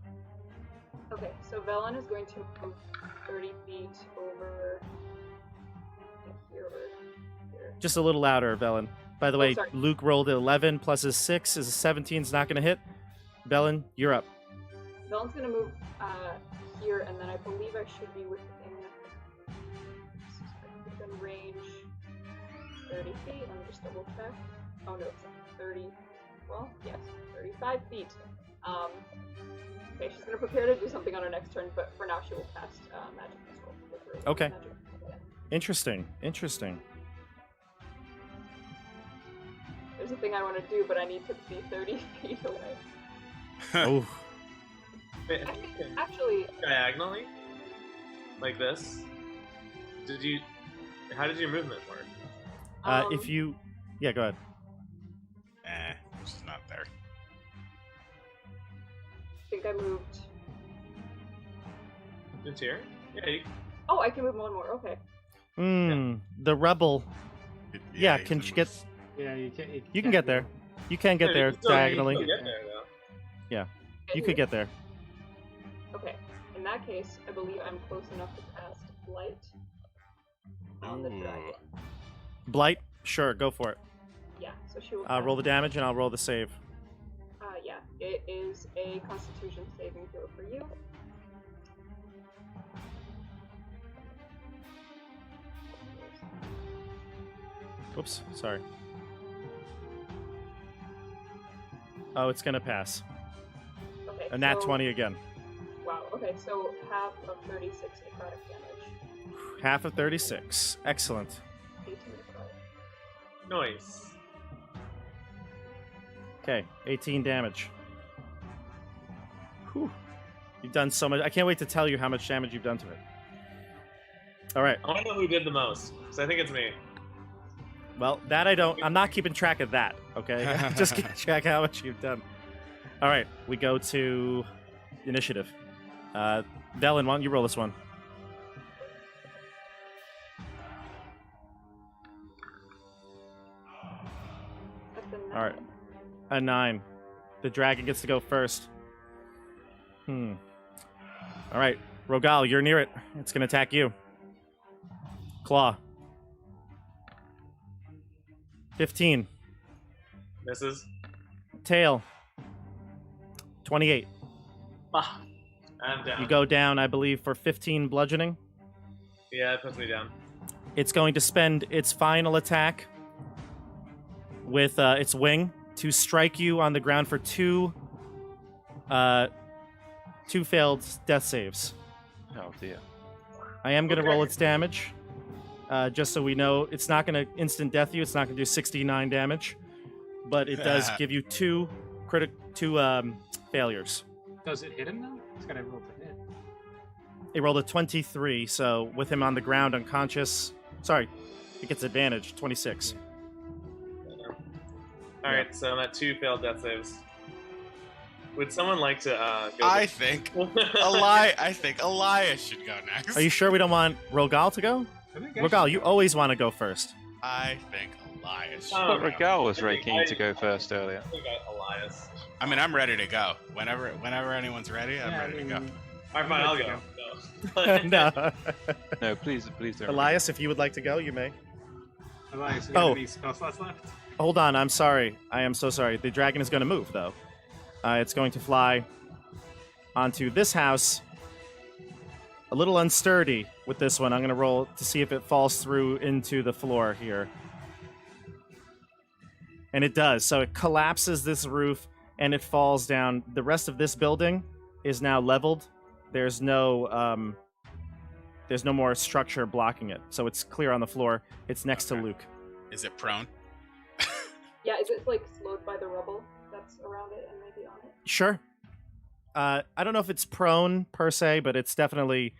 Okay, so Velen is going to move 30 feet over here. Just a little louder, Velen. By the Oh, way, sorry. Luke rolled an 11 plus his 6 is a 17. Is not going to hit. Velen, you're up. Velen's going to move here, and then I believe I should be within range 30 feet. Let me just double check. Oh no, it's 30. Well, yes, 35 feet. Okay, she's gonna prepare to do something on her next turn, but for now she will cast magic missile with her Okay. magic. Interesting. Interesting. There's a thing I want to do, but I need to be 30 feet away. Oh. Actually, Diagonally? Like this? How did your movement work? If you, yeah, go ahead. She's not there. I think I moved. It's here? Yeah, Oh, I can move one more. Okay. The rebel. Yeah, you can you get? Yeah, you can. You can get there. You can get there you can diagonally. still get there, though. Yeah, you could get there. Okay. In that case, I believe I'm close enough to cast Blight on the dragon. Blight. Sure, go for it. Yeah. So she will. Roll the damage, and I'll roll the save. Yeah. It is a Constitution saving throw for you. Oops, sorry. Oh, it's gonna pass. Okay. A nat so- 20 again. Wow. Okay. So half of 36 necrotic damage. Half of 36. Excellent. 18 necrotic. Nice. Okay, 18 damage. Whew. You've done so much. I can't wait to tell you how much damage you've done to it. All right. I want to know who did the most, because I think it's me. Well, that I don't. I'm not keeping track of that. Okay, just keep track of how much you've done. All right, we go to initiative. Dylan, why don't you roll this one? That's a 9. All right. A 9. The dragon gets to go first. All right, Rogal, you're near it. It's gonna attack you. Claw. 15. Misses. Tail. 28. Ah, I'm down. You go down, I believe, for 15 bludgeoning. Yeah, it puts me down. It's going to spend its final attack with its wing to strike you on the ground for two failed death saves. Oh dear. I am going to Okay. roll its damage, just so we know. It's not going to instant death you. It's not going to do 69 damage, but it does give you two failures. Does it hit him now? It's got to roll to hit. It rolled a 23, so with him on the ground unconscious, sorry, it gets advantage, 26. All right, so I'm at 2 failed death saves. Would someone like to go? I think Elias should go next. Are you sure we don't want Rogal to go? I think I Rogal, should you go. always want to go first. I think Elias should Oh, But go. Regal was very keen to go first earlier. I think Elias. I mean, I'm ready to go. Whenever anyone's ready, I'm Yeah, ready to go. All right, fine, I'm I'll ready go. No. No. No, please don't. Elias, if you would like to go, you may. Elias, you got Oh. any spell slots left? Hold on, I'm sorry. I am so sorry. The dragon is going to move, though. It's going to fly onto this house. A little unsturdy with this one. I'm going to roll to see if it falls through into the floor here. And it does. So it collapses this roof and it falls down. The rest of this building is now leveled. There's no more structure blocking it. So it's clear on the floor. It's next to Luke. Is it prone? Yeah, is it like slowed by the rubble that's around it and maybe on it? Sure. I don't know if it's prone per se, but it's definitely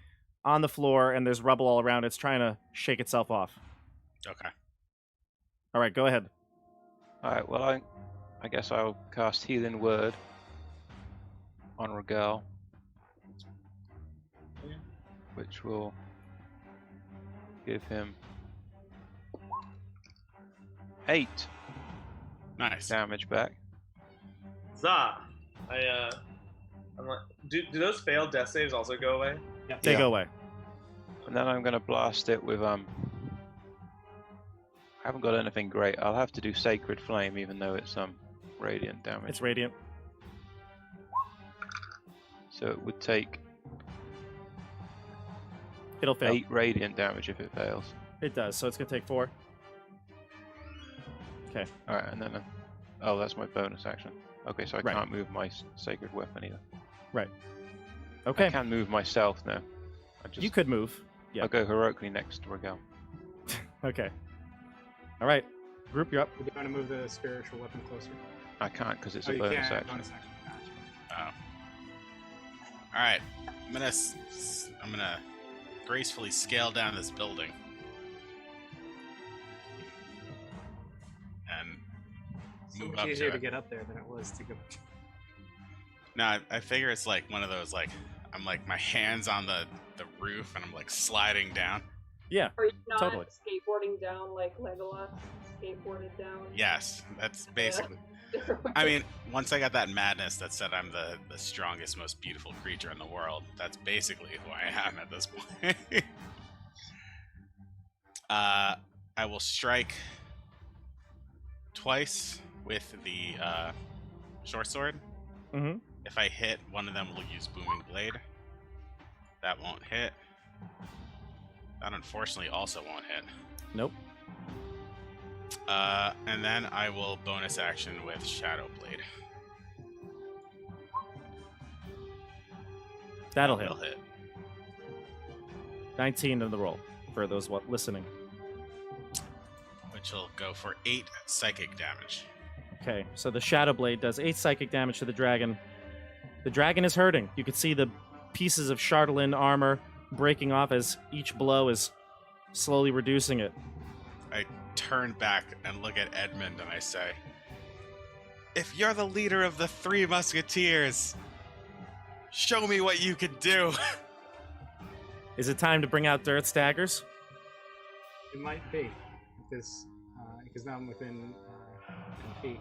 on the floor and there's rubble all around. It's trying to shake itself off. Okay. All right, go ahead. All right. Well, I guess I'll cast Healing Word on Regal, which will give him 8 Nice. damage back. Zah. I'm like, do those failed death saves also go away? They Yeah. go away. And then I'm gonna blast it with I haven't got anything great. I'll have to do Sacred Flame, even though it's radiant damage. It's radiant. So it would take It'll fail. 8 radiant damage if it fails. It does. So it's going to take 4. Okay. Alright, and then oh, that's my bonus action. Okay, so I Right. can't move my Sacred Weapon either. Okay. I can move myself now. You could move. Yeah. I'll go heroically next to Regal. Okay. All right. Group, you're up. Would you want to move the spiritual weapon closer? I can't because it's Oh, a you bonus can't. action. Bonus action. Gotcha. All right, I'm gonna gracefully scale down this building and So move much up easier to to it. get up there than it was to go. No, I figure it's like one of those like I'm like my hands on the roof and I'm like sliding down. Yeah. Are you not Totally. skateboarding down like Legolas skateboarded down? Yes, that's basically. I mean, once I got that madness that said I'm the strongest, most beautiful creature in the world, that's basically who I am at this point. I will strike twice with the short sword. Mm-hmm. If I hit, one of them will use Booming Blade. That won't hit. That unfortunately also won't hit. Nope. And then I will bonus action with Shadow Blade. That'll hit. Will hit. 19 in the roll for those listening. Which will go for 8 psychic damage. Okay, so the Shadow Blade does 8 psychic damage to the dragon. The dragon is hurting. You can see the pieces of Chardalyn armor breaking off as each blow is slowly reducing it. I turn back and look at Edmund and I say, if you're the leader of the 3 Musketeers, show me what you can do. Is it time to bring out Dirt's daggers? It might be because now I'm within 10 feet.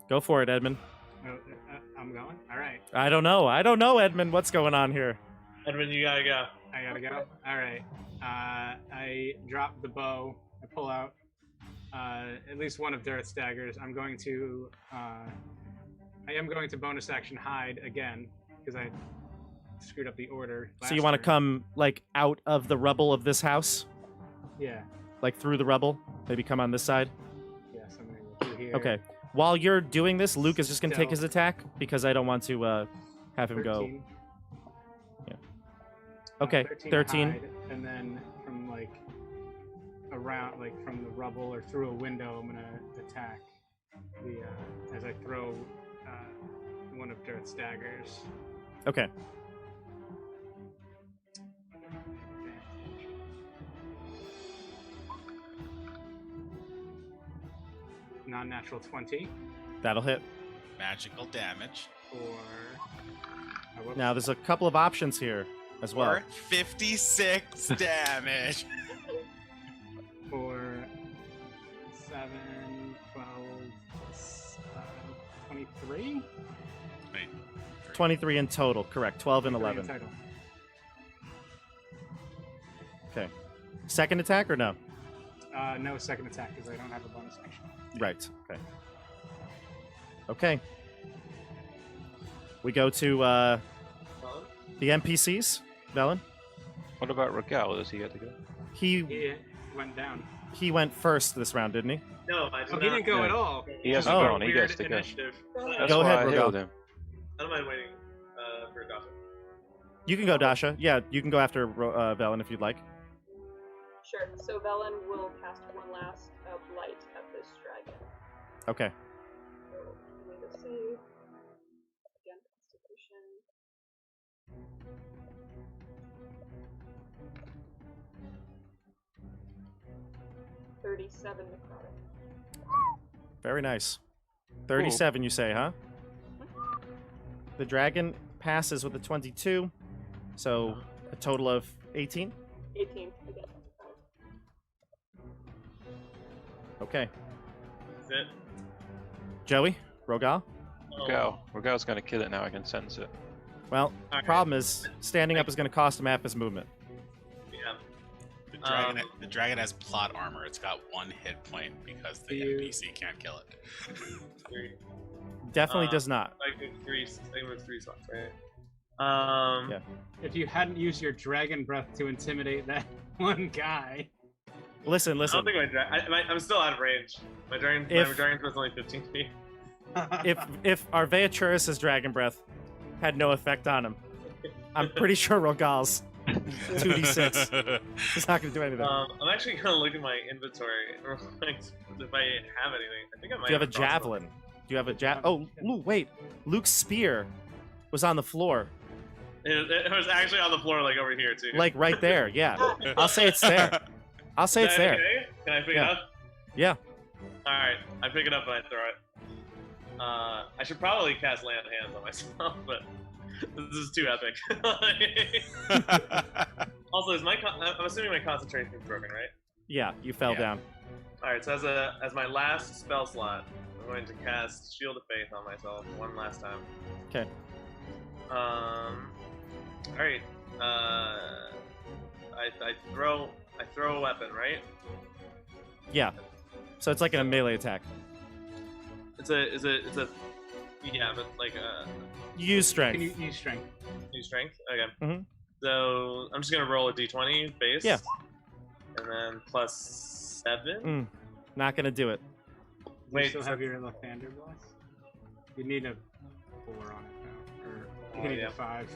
Go for it, Edmund. Oh, I'm going. All right. I don't know, Edmund. What's going on here? Edmund, you gotta go. I gotta go. All right. I drop the bow. I pull out at least one of Dareth's daggers. I am going to bonus action hide again because I screwed up the order. So you want to come like out of the rubble of this house, Yeah. like through the rubble? Maybe come on this side. Yes, I'm gonna go through here. Okay. While you're doing this, Luke is just going to take Stealth. his attack because I don't want to have him go. 13. Yeah. Okay, 13. hide, and then from like around, like from the rubble or through a window, I'm gonna attack the as I throw one of Dirt's daggers. Okay. Non-natural 20 That'll hit. Magical damage. or Now, there's a couple of options here as well. For 56 damage. for 7, 12, 23? 23 in total, correct. 12 and 23 in 11. total. Okay. Second attack or no? No second attack because I don't have a bonus action. Right. Okay. Okay. We go to the NPCs. Velen? What about Regal? Does he get to go? He went down. He went first this round, didn't he? No, I did Oh, not. he didn't go Yeah. at all. He hasn't Oh. gone. He Weird gets to go. initiative. That's Go why ahead, I Regal. healed him. I don't mind waiting for Dasha. You can go, Dasha. Yeah, you can go after Velen if you'd like. Sure. So Velen will cast one last blight at this dragon. Okay. So make a save. Again, Constitution. $37 necrotic. Very nice. 37, you say, huh? The dragon passes with a 22, so a total of 18. 18 again. Okay. Is it? Joey? Rogal? Oh, Regal's going to kill it now. I can sense it. Well, Alright. problem is, standing up is going to cost him half his movement. yeah. The dragon has plot armor. It's got 1 hit point because the You- NPC can't kill it. Three. Definitely does not. I think three spots, right? Yeah. If you hadn't used your dragon breath to intimidate that one guy. Listen. I don't think I'm still out of range. My dragon If- was only 15 feet. if Arveaturis's Dragon Breath had no effect on him, I'm pretty sure Rogal's 2d6 is not going to do anything. I'm actually gonna look at my inventory if I have anything. I think I might. Do you have a crossbow. javelin? Do you have a Oh, wait. Luke's spear was on the floor, It was actually on the floor, like over here too. like right there. Yeah, I'll say it's there. I'll say it's there. Okay? Can I pick Yeah. it up? Yeah. All right, I pick it up and I throw it. I should probably cast Lay on Hands on myself, but this is too epic. Also, I'm assuming my concentration is broken, right? Yeah, you fell Yeah. down. All right, so as my last spell slot, I'm going to cast Shield of Faith on myself one last time. Okay. All right. I throw a weapon, right? Yeah. So it's like a melee attack. It's a yeah, but like You use strength. Can you use strength? new strength. Okay. Mhm. So I'm just gonna roll a d20 base. Yeah. And then plus 7. Not going to do it. Do you Wait, still so- have your Lathander blast? You need a 4 on it now, or you Oh, need yeah. a 5.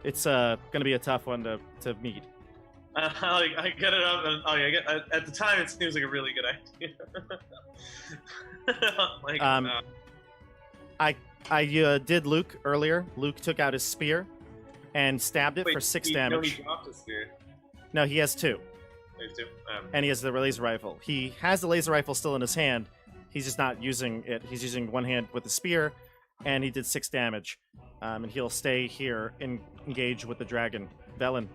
It's going to be a tough one to meet. I get it up, and at the time it seems like a really good idea. like, I did Luke earlier. Luke took out his spear and stabbed it wait, for 6 No, damage. he dropped his spear. No, he has 2. There's 2. And he has the laser rifle. He has the laser rifle still in his hand. He's just not using it. He's using one hand with the spear, and he did 6 damage. And he'll stay here and engage with the dragon. Velen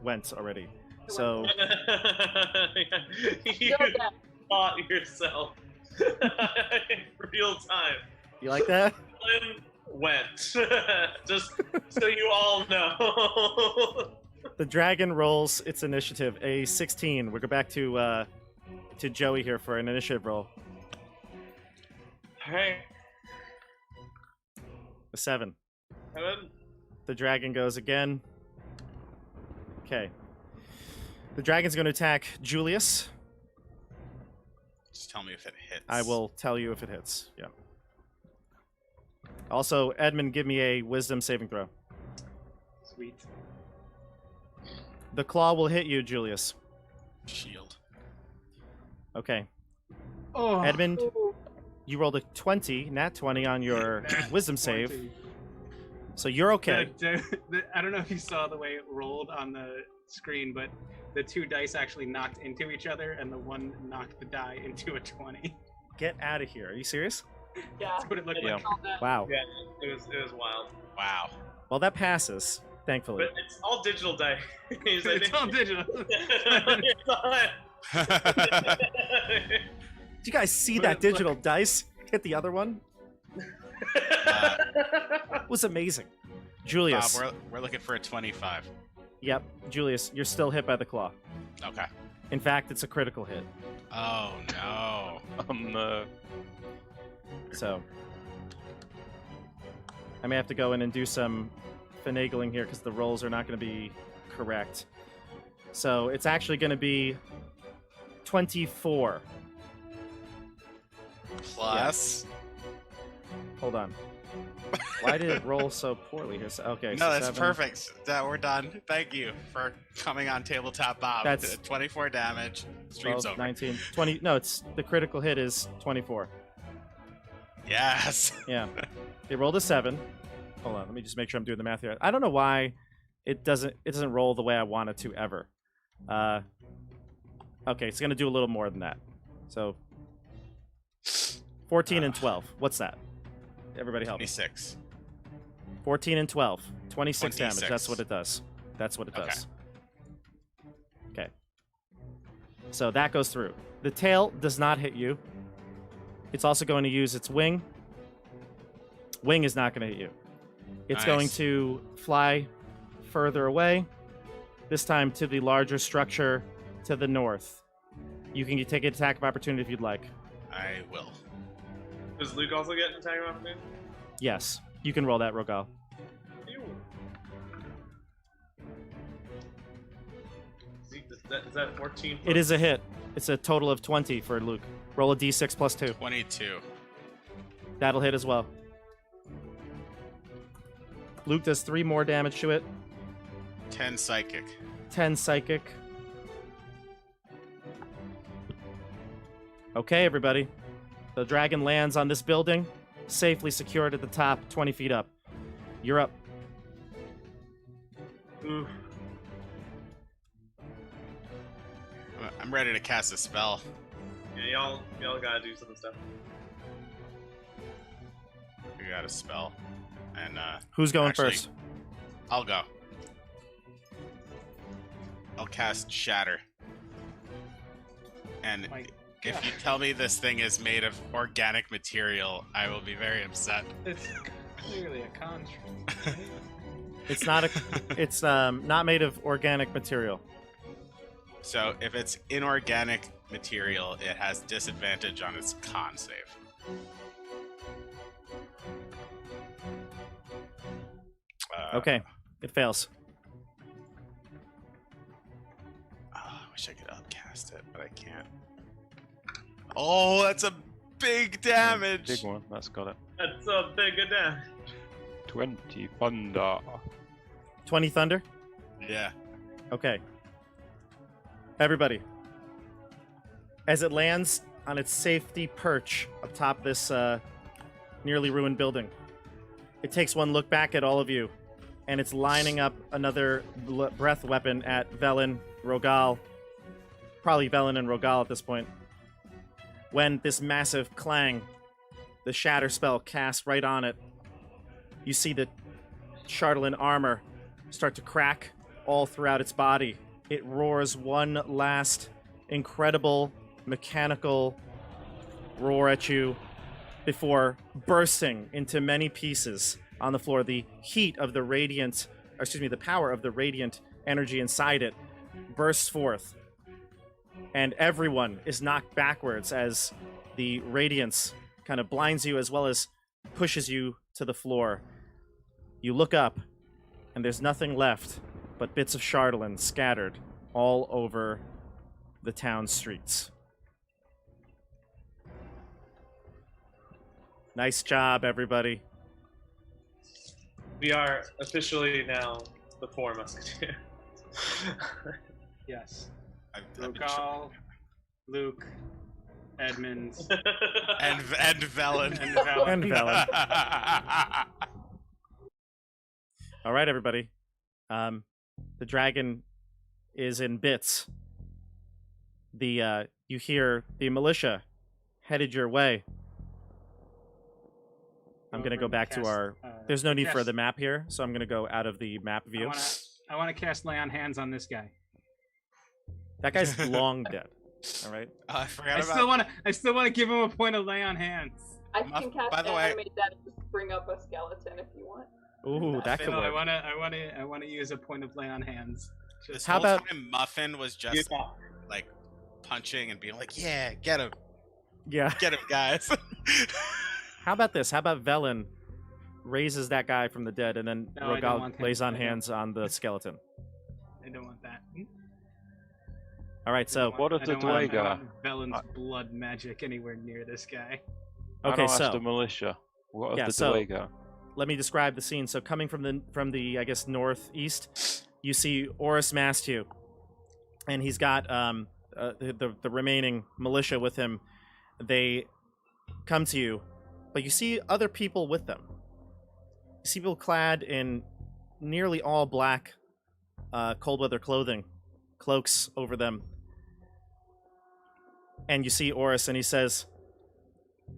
went already. So you Go back. fought yourself in real time. you like that? Lynn went. Just so you all know. The dragon rolls its initiative, a 16. We'll go back to Joey here for an initiative roll. Alright. A 7. Evan. The dragon goes again. Okay. The dragon's going to attack Julius. Just tell me if it hits. I will tell you if it hits. Yeah. Also, Edmund, give me a wisdom saving throw. Sweet. The claw will hit you, Julius. Shield. Okay. Oh, Edmund, Ooh. you rolled a 20, nat 20 on your wisdom save, 20. so you're okay. I don't know if you saw the way it rolled on the screen, but the 2 dice actually knocked into each other, and the one knocked the die into a 20. Get out of here. Are you serious? Yeah. That's what it looked Yeah. like. All that. Wow. Yeah, it was wild. Wow. Well, that passes, thankfully. But it's all digital dice. It's all digital. It's all- Did you guys see But that it's like- digital dice hit the other one? It was amazing. Julius. Bob, we're looking for a 25. Yep. Julius, you're still hit by the claw. Okay. In fact, it's a critical hit. Oh no. No. So I may have to go in and do some finagling here because the rolls are not going to be correct. So it's actually going to be 24. Plus. Hold on. Why did it roll so poorly here? Okay, so No, that's 7. perfect. We're done. Thank you for coming on Tabletop Bob. That's- 24 damage. Stream's 12, over. 19, 20. No, it's the critical hit is 24. Yes. Yeah. It rolled a 7. Hold on, let me just make sure I'm doing the math here. I don't know why it doesn't roll the way I want it to ever. Okay, it's gonna do a little more than that. So 14 and 12. What's that? Everybody help me. 26. 14 and 12. 26 damage. 26. That's what it does. That's what it Okay. does. Okay. So that goes through. The tail does not hit you. It's also going to use its wing. Wing is not going to hit you. It's going Nice. to fly further away, this time to the larger structure to the north. You can take an attack of opportunity if you'd like. I will. Does Luke also get an attack of opportunity? Yes, you can roll that, Rogal. Ew. Is that 14? It is a hit. It's a total of 20 for Luke. Roll a d6 plus 2. 22. That'll hit as well. Luke does 3 more damage to it. 10 psychic. 10 psychic. Okay, everybody. The dragon lands on this building, safely secured at the top, 20 feet up. You're up. Oof. I'm ready to cast a spell. Yeah, y'all gotta do some stuff. We got a spell. And Who's going actually, first? I'll go. I'll cast Shatter. And My if God. you tell me this thing is made of organic material, I will be very upset. It's clearly a construct. It's not it's not made of organic material. So if it's inorganic material, it has disadvantage on its con save. Okay, it fails. Oh, I wish I could upcast it, but I can't. Oh, that's a big damage. Big one. That's got it. That's a big damage. 20 thunder. 20 thunder? Yeah. Okay. Everybody. As it lands on its safety perch up top this nearly ruined building, it takes one look back at all of you, and it's lining up another breath weapon at Velen, Rogal. Probably Velen and Rogal at this point. When this massive clang, the shatter spell cast right on it, you see the Chardalyn armor start to crack all throughout its body. It roars one last incredible mechanical roar at you before bursting into many pieces on the floor. The heat of the radiant, or excuse me, the power of the radiant energy inside it bursts forth. And everyone is knocked backwards as the radiance kind of blinds you as well as pushes you to the floor. You look up, and there's nothing left but bits of Chardalyn scattered all over the town streets. Nice job, everybody. We are officially now the 4 Musketeers. Yes. I've been Rogal, Luke, Edmund, and Velen. and Val. And Velen. All right, everybody. The dragon is in bits. You hear the militia headed your way. I'm going to go back to our... There's no need for the map here, so I'm going to go out of the map view. I want to cast Lay on Hands on this guy. That guy's long dead. All right? I forgot I about... still want to give him a point of Lay on Hands. I can cast by the way- animate that and just bring up a skeleton if you want. Ooh, that could No, work. I want to use a point of Lay on Hands. This How whole about- time Muffin was just like punching and being like, "Yeah, get him, Yeah. get him, guys." How about this? How about Velen raises that guy from the dead, and then No, I don't want Rogal him. lays on I don't. hands on the skeleton? I don't want that. All right, so... What of the Dwager? Velen's blood magic anywhere near this guy. Okay, I asked so... the militia. What of Yeah, the so- Dwager? Let me describe the scene. So coming from the I guess northeast, you see Oris Mastu, and he's got the remaining militia with him. They come to you, but you see other people with them. You see people clad in nearly all black cold weather clothing, cloaks over them. And you see Oris, and he says,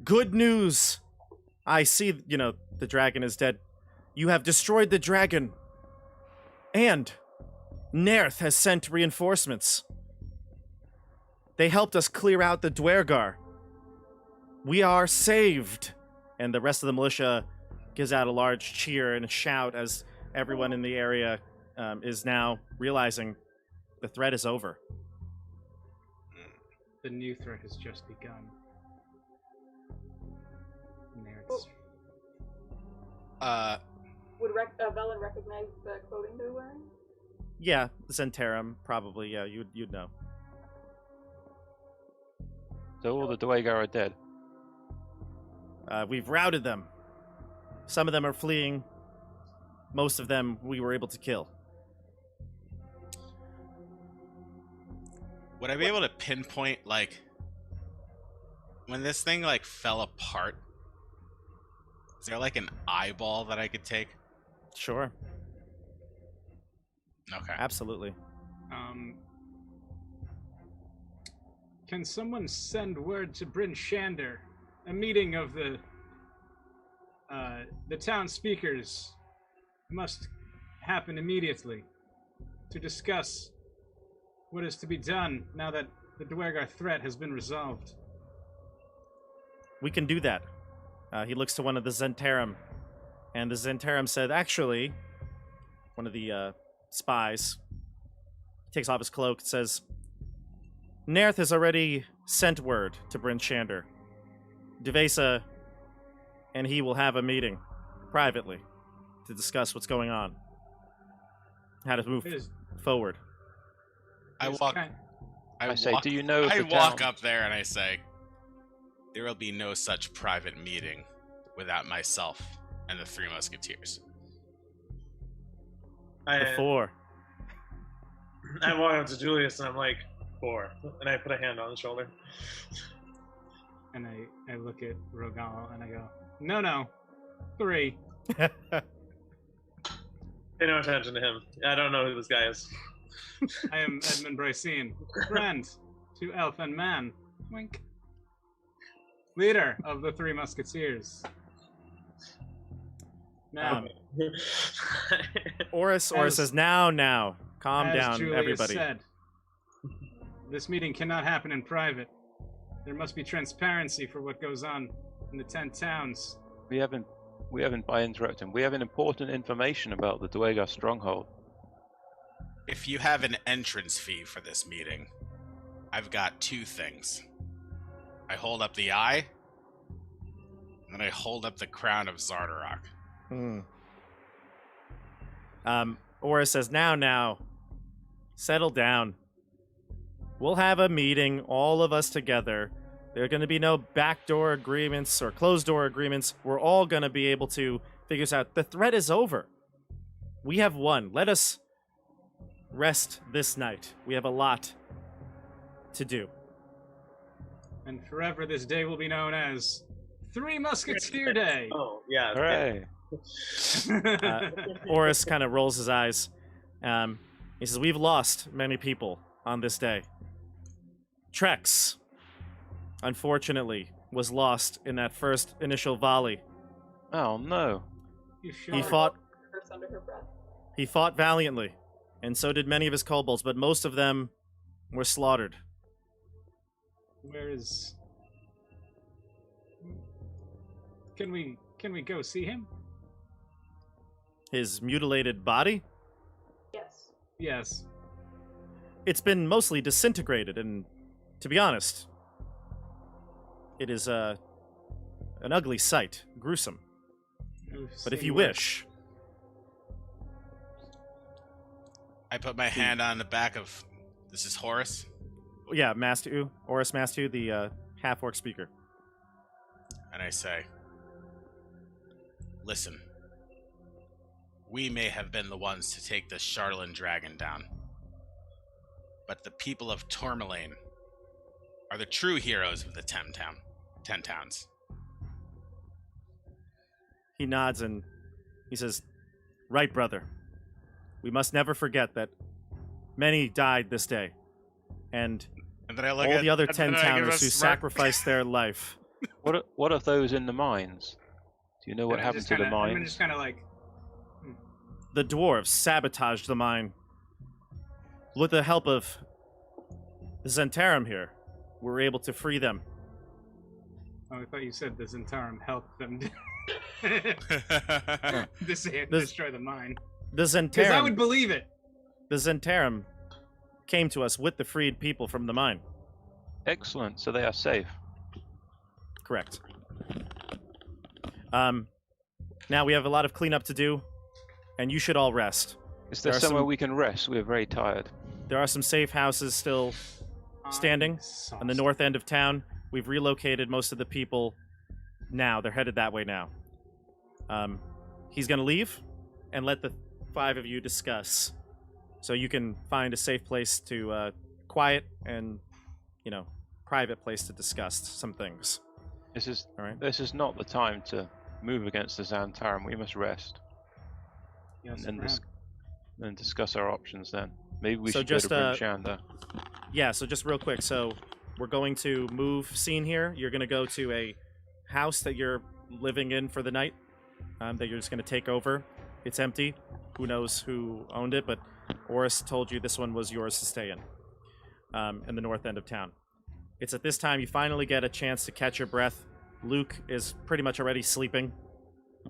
"Good news! I see, the dragon is dead. You have destroyed the dragon. And Nerth has sent reinforcements. They helped us clear out the Dwergar. We are saved." And the rest of the militia gives out a large cheer and a shout as everyone in the area is now realizing the threat is over. The new threat has just begun. And there it's... Would Velen recognize the clothing they're wearing? Yeah, Zentarum, probably. Yeah, you'd know. So all the Dwager are dead. We've routed them. Some of them are fleeing. Most of them we were able to kill. Would I be able to pinpoint, like, when this thing, like, fell apart? Is there, like, an eyeball that I could take? Sure. Okay. Absolutely. Can someone send word to Bryn Shander? A meeting of the town speakers must happen immediately to discuss what is to be done now that the Dwergar threat has been resolved. We can do that. He looks to one of the Zentarum, and the Zentarum said, actually, one of the spies takes off his cloak and says, Nerth has already sent word to Bryn Shander. Devesa and he will have a meeting privately to discuss what's going on, how to move forward. I say, do you know if I the walk town- up there and I say, there will be no such private meeting without myself and the Three Musketeers. The four. I walk up to Julius and I'm like, 4. And I put a hand on his shoulder. And I look at Rogal and I go, no, 3. Pay no attention to him. I don't know who this guy is. I am Edmund Brycene, friend to elf and man. Wink. Leader of the Three Musketeers. Now, Oris says, now. Calm as down, Julius everybody. said, this meeting cannot happen in private. There must be transparency for what goes on in the 10 towns. We haven't, by interrupting, we have important information about the Dwergar stronghold. If you have an entrance fee for this meeting, I've got 2 things. I hold up the eye, and then I hold up the crown of Zardarok. Oris says, now. Settle down. We'll have a meeting, all of us together. There are going to be no backdoor agreements or closed-door agreements. We're all going to be able to figure this out. The threat is over. We have won. Let us rest this night. We have a lot to do. And forever this day will be known as Three Musketeer Day. Oh, yeah. Hooray! Oris kind of rolls his eyes. He says, we've lost many people on this day. Trex, unfortunately, was lost in that first initial volley. Oh no. He fought Under her breath. He fought valiantly, and so did many of his kobolds, but most of them were slaughtered. Where is... Can we go see him? His mutilated body? Yes. Yes. It's been mostly disintegrated, and to be honest, it is an ugly sight, gruesome. But if you wish, I put my hand on the back of... This is Horus? yeah, Mastu, Oris Mastu, the half-orc speaker. And I say, listen, we may have been the ones to take the Chardalyn Dragon down, but the people of Tourmaline are the true heroes of the 10 towns. He nods and he says, right, brother. We must never forget that many died this day, and then I look all at the other and 10 then I give a towners who smirk. sacrificed their life. What of those in the mines? Do you know what And I'm happened just to the kinda- I'm mines? just kind of like... The dwarves sabotaged the mine. With the help of the Zentarum here, we were able to free them. Oh, I thought you said the Zentarum helped them This- destroy the mine. The Because I Zentarum, would believe it. the Zentarum came to us with the freed people from the mine. Excellent. So they are safe. Correct. Now we have a lot of cleanup to do, and you should all rest. Is there There are somewhere some- we can rest? We're very tired. There are some safe houses still standing on the north end of town. We've relocated most of the people now. They're headed that way now. He's going to leave and let the 5 of you discuss. So you can find a safe place to quiet and, private place to discuss some things. This is All right. This is not the time to move against the Xanthorum. We must rest Yes, and Ram. then discuss our options. Then maybe we So should just, go to Bryn Shander. Yeah, so just real quick. So we're going to move scene here. You're going to go to a house that you're living in for the night, that you're just going to take over. It's empty. Who knows who owned it, but Oris told you this one was yours to stay in the north end of town. It's at this time you finally get a chance to catch your breath. Luke is pretty much already sleeping.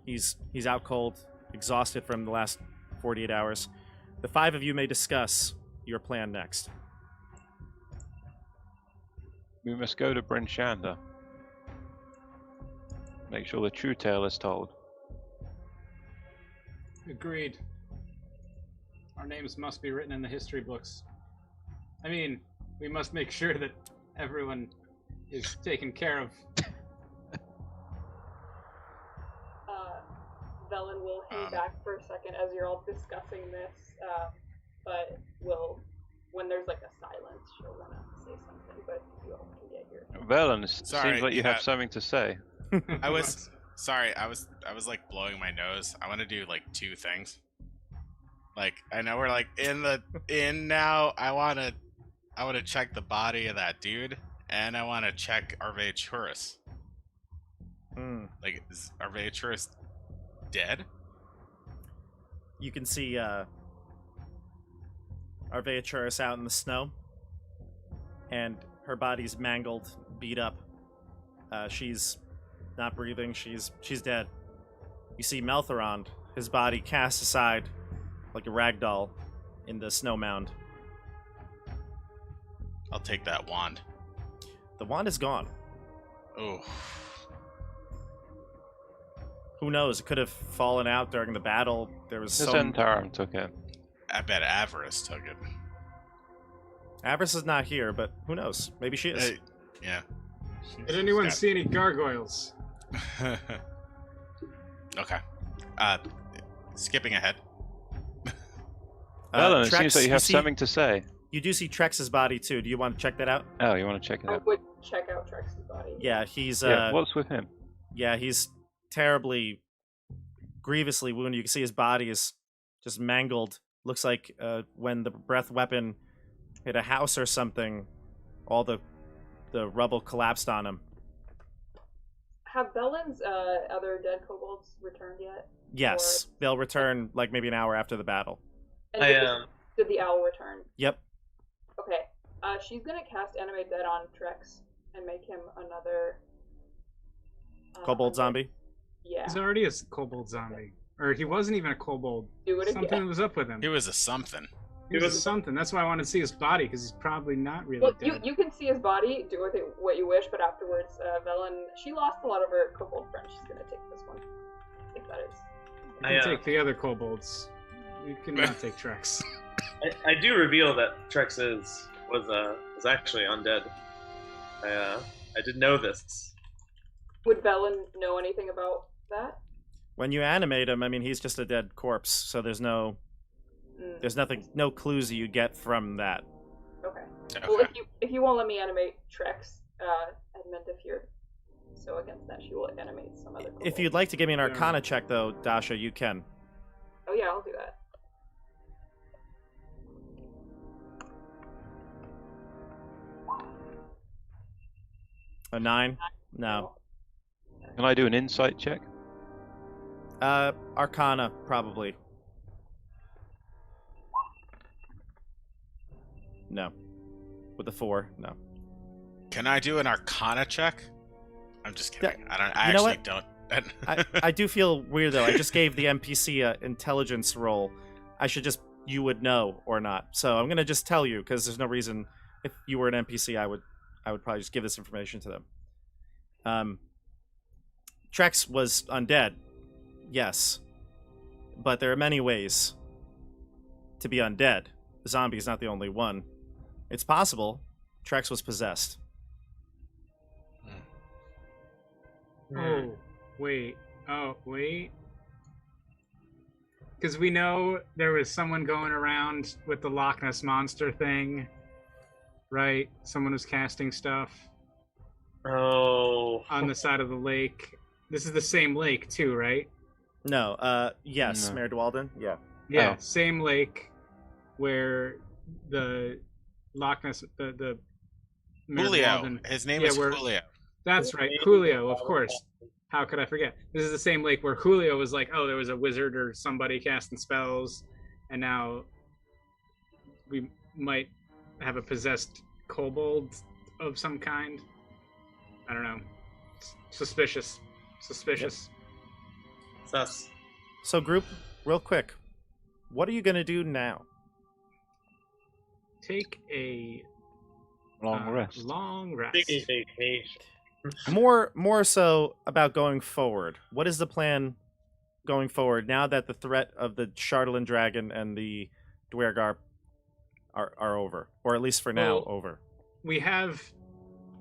He's out cold, exhausted from the last 48 hours. The 5 of you may discuss your plan next. We must go to Bryn Shander. Make sure the true tale is told. Agreed. Our names must be written in the history books. I mean, we must make sure that everyone is taken care of. Velen will hang back for a second as you're all discussing this, but when there's like a silence, she'll want to say something, but you all can get here. Velen, Sorry, seems like you have something to say. I was sorry. I was like blowing my nose. I want to do like 2 things. Like I know we're like in now. I want to check the body of that dude, and I want to check Arveturus. Like, is Arveturus dead? You can see Arveturus out in the snow, and her body's mangled, beat up. She's not breathing. She's dead. You see Melthorond, his body cast aside like a rag doll in the snow mound. I'll take that wand. The wand is gone. Oh. Who knows? It could have fallen out during the battle. There was The some... Xanthorum took it. I bet Avarice took it. Avarice is not here, but who knows? Maybe she is. Yeah. Did anyone see any gargoyles? Okay. Skipping ahead. Velen, it Trex, seems like you have see- something to say. You do see Trex's body, too. Do you want to check that out? Oh, you want to check it I out? would check out Trex's body. Yeah, he's... Yeah, what's with him? Yeah, he's terribly, grievously wounded. You can see his body is just mangled. Looks like when the breath weapon hit a house or something, all the rubble collapsed on him. Have Velen's other dead kobolds returned yet? Yes, Or- they'll return like maybe an hour after the battle. And I did the owl return? Yep. Okay. She's gonna cast Animate Dead on Trex and make him another Kobold undead. zombie. Yeah. He's already a kobold zombie. Or he wasn't even a kobold. Do it Something again. was up with him. He was a something. He was something. That's why I wanted to see his body, because he's probably not really Well, dead. you can see his body. Do with it what you wish, but afterwards, Velen, she lost a lot of her kobold friends. She's gonna take this one, if that is. You can take the other kobolds. You cannot take Trex. I do reveal that Trex was actually undead. I did know this. Would Velen know anything about that? When you animate him, I mean, he's just a dead corpse, so there's no clues that you get from that. Okay. Well, if you won't let me animate Trex, Edmund, if you're so against that, she will animate some other kobold. If you'd like to give me an Arcana check, though, Dasha, you can. Oh yeah, I'll do that. A 9? No. Can I do an insight check? Arcana, probably. No. With a 4, no. Can I do an Arcana check? I'm just kidding. Yeah, I you know actually don't. I do feel weird, though. I just gave the NPC a intelligence roll. You would know or not. So I'm going to just tell you, because there's no reason. If you were an NPC, I would probably just give this information to them. Trex was undead, yes. But there are many ways to be undead. The zombie is not the only one. It's possible Trex was possessed. Oh. Wait. Oh, wait. Because we know there was someone going around with the Loch Ness Monster thing, right? Someone was casting stuff Oh. on the side of the lake. This is the same lake, too, right? No, yes, No. Mayor Dwalden. Yeah. Yeah, Oh. same lake where the Loch Ness, the Mayor Julio. Walden- His name Yeah, is we're- Julio. That's right, Julio, of course. How could I forget? This is the same lake where Julio was like, oh, there was a wizard or somebody casting spells, and now we might have a possessed kobold of some kind. I don't know. Suspicious. Suspicious. Sus. So, group, real quick, what are you gonna do now? Take a Long rest. Long rest. Big vacation. More so about going forward. What is the plan going forward now that the threat of the Chardalyn Dragon and the Dwergar are over, or at least for now Well, over? We have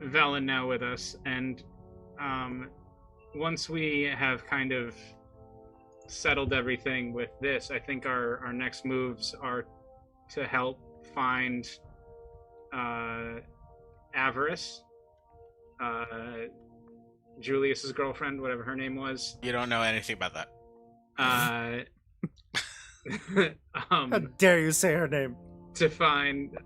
Velen now with us, and once we have kind of settled everything with this, I think our next moves are to help find Avarice, Julius's girlfriend, whatever her name was. You don't know anything about that. How dare you say her name? To find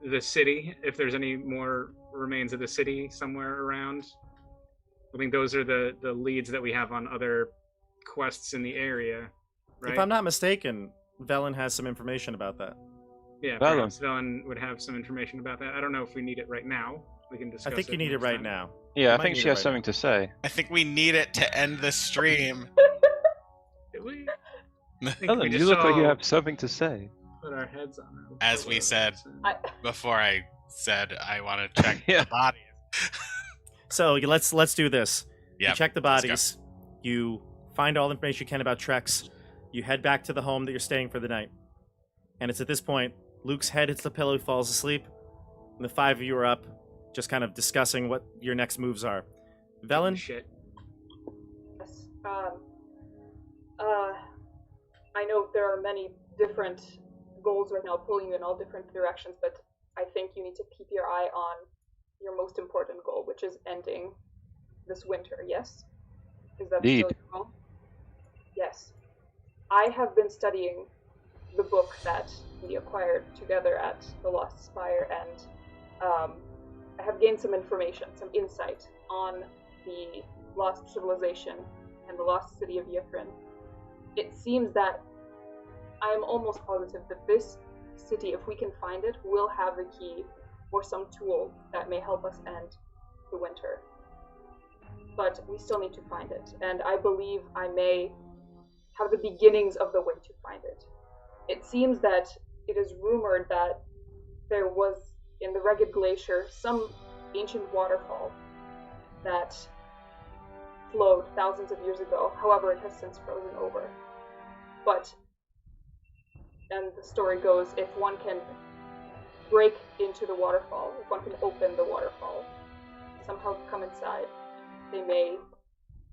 the city, if there's any more remains of the city somewhere around. I think those are the leads that we have on other quests in the area, right? If I'm not mistaken, Velen has some information about that. Yeah, Velen. perhaps Velen would have some information about that. I don't know if we need it right now. We can discuss I think you need it next right time. now. Yeah, I might think need she it has right something to say. I think we need it to end the stream. Did we? I think we Ellen, just you look like you all have something to say. put our heads on it. As we said. Before I said I want to check Yeah. the bodies. So let's do this. Yeah. You check the let's go. bodies. You find all the information you can about Trex. You head back to the home that you're staying for the night. And it's at this point, Luke's head hits the pillow, he falls asleep. And the five of you are up, just kind of discussing what your next moves are. Velen, Shit. Yes. I know there are many different goals right now pulling you in all different directions, but I think you need to keep your eye on your most important goal, which is ending this winter, yes? Is that Indeed. still your goal? Yes. I have been studying the book that we acquired together at the Lost Spire, and I have gained some information, some insight on the lost civilization and the lost city of Yithrin. It seems that I am almost positive that this city, if we can find it, will have the key or some tool that may help us end the winter. But we still need to find it, and I believe I may have the beginnings of the way to find it. It seems that it is rumored that there was, in the Rugged Glacier, some ancient waterfall that flowed thousands of years ago. However, it has since frozen over. But, and the story goes, if one can break into the waterfall, if one can open the waterfall, somehow come inside, they may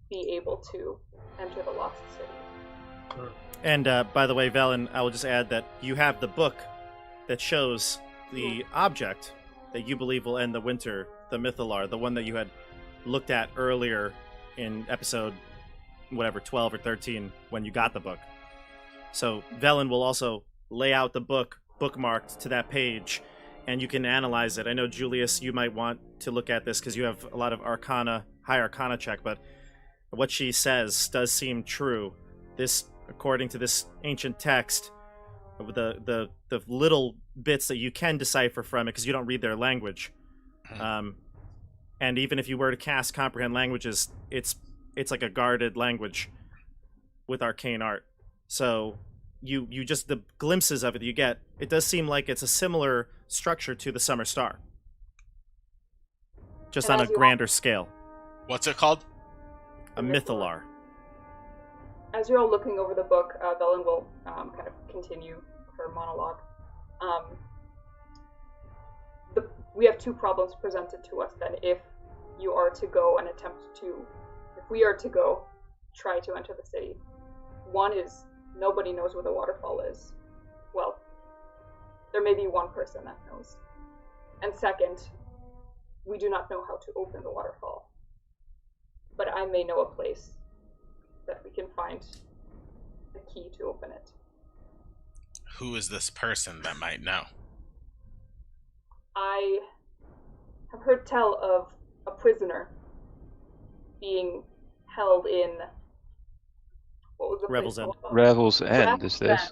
be able to enter the lost city. and by the way, Velen, I will just add that you have the book that shows the object that you believe will end the winter, the Mythalar, the one that you had looked at earlier in episode, 12 or 13, when you got the book. So Velen will also lay out the book, bookmarked to that page, and you can analyze it. I know, Julius, you might want to look at this because you have a lot of Arcana, high Arcana check, but what she says does seem true. This, according to this ancient text, the little bits that you can decipher from it, because you don't read their language, and even if you were to cast Comprehend Languages, it's like a guarded language with arcane art. So you just, the glimpses of it you get, it does seem like it's a similar structure to the Summer Star, just And on a as you grander scale. What's it called? A Mythalar. As you're all looking over the book, Velen will kind of continue her monologue. We have two problems presented to us then if you are to go and attempt to if we are to try to enter the city, one is nobody knows where the waterfall is. Well, there may be one person that knows. And second, we do not know how to open the waterfall. But I may know a place that we can find the key to open it. Who is this person that might know? I have heard tell of a prisoner being held in, what was the Revel's place End. called? Revel's End, is this? End.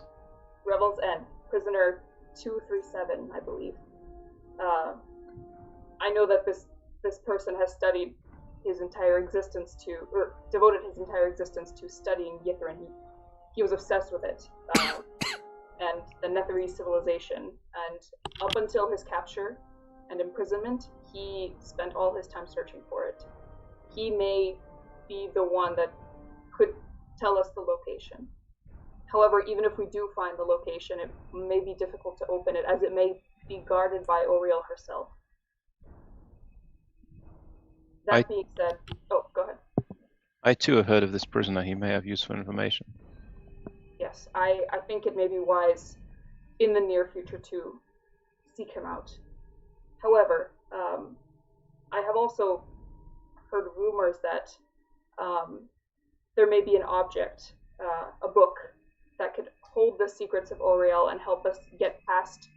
Revel's End. Prisoner 237, I believe. I know that this person has studied his entire existence or devoted his entire existence to studying Yithrin. He was obsessed with it, and the Netherese civilization. And up until his capture and imprisonment, he spent all his time searching for it. He may be the one that could tell us the location. However, even if we do find the location, it may be difficult to open it, as it may be guarded by Oriel herself. That being said, oh, go ahead. I too have heard of this prisoner. He may have useful information. Yes, I think it may be wise in the near future to seek him out. However, I have also heard rumors that there may be an object, a book, that could hold the secrets of Oriel and help us get past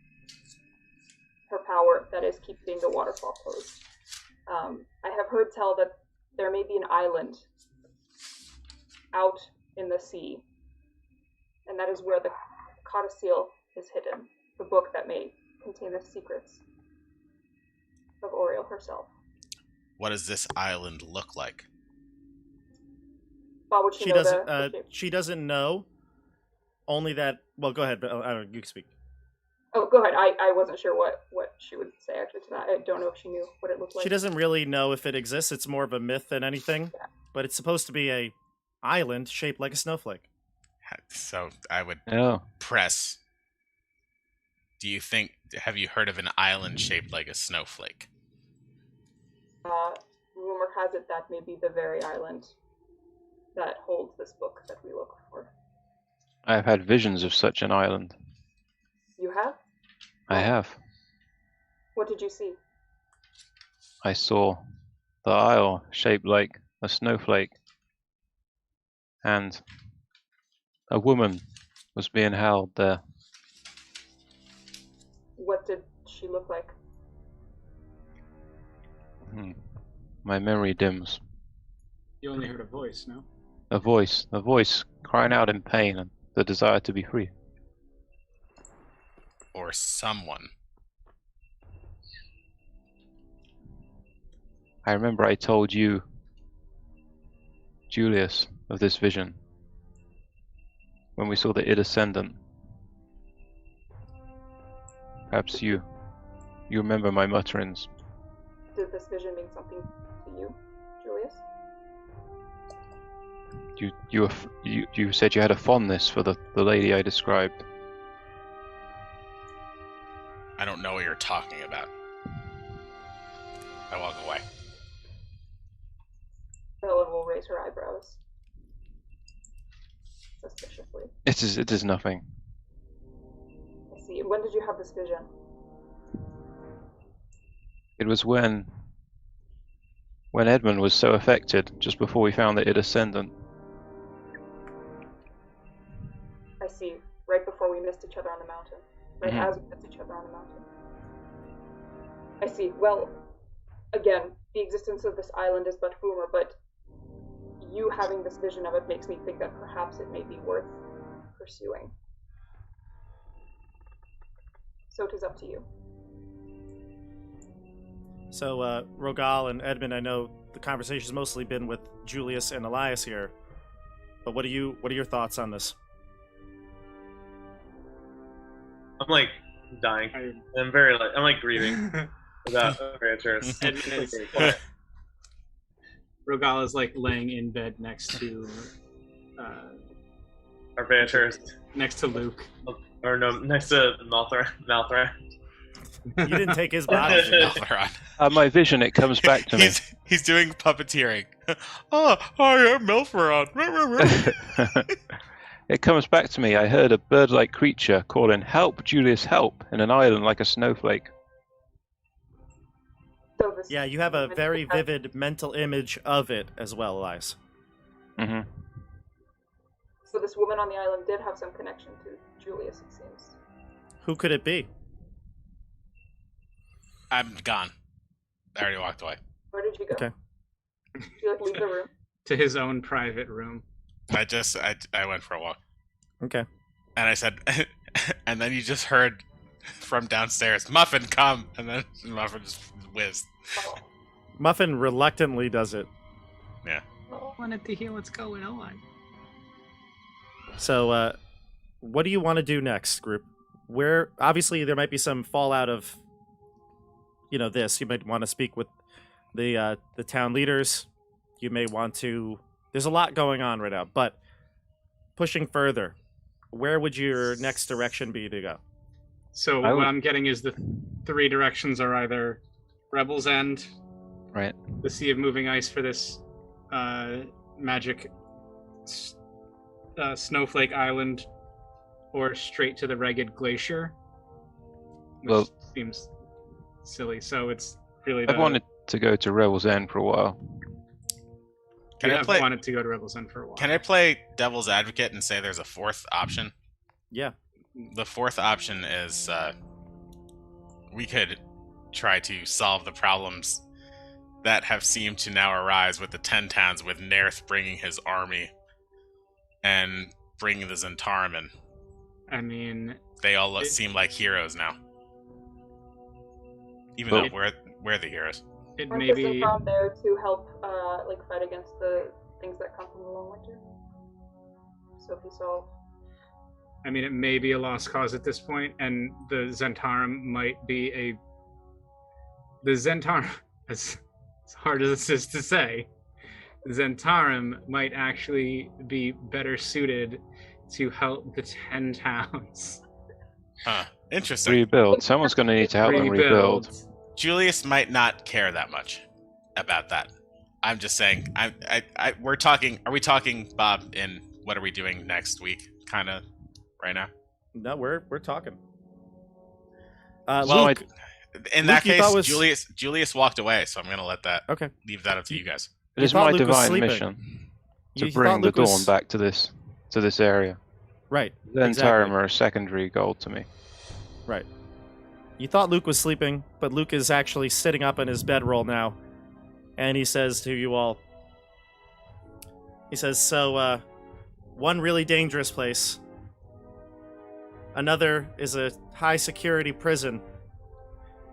her power that is keeping the waterfall closed. I have heard tell that there may be an island out in the sea, and that is where the codicil is hidden, the book that may contain the secrets of Oriel herself. What does this island look like? Bob, would She know doesn't. the shape? She doesn't know. Only that. Well, go ahead. I don't know. You can speak. Oh, go ahead. I wasn't sure what she would say actually to that. I don't know if she knew what it looked like. She doesn't really know if it exists. It's more of a myth than anything. Yeah. But it's supposed to be a island shaped like a snowflake. So I would Oh. press. Have you heard of an island shaped like a snowflake? Rumor has it that may be the very island that holds this book that we look for. I have had visions of such an island. You have? I have. What did you see? I saw the isle shaped like a snowflake, and a woman was being held there. What did she look like? My memory dims. You only heard a voice, no? A voice crying out in pain and the desire to be free. Or someone? I remember I told you, Julius, of this vision when we saw the Ascendant. Perhaps you remember my mutterings. Did this vision mean something to you, Julius? You said you had a fondness for the lady I described. I don't know what you're talking about. I walk away. Bella will raise her eyebrows suspiciously. It is nothing. I see. When did you have this vision? It was when Edmund was so affected, just before we found the Ascendant. I see. Right before we missed each other on the mountain. Right Mhm. as we missed each other on the mountain. I see. Well, again, the existence of this island is but rumor, but you having this vision of it makes me think that perhaps it may be worth pursuing. So it is up to you. So, Rogal and Edmund, I know the conversation's mostly been with Julius and Elias here, but what are your thoughts on this? I'm like dying. I'm like grieving without adventures. Rogal is like laying in bed next to Adventures. next to Luke. Or no, next to Malthra. You didn't take his body. Malthron. My vision, it comes back to me. He's doing puppeteering. Oh, I am Melferon. It comes back to me. I heard a bird-like creature calling, "Help, Julius, help!" in an island like a snowflake. So this Yeah, you have a woman very did have- vivid mental image of it as well, Elias. Hmm. So this woman on the island did have some connection to Julius, it seems. Who could it be? I'm gone. I already walked away. Where did you go? Okay. Did you like leave the room? To his own private room. I went for a walk. Okay. And I said, and then you just heard from downstairs, Muffin, come! And then Muffin just whizzed. Oh. Muffin reluctantly does it. Oh. I wanted to hear what's going on. So, what do you want to do next, group? Where obviously there might be some fallout of, this. You might want to speak with the town leaders. You may want to. There's a lot going on right now, but pushing further, where would your next direction be to go? So I what would- I'm getting is the three directions are either Rebel's End, Right. the Sea of Moving Ice for this magic snowflake island, or straight to the Ragged Glacier, which Well- seems silly. So it's really I've wanted to go to Rebel's End for a while. Can I I've play? wanted to go to Rebel's End for a while. Can I play devil's advocate and say there's a fourth option? Yeah. The fourth option is we could try to solve the problems that have seemed to now arise with the 10 towns, with Nerth bringing his army and bringing the Zentarum in. I mean, They all It- seem like heroes now. Even Well- though we're the heroes. it Aren't may the be. Zentarum there to help, fight against the things that come from the long winter? So if you solve. I mean, it may be a lost cause at this point, and the Zentarum might be a. The Zentarum, as hard as this is to say, the Zentarum might actually be better suited to help the 10 towns. Huh. Interesting. Rebuild. Someone's going to need to help them rebuild. Julius might not care that much about that. I'm just saying. We're talking. Are we talking, Bob? In what are we doing next week? Kind of right now. No, we're talking. Well, Luke, in Luke, that you case, thought was- Julius walked away, so I'm gonna let that okay. leave that up to you guys. It You is thought my Luke was divine sleeping. mission to You bring thought the Luke dawn was- back to this area. Right. Then Exactly. Tarim are a secondary goal to me. Right. You thought Luke was sleeping, but Luke is actually sitting up in his bedroll now. And he says to you all, he says, so, one really dangerous place. Another is a high security prison.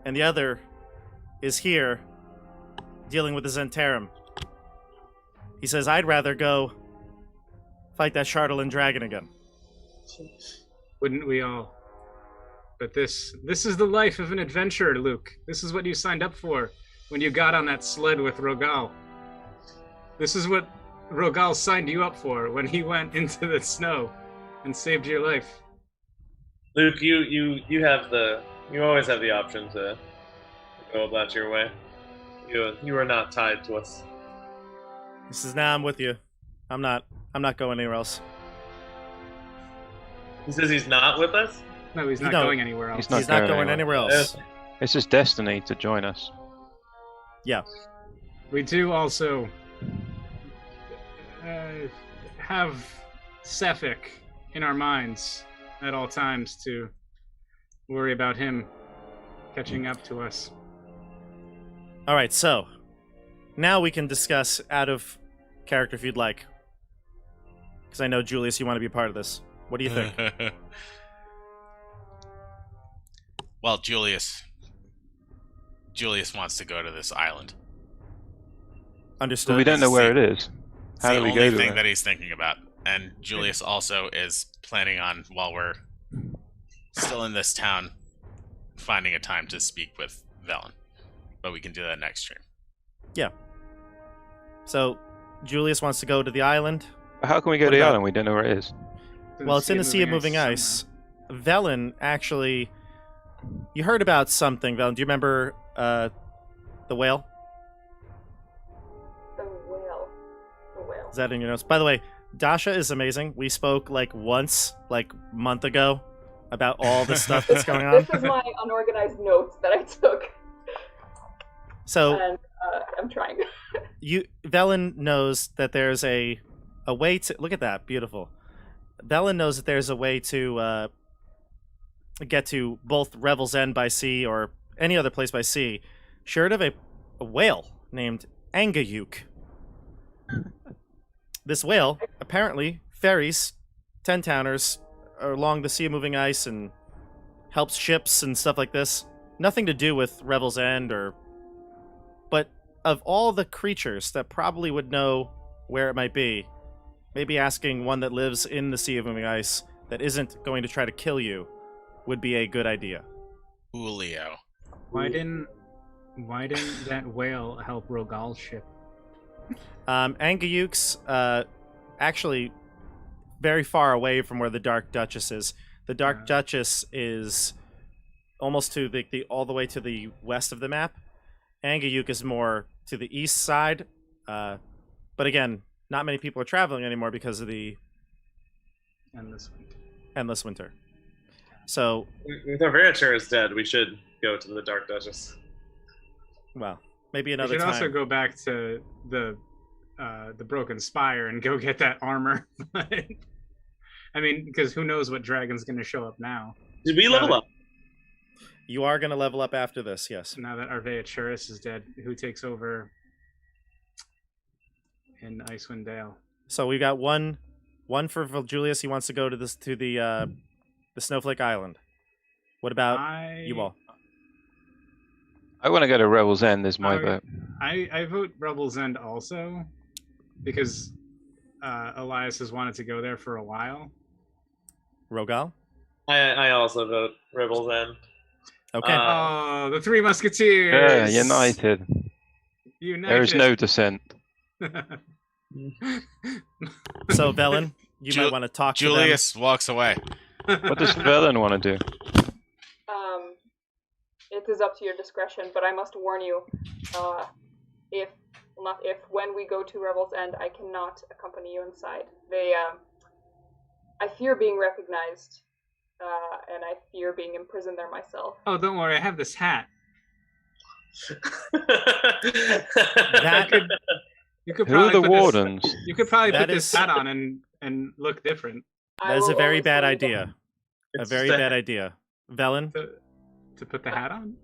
And the other is here, dealing with the Zentarum. He says, I'd rather go fight that Chardalyn Dragon again. Wouldn't we all? But this is the life of an adventurer, Luke. This is what you signed up for when you got on that sled with Rogal. This is what Rogal signed you up for when he went into the snow and saved your life. Luke, you always have the option to go about your way. You are not tied to us. He says, nah, I'm with you. I'm not going anywhere else. He says he's not with us. No, he's not No, going anywhere else. he's not He's not going going anywhere. anywhere else. It's his destiny to join us. Yeah. We do also have Sephic in our minds at all times to worry about him catching up to us. All right, so now we can discuss out of character if you'd like. Because I know, Julius, you want to be a part of this. What do you think? Well, Julius wants to go to this island. Understood. But we don't know where it is. It's How the do we only go to thing it? that he's thinking about. And Julius also is planning on, while we're still in this town, finding a time to speak with Velen. But we can do that next stream. So, Julius wants to go to the island. How can we go What to the about- island? We don't know where it is. Well, it's in the Sea of Moving Ice. Velen, actually... You heard about something, Velen. Do you remember the whale? The whale. Is that in your notes? By the way, Dasha is amazing. We spoke like once, like a month ago, about all the stuff that's going on. This is my unorganized notes that I took. So and I'm trying. Velen knows that there's a way to look at that. Beautiful. Velen knows that there's a way to get to both Revel's End by sea or any other place by sea, shared of a whale named Angayuk. This whale apparently ferries 10-towners along the sea of moving ice and helps ships and stuff like this. Nothing to do with Revel's End but of all the creatures that probably would know where it might be, maybe asking one that lives in the sea of moving ice that isn't going to try to kill you would be a good idea. Julio. Why didn't that whale help Rogal's ship? Angayuk's actually very far away from where the Dark Duchess is. The Dark Duchess is almost to the all the way to the west of the map. Angayuk is more to the east side. But again, not many people are traveling anymore because of the endless winter. So, if Averature is dead, we should go to the Dark Duchess. Well, maybe another We should time. also go back to the Broken Spire and go get that armor. I mean, because who knows what dragon's going to show up now? Did we level up? You are going to level up after this, yes. Now that Arveaturus is dead, who takes over in Icewind Dale? So we've got one for Julius. He wants to go to the Snowflake Island. What about you all? I want to go to Revel's End. Is my Okay. vote. I vote Rebel's End also, because Elias has wanted to go there for a while. Rogal? I also vote Rebel's End. Okay. Oh, the Three Musketeers! United. There is no dissent. So, Velen, you might want to talk to them. Julius walks away. What does Velen want to do? It is up to your discretion, but I must warn you, when we go to Revel's End, I cannot accompany you inside. I fear being recognized, and I fear being imprisoned there myself. Oh, don't worry, I have this hat. You could Who are probably the put this- wardens? You could probably That put this is- hat on and look different. That is a very always bad slow you idea. down. A very bad idea. Velen? To put the hat on?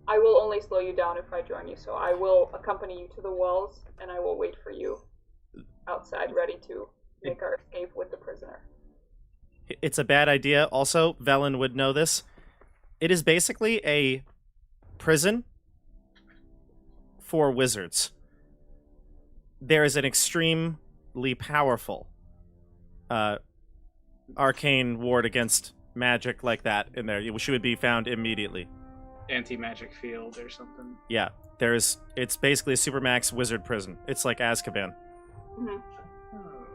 I will only slow you down if I join you, so I will accompany you to the walls, and I will wait for you outside, ready to make our escape with the prisoner. It's a bad idea. Also, Velen would know this. It is basically a prison for wizards. There is an extremely powerful arcane ward against magic like that in there. She would be found immediately. Anti-magic field or something. Yeah, it's basically a supermax wizard prison. It's like Azkaban. Mhm.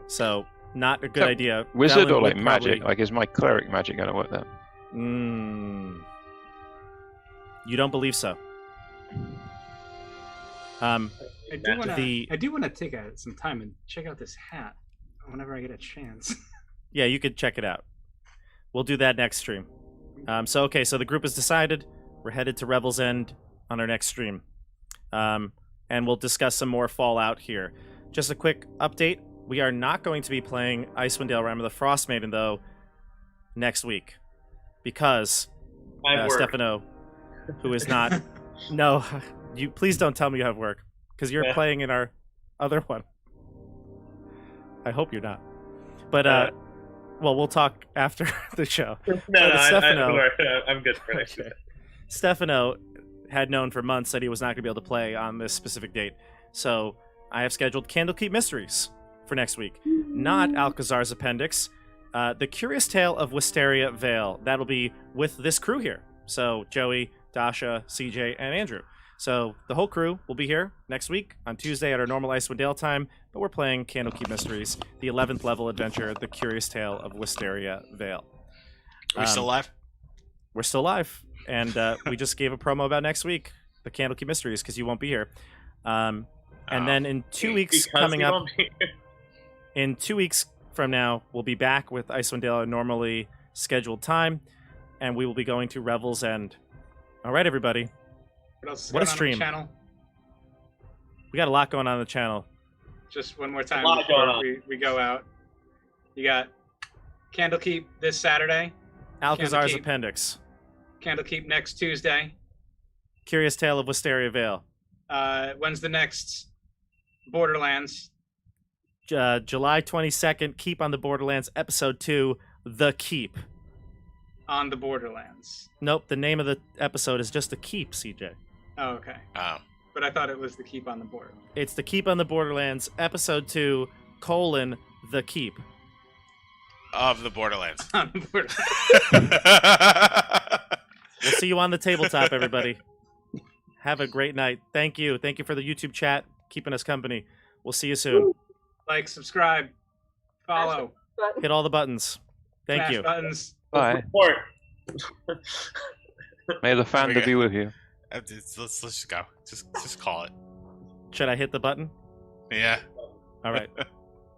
So, not a good So, idea. Wizard Velen or like would magic? probably- Like, is my cleric magic going to work there? You don't believe so. I do want to. The- I do want to take some time and check out this hat whenever I get a chance. Yeah, you could check it out. We'll do that next stream. So the group has decided. We're headed to Revel's End on our next stream. And we'll discuss some more Fallout here. Just a quick update. We are not going to be playing Icewind Dale Rime of the Frostmaiden, though, next week. Because I work. Stefano, who is not... No, you please don't tell me you have work. Because you're playing in our other one. I hope you're not. But, well, we'll talk after the show. I'm good for next Okay. week. Stefano had known for months that he was not going to be able to play on this specific date. So I have scheduled Candlekeep Mysteries for next week. Not Alcazar's Appendix. The Curious Tale of Wisteria Vale. That'll be with this crew here. So Joey, Dasha, CJ, and Andrew. So the whole crew will be here next week on Tuesday at our normal Icewind Dale time, but we're playing Candlekeep Mysteries, the 11th level adventure, The Curious Tale of Wisteria Vale. Are we still live? We're still live, and we just gave a promo about next week, the Candlekeep Mysteries, because you won't be here. And then in 2 weeks Because coming we up, won't be here. in 2 weeks from now, we'll be back with Icewind Dale at normally scheduled time, and we will be going to Revel's End. All right, everybody. What else is What a going on stream. the channel? We got a lot going on the channel. Just one more time lot going before on. we go out. You got Candlekeep this Saturday, Alcazar's Candlekeep. Appendix. Candlekeep next Tuesday. Curious Tale of Wisteria Vale. When's the next Borderlands? July 22nd, Keep on the Borderlands, Episode 2, The Keep. On the Borderlands. Nope, the name of the episode is just The Keep, CJ. Oh, okay. Oh. But I thought it was the Keep on the Borderlands. It's The Keep on the Borderlands, Episode 2, The Keep. Of the Borderlands. On the Borderlands. We'll see you on the tabletop, everybody. Have a great night. Thank you. Thank you for the YouTube chat, keeping us company. We'll see you soon. Like, subscribe, follow, But Hit all the buttons. Thank smash you. buttons. Bye. Support. May the Fander Okay. be with you. Let's just go. Just call it. Should I hit the button? Yeah. All right.